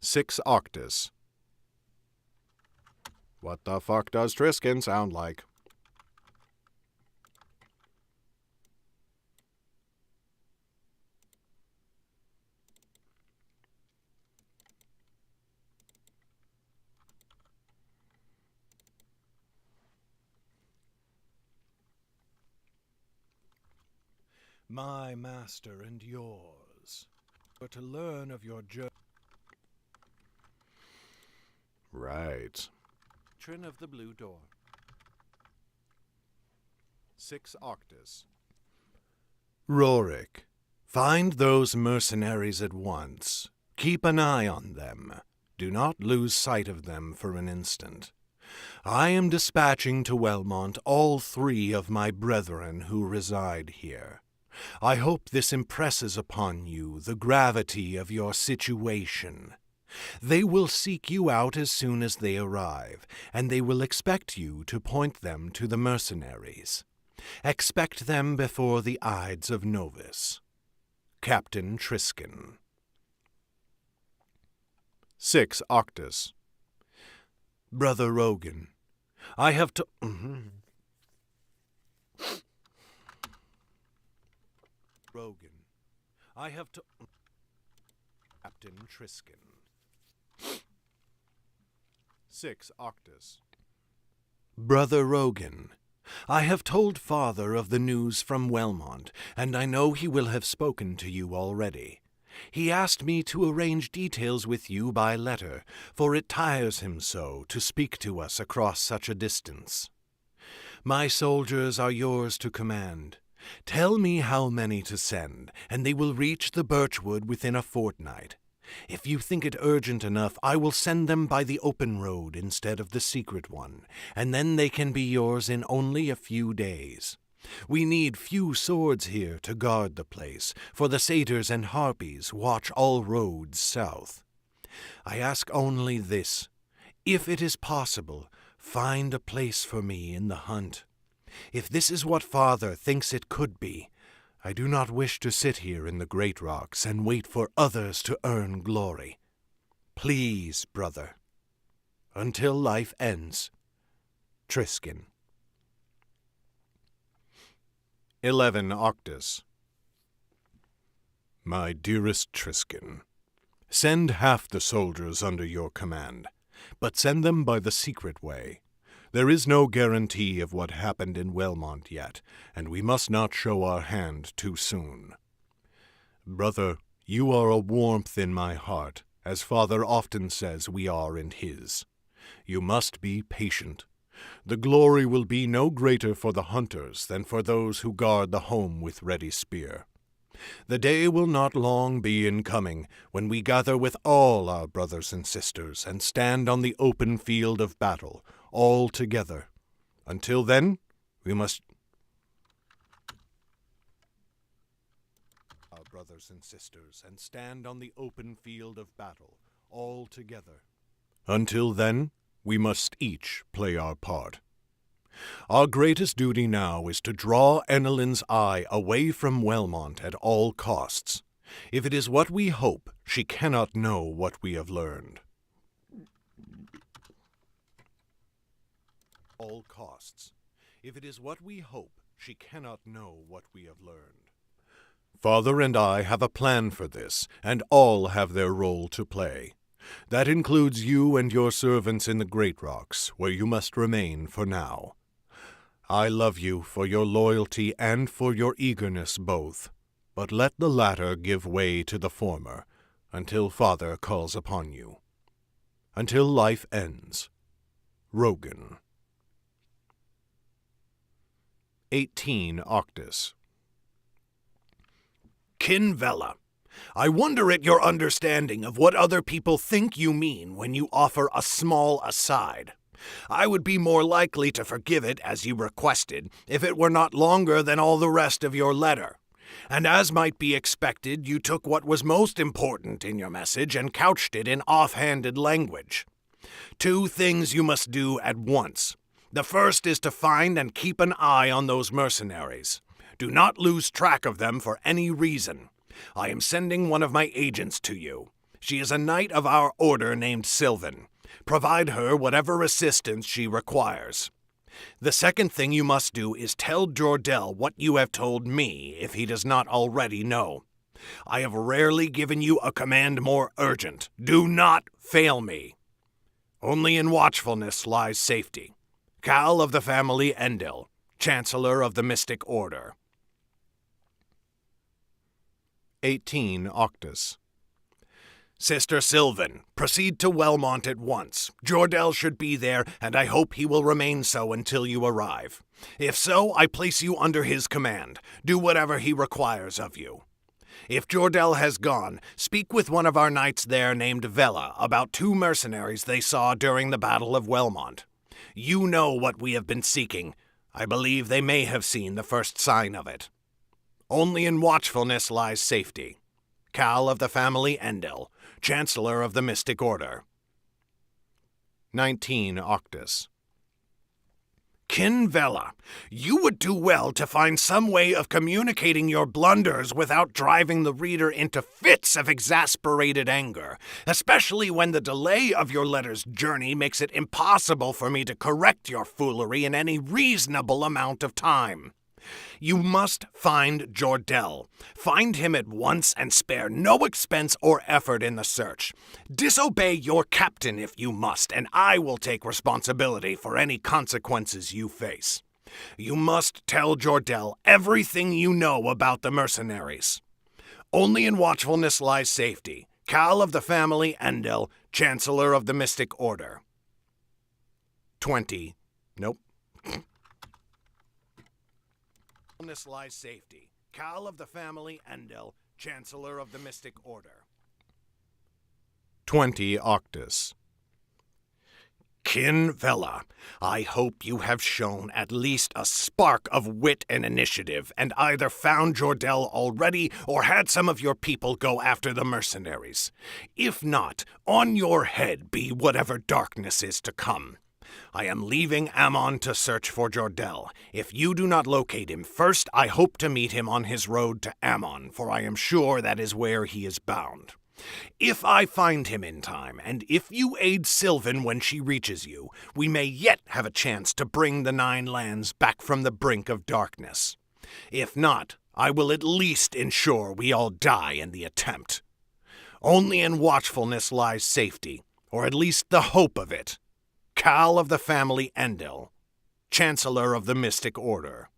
6 Octus. What the fuck does Triskin sound like? My master and yours were to learn of your journey. Right. Matron of the Blue Door. 6 Octus. Rorik, find those mercenaries at once. Keep an eye on them. Do not lose sight of them for an instant. I am dispatching to Wellmont all 3 of my brethren who reside here. I hope this impresses upon you the gravity of your situation. They will seek you out as soon as they arrive, and they will expect you to point them to the mercenaries. Expect them before the Ides of Novus. Captain Triskin. 6 Octus. Brother Rogan, I have to... Rogan, I have to... Captain Triskin. 6 Octus. Brother Rogan, I have told Father of the news from Wellmont, and I know he will have spoken to you already. He asked me to arrange details with you by letter, for it tires him so to speak to us across such a distance. My soldiers are yours to command. Tell me how many to send, and they will reach the Birchwood within a fortnight. If you think it urgent enough, I will send them by the open road instead of the secret one, and then they can be yours in only a few days. We need few swords here to guard the place, for the satyrs and harpies watch all roads south. I ask only this: if it is possible, find a place for me in the hunt. If this is what Father thinks it could be, I do not wish to sit here in the Great Rocks and wait for others to earn glory. Please, brother. Until life ends. Triskin. 11 Octus. My dearest Triskin, send half the soldiers under your command, but send them by the secret way. There is no guarantee of what happened in Wellmont yet, and we must not show our hand too soon. Brother, you are a warmth in my heart, as Father often says we are in his. You must be patient. The glory will be no greater for the hunters than for those who guard the home with ready spear. The day will not long be in coming when we gather with all our brothers and sisters and stand on the open field of battle, all together. Until then, we must... Our brothers and sisters and stand on the open field of battle, all together. Until then, we must each play our part. Our greatest duty now is to draw Ennelin's eye away from Wellmont at all costs. If it is what we hope, she cannot know what we have learned. All costs. If it is what we hope, she cannot know what we have learned. Father and I have a plan for this, and all have their role to play. That includes you and your servants in the Great Rocks, where you must remain for now. I love you for your loyalty and for your eagerness both, but let the latter give way to the former, until Father calls upon you. Until life ends. Rogan. 18 Octus. Kinvella, I wonder at your understanding of what other people think you mean when you offer a small aside. I would be more likely to forgive it, as you requested, if it were not longer than all the rest of your letter. And as might be expected, you took what was most important in your message and couched it in offhanded language. 2 things you must do at once. The first is to find and keep an eye on those mercenaries. Do not lose track of them for any reason. I am sending one of my agents to you. She is a knight of our order named Sylvan. Provide her whatever assistance she requires. The second thing you must do is tell Jordell what you have told me, if he does not already know. I have rarely given you a command more urgent. Do not fail me. Only in watchfulness lies safety. Cal of the family Endil, Chancellor of the Mystic Order. 18 Octus. Sister Sylvan, proceed to Wellmont at once. Jordell should be there, and I hope he will remain so until you arrive. If so, I place you under his command. Do whatever he requires of you. If Jordell has gone, speak with one of our knights there named Vela about 2 mercenaries they saw during the Battle of Wellmont. You know what we have been seeking. I believe they may have seen the first sign of it. Only in watchfulness lies safety. Cal of the family Endil, Chancellor of the Mystic Order. 19 Octus. Kin Vela, you would do well to find some way of communicating your blunders without driving the reader into fits of exasperated anger, especially when the delay of your letter's journey makes it impossible for me to correct your foolery in any reasonable amount of time. You must find Jordell. Find him at once and spare no expense or effort in the search. Disobey your captain if you must, and I will take responsibility for any consequences you face. You must tell Jordell everything you know about the mercenaries. Only in watchfulness lies safety. Cal of the family Endil, Chancellor of the Mystic Order. 20. Nope. Lies safety. Cal of the family Endil, Chancellor of the Mystic Order. 20 Octus. Kin Vela, I hope you have shown at least a spark of wit and initiative, and either found Jordell already or had some of your people go after the mercenaries. If not, on your head be whatever darkness is to come. I am leaving Ammon to search for Jordell. If you do not locate him first, I hope to meet him on his road to Ammon, for I am sure that is where he is bound. If I find him in time, and if you aid Sylvan when she reaches you, we may yet have a chance to bring the 9 lands back from the brink of darkness. If not, I will at least ensure we all die in the attempt. Only in watchfulness lies safety, or at least the hope of it. Cal of the family Endil, Chancellor of the Mystic Order.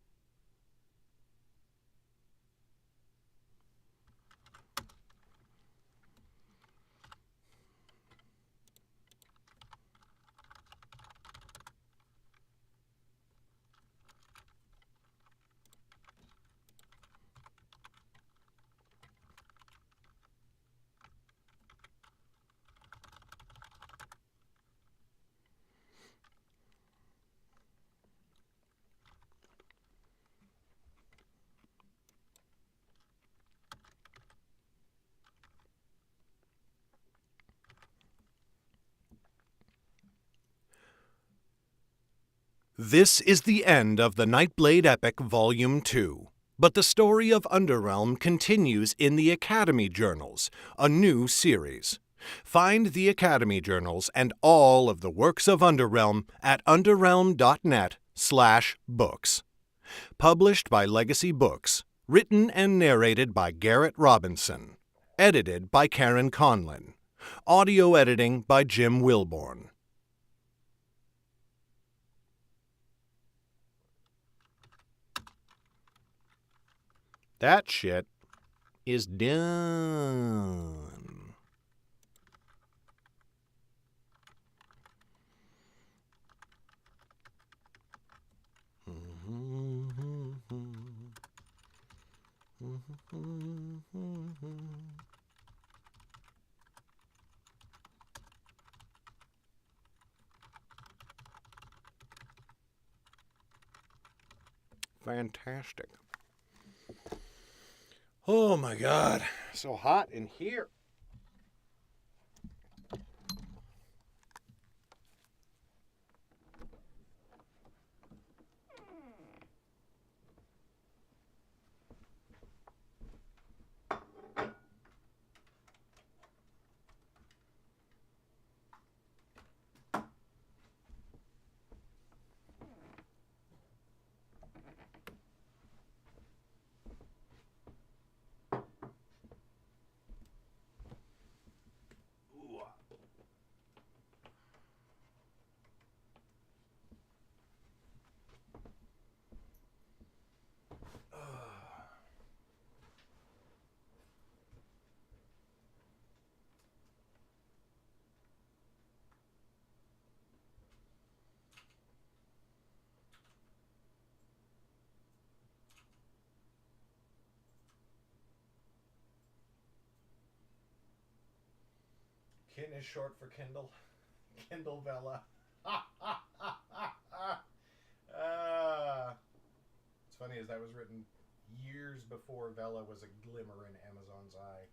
This is the end of the Nightblade Epic Volume 2, but the story of Underrealm continues in the Academy Journals, a new series. Find the Academy Journals and all of the works of Underrealm at underrealm.net/books. Published by Legacy Books, written and narrated by Garrett Robinson, edited by Karen Conlin, audio editing by Jim Wilborn. That shit is done. Fantastic. Oh my God, so hot in here. Kin is short for Kindle. Kindle Vella. It's funny as that was written years before Vella was a glimmer in Amazon's eye.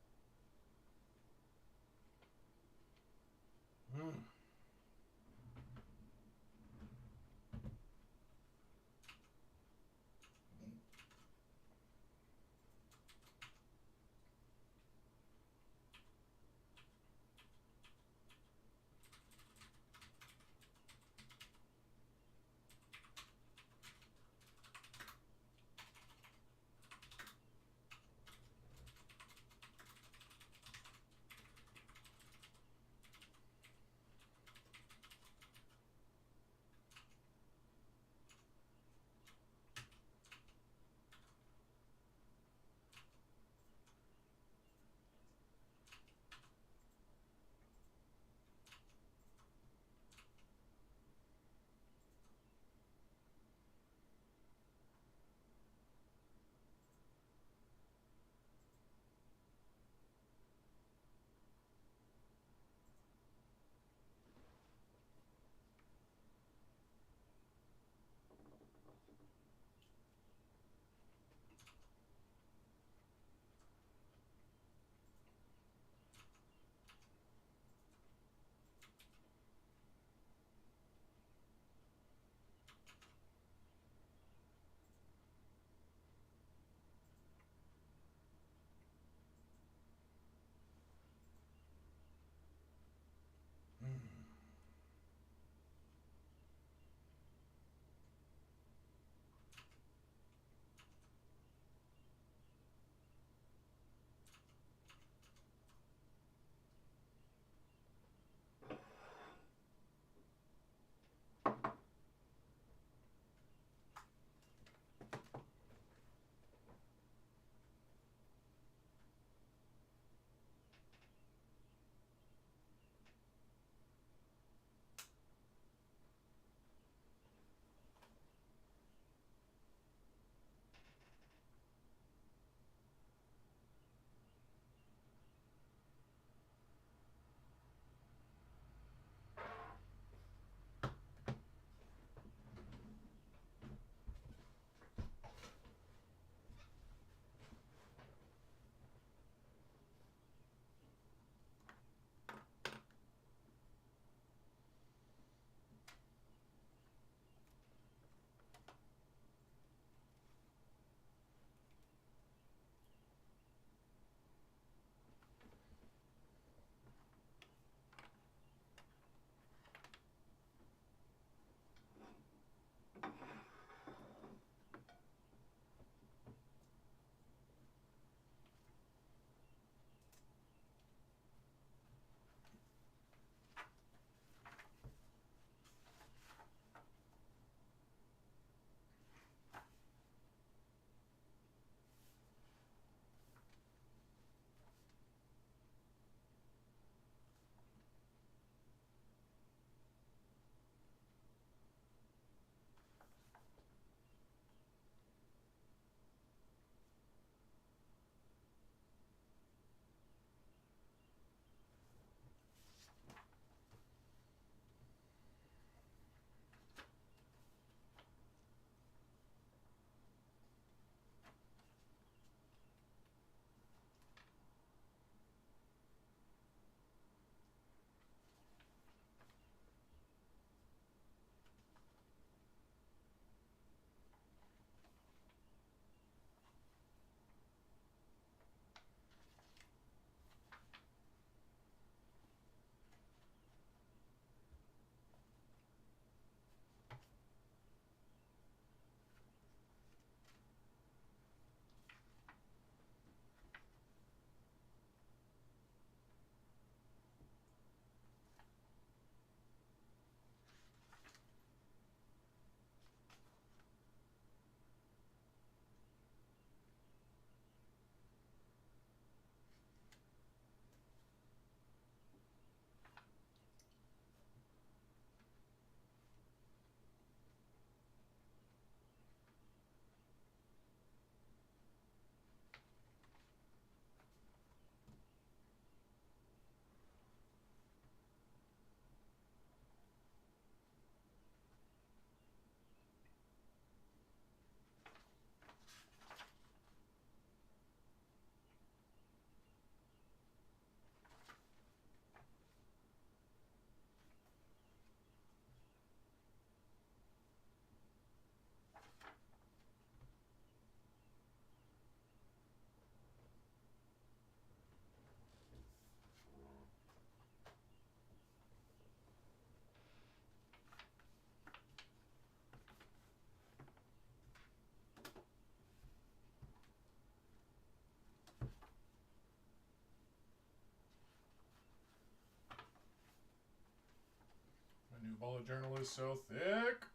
My new bullet journal is so thick.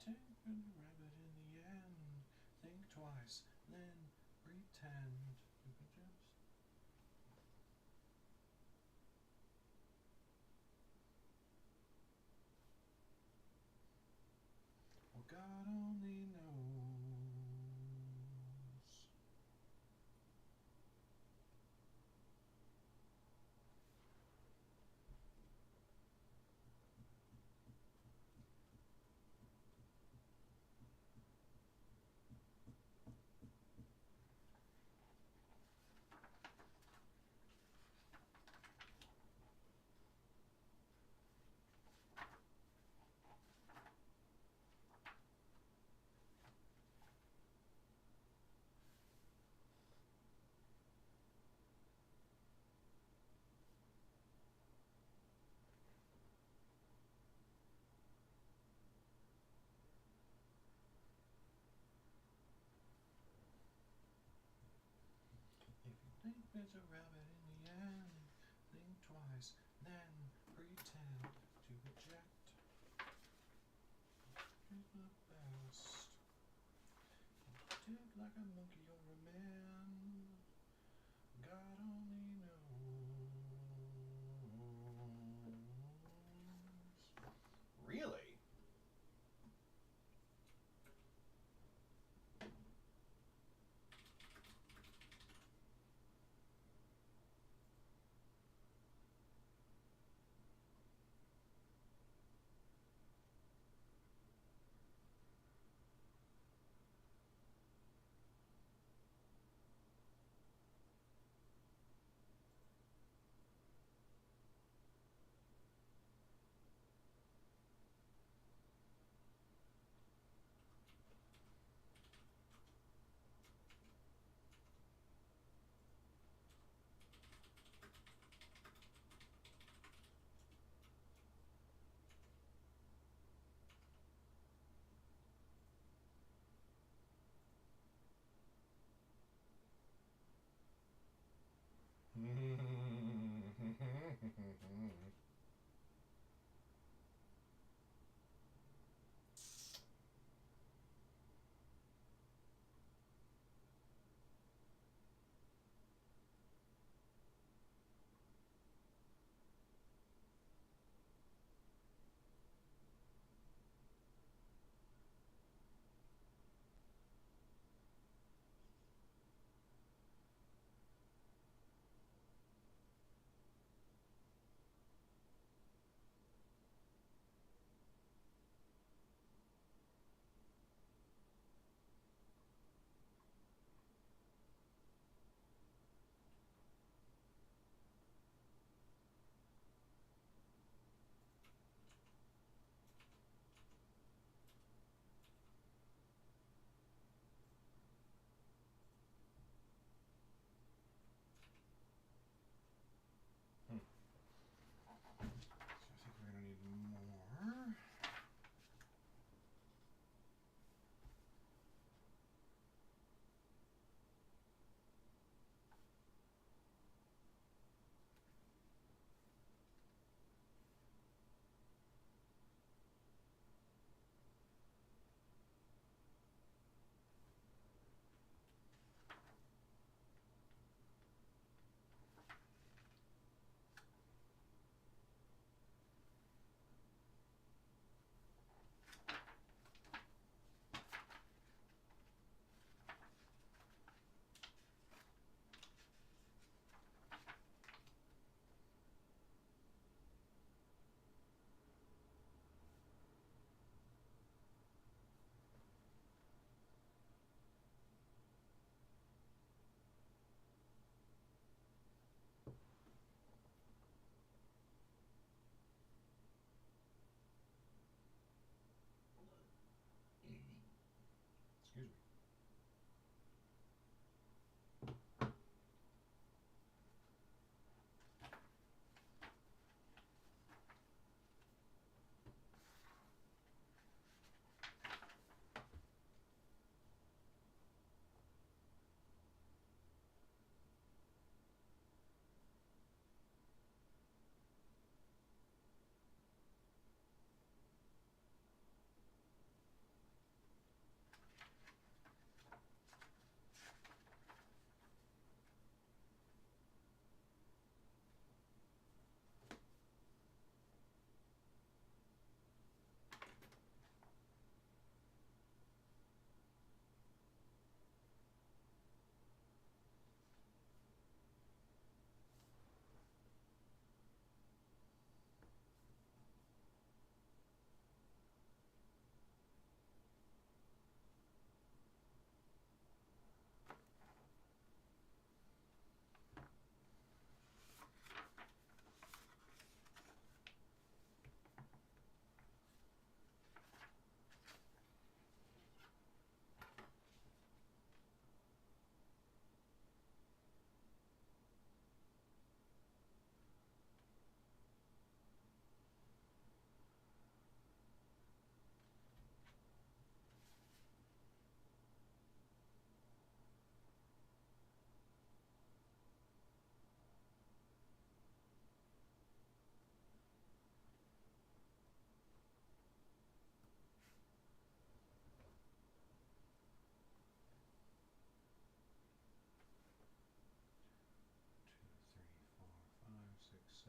Take a rabbit in the end. Think twice, then pretend. You could just. Well, God only knows. It's a rabbit in the end. Think twice, then pretend to reject. Is the best. Think like a monkey or a man. God only knows. Really?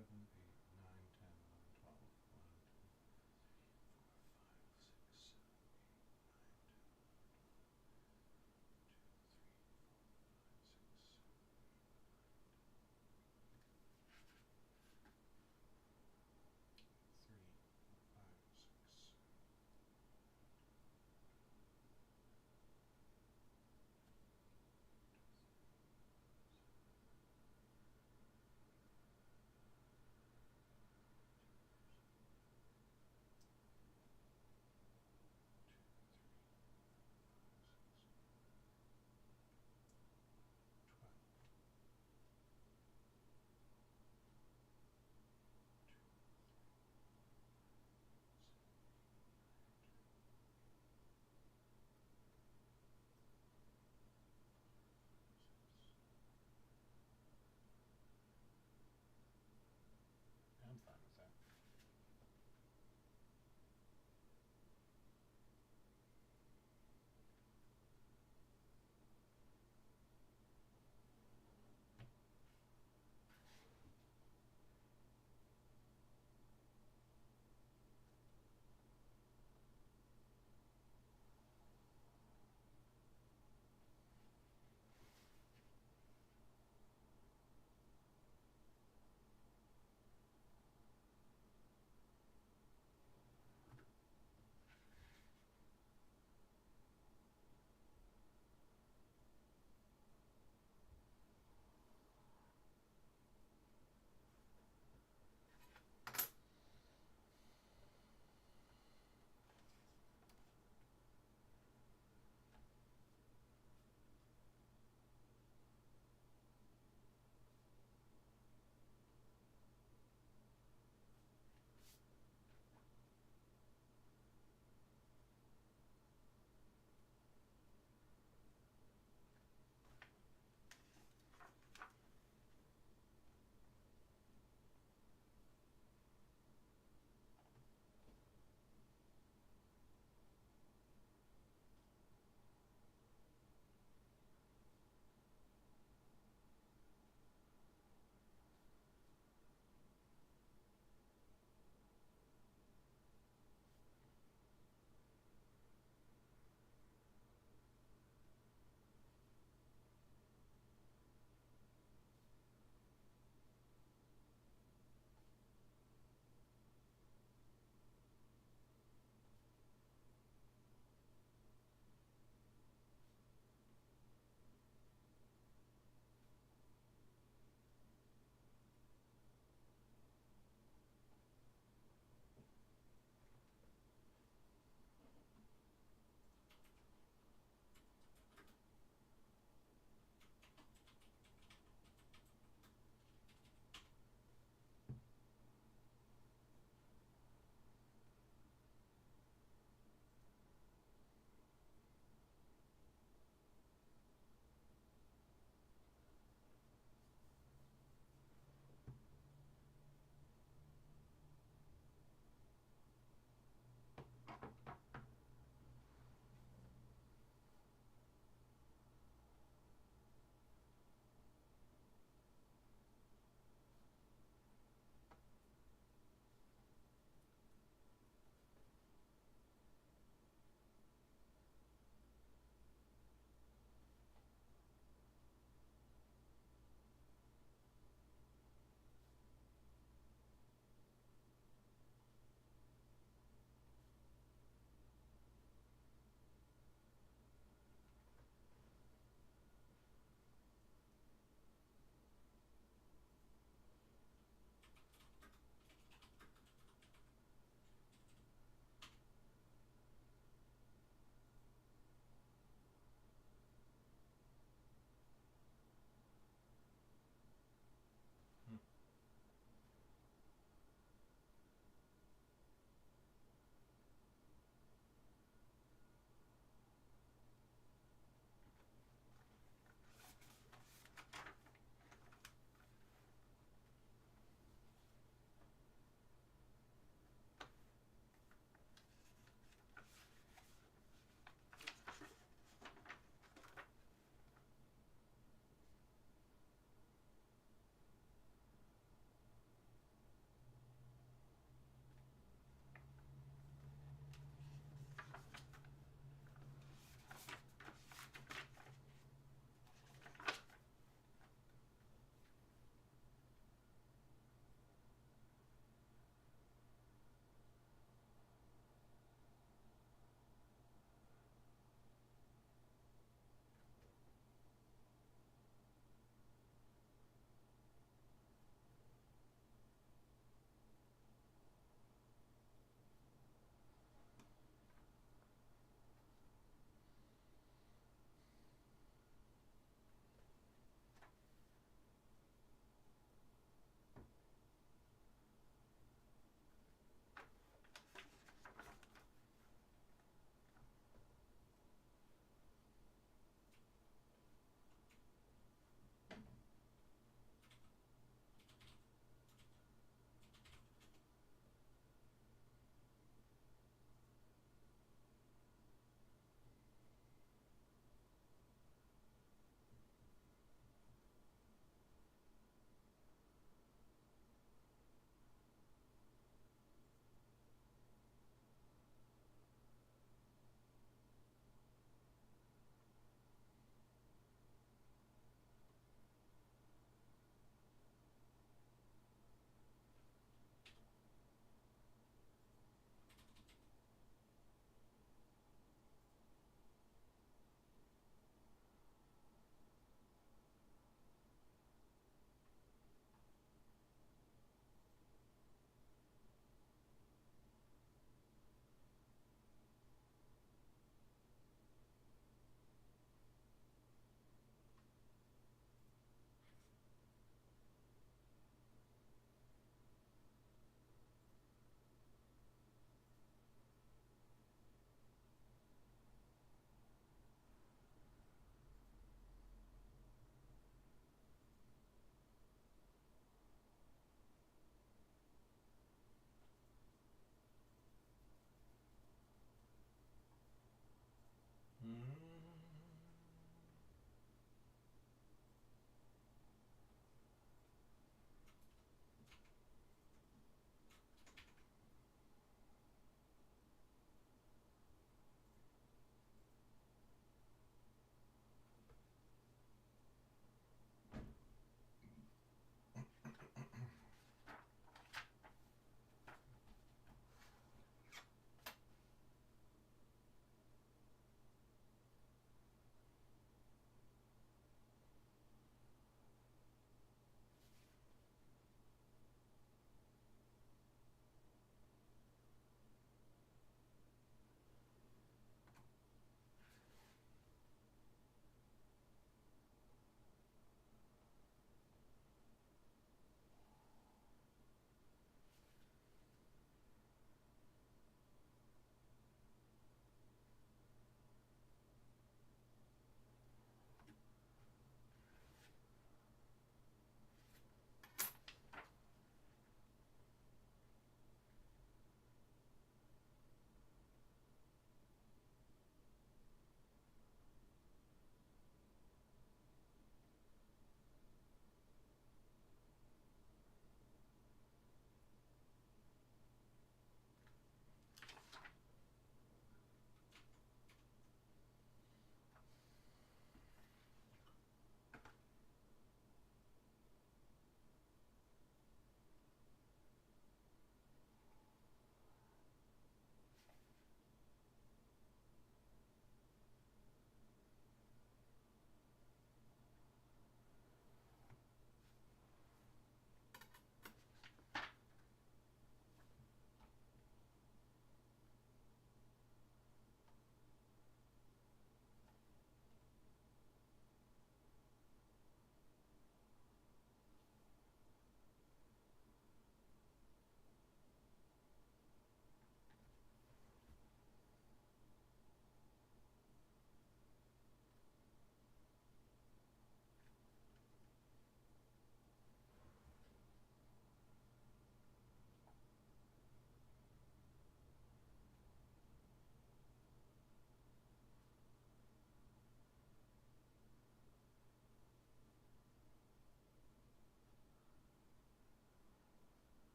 7, 8, 9, 10, 11, 12, 1, 2, 3, 4, 5, 6, 7, 8, 9, 10.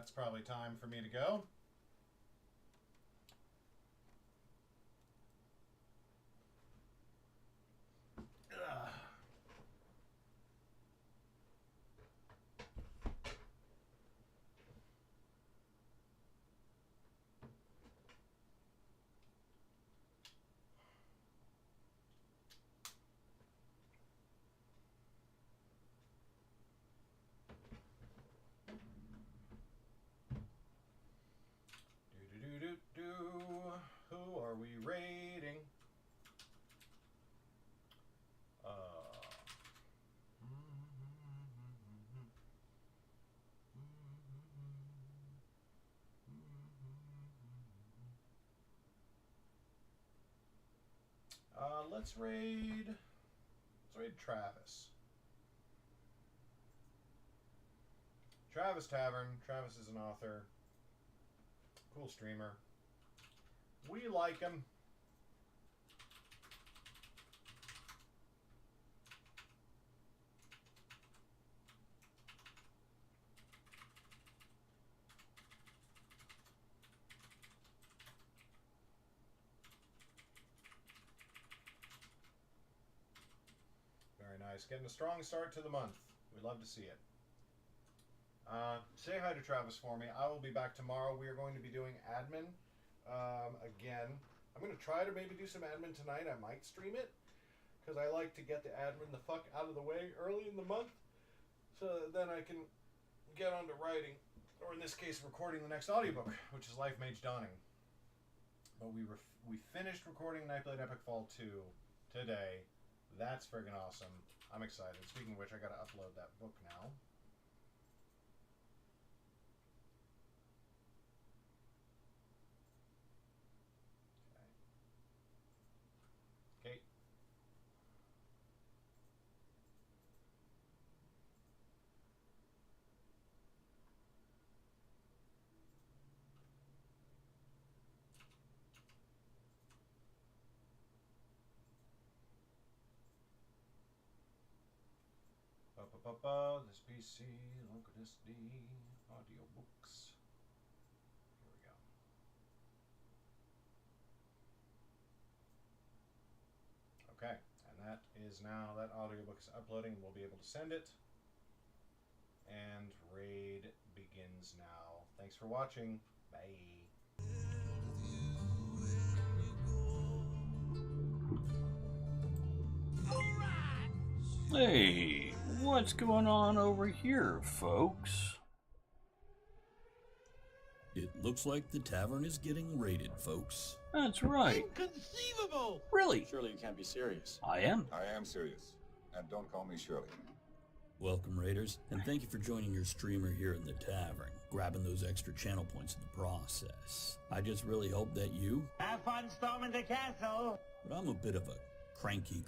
that's probably time for me to go. Who are we raiding? Let's raid Travis. Travis Tavern. Travis is an author. Cool streamer. We like him. Very nice. Getting a strong start to the month. We love to see it. Say hi to Travis for me. I will be back tomorrow. We are going to be doing admin again. I'm going to try to maybe do some admin tonight. I might stream it because I like to get the admin the fuck out of the way early in the month so that then I can get on to writing, or in this case recording the next audiobook, which is Life Mage Dawning. But we finished recording Nightblade Epic Fall 2 today. That's friggin' awesome. I'm excited. Speaking of which, I gotta upload that book now. Okay. This PC, local SD, audiobooks. Here we go. Okay, and that is now, that audiobook is uploading. We'll be able to send it. And raid begins now. Thanks for watching. Bye. Hey, what's going on over here, folks? It looks like the tavern is getting raided, folks. That's right. Inconceivable! Really? Surely you can't be serious. I am. I am serious. And don't call me Shirley. Welcome, raiders, and thank you for joining your streamer here in the tavern, grabbing those extra channel points in the process. I just really hope that you... Have fun storming the castle! But I'm a bit of a cranky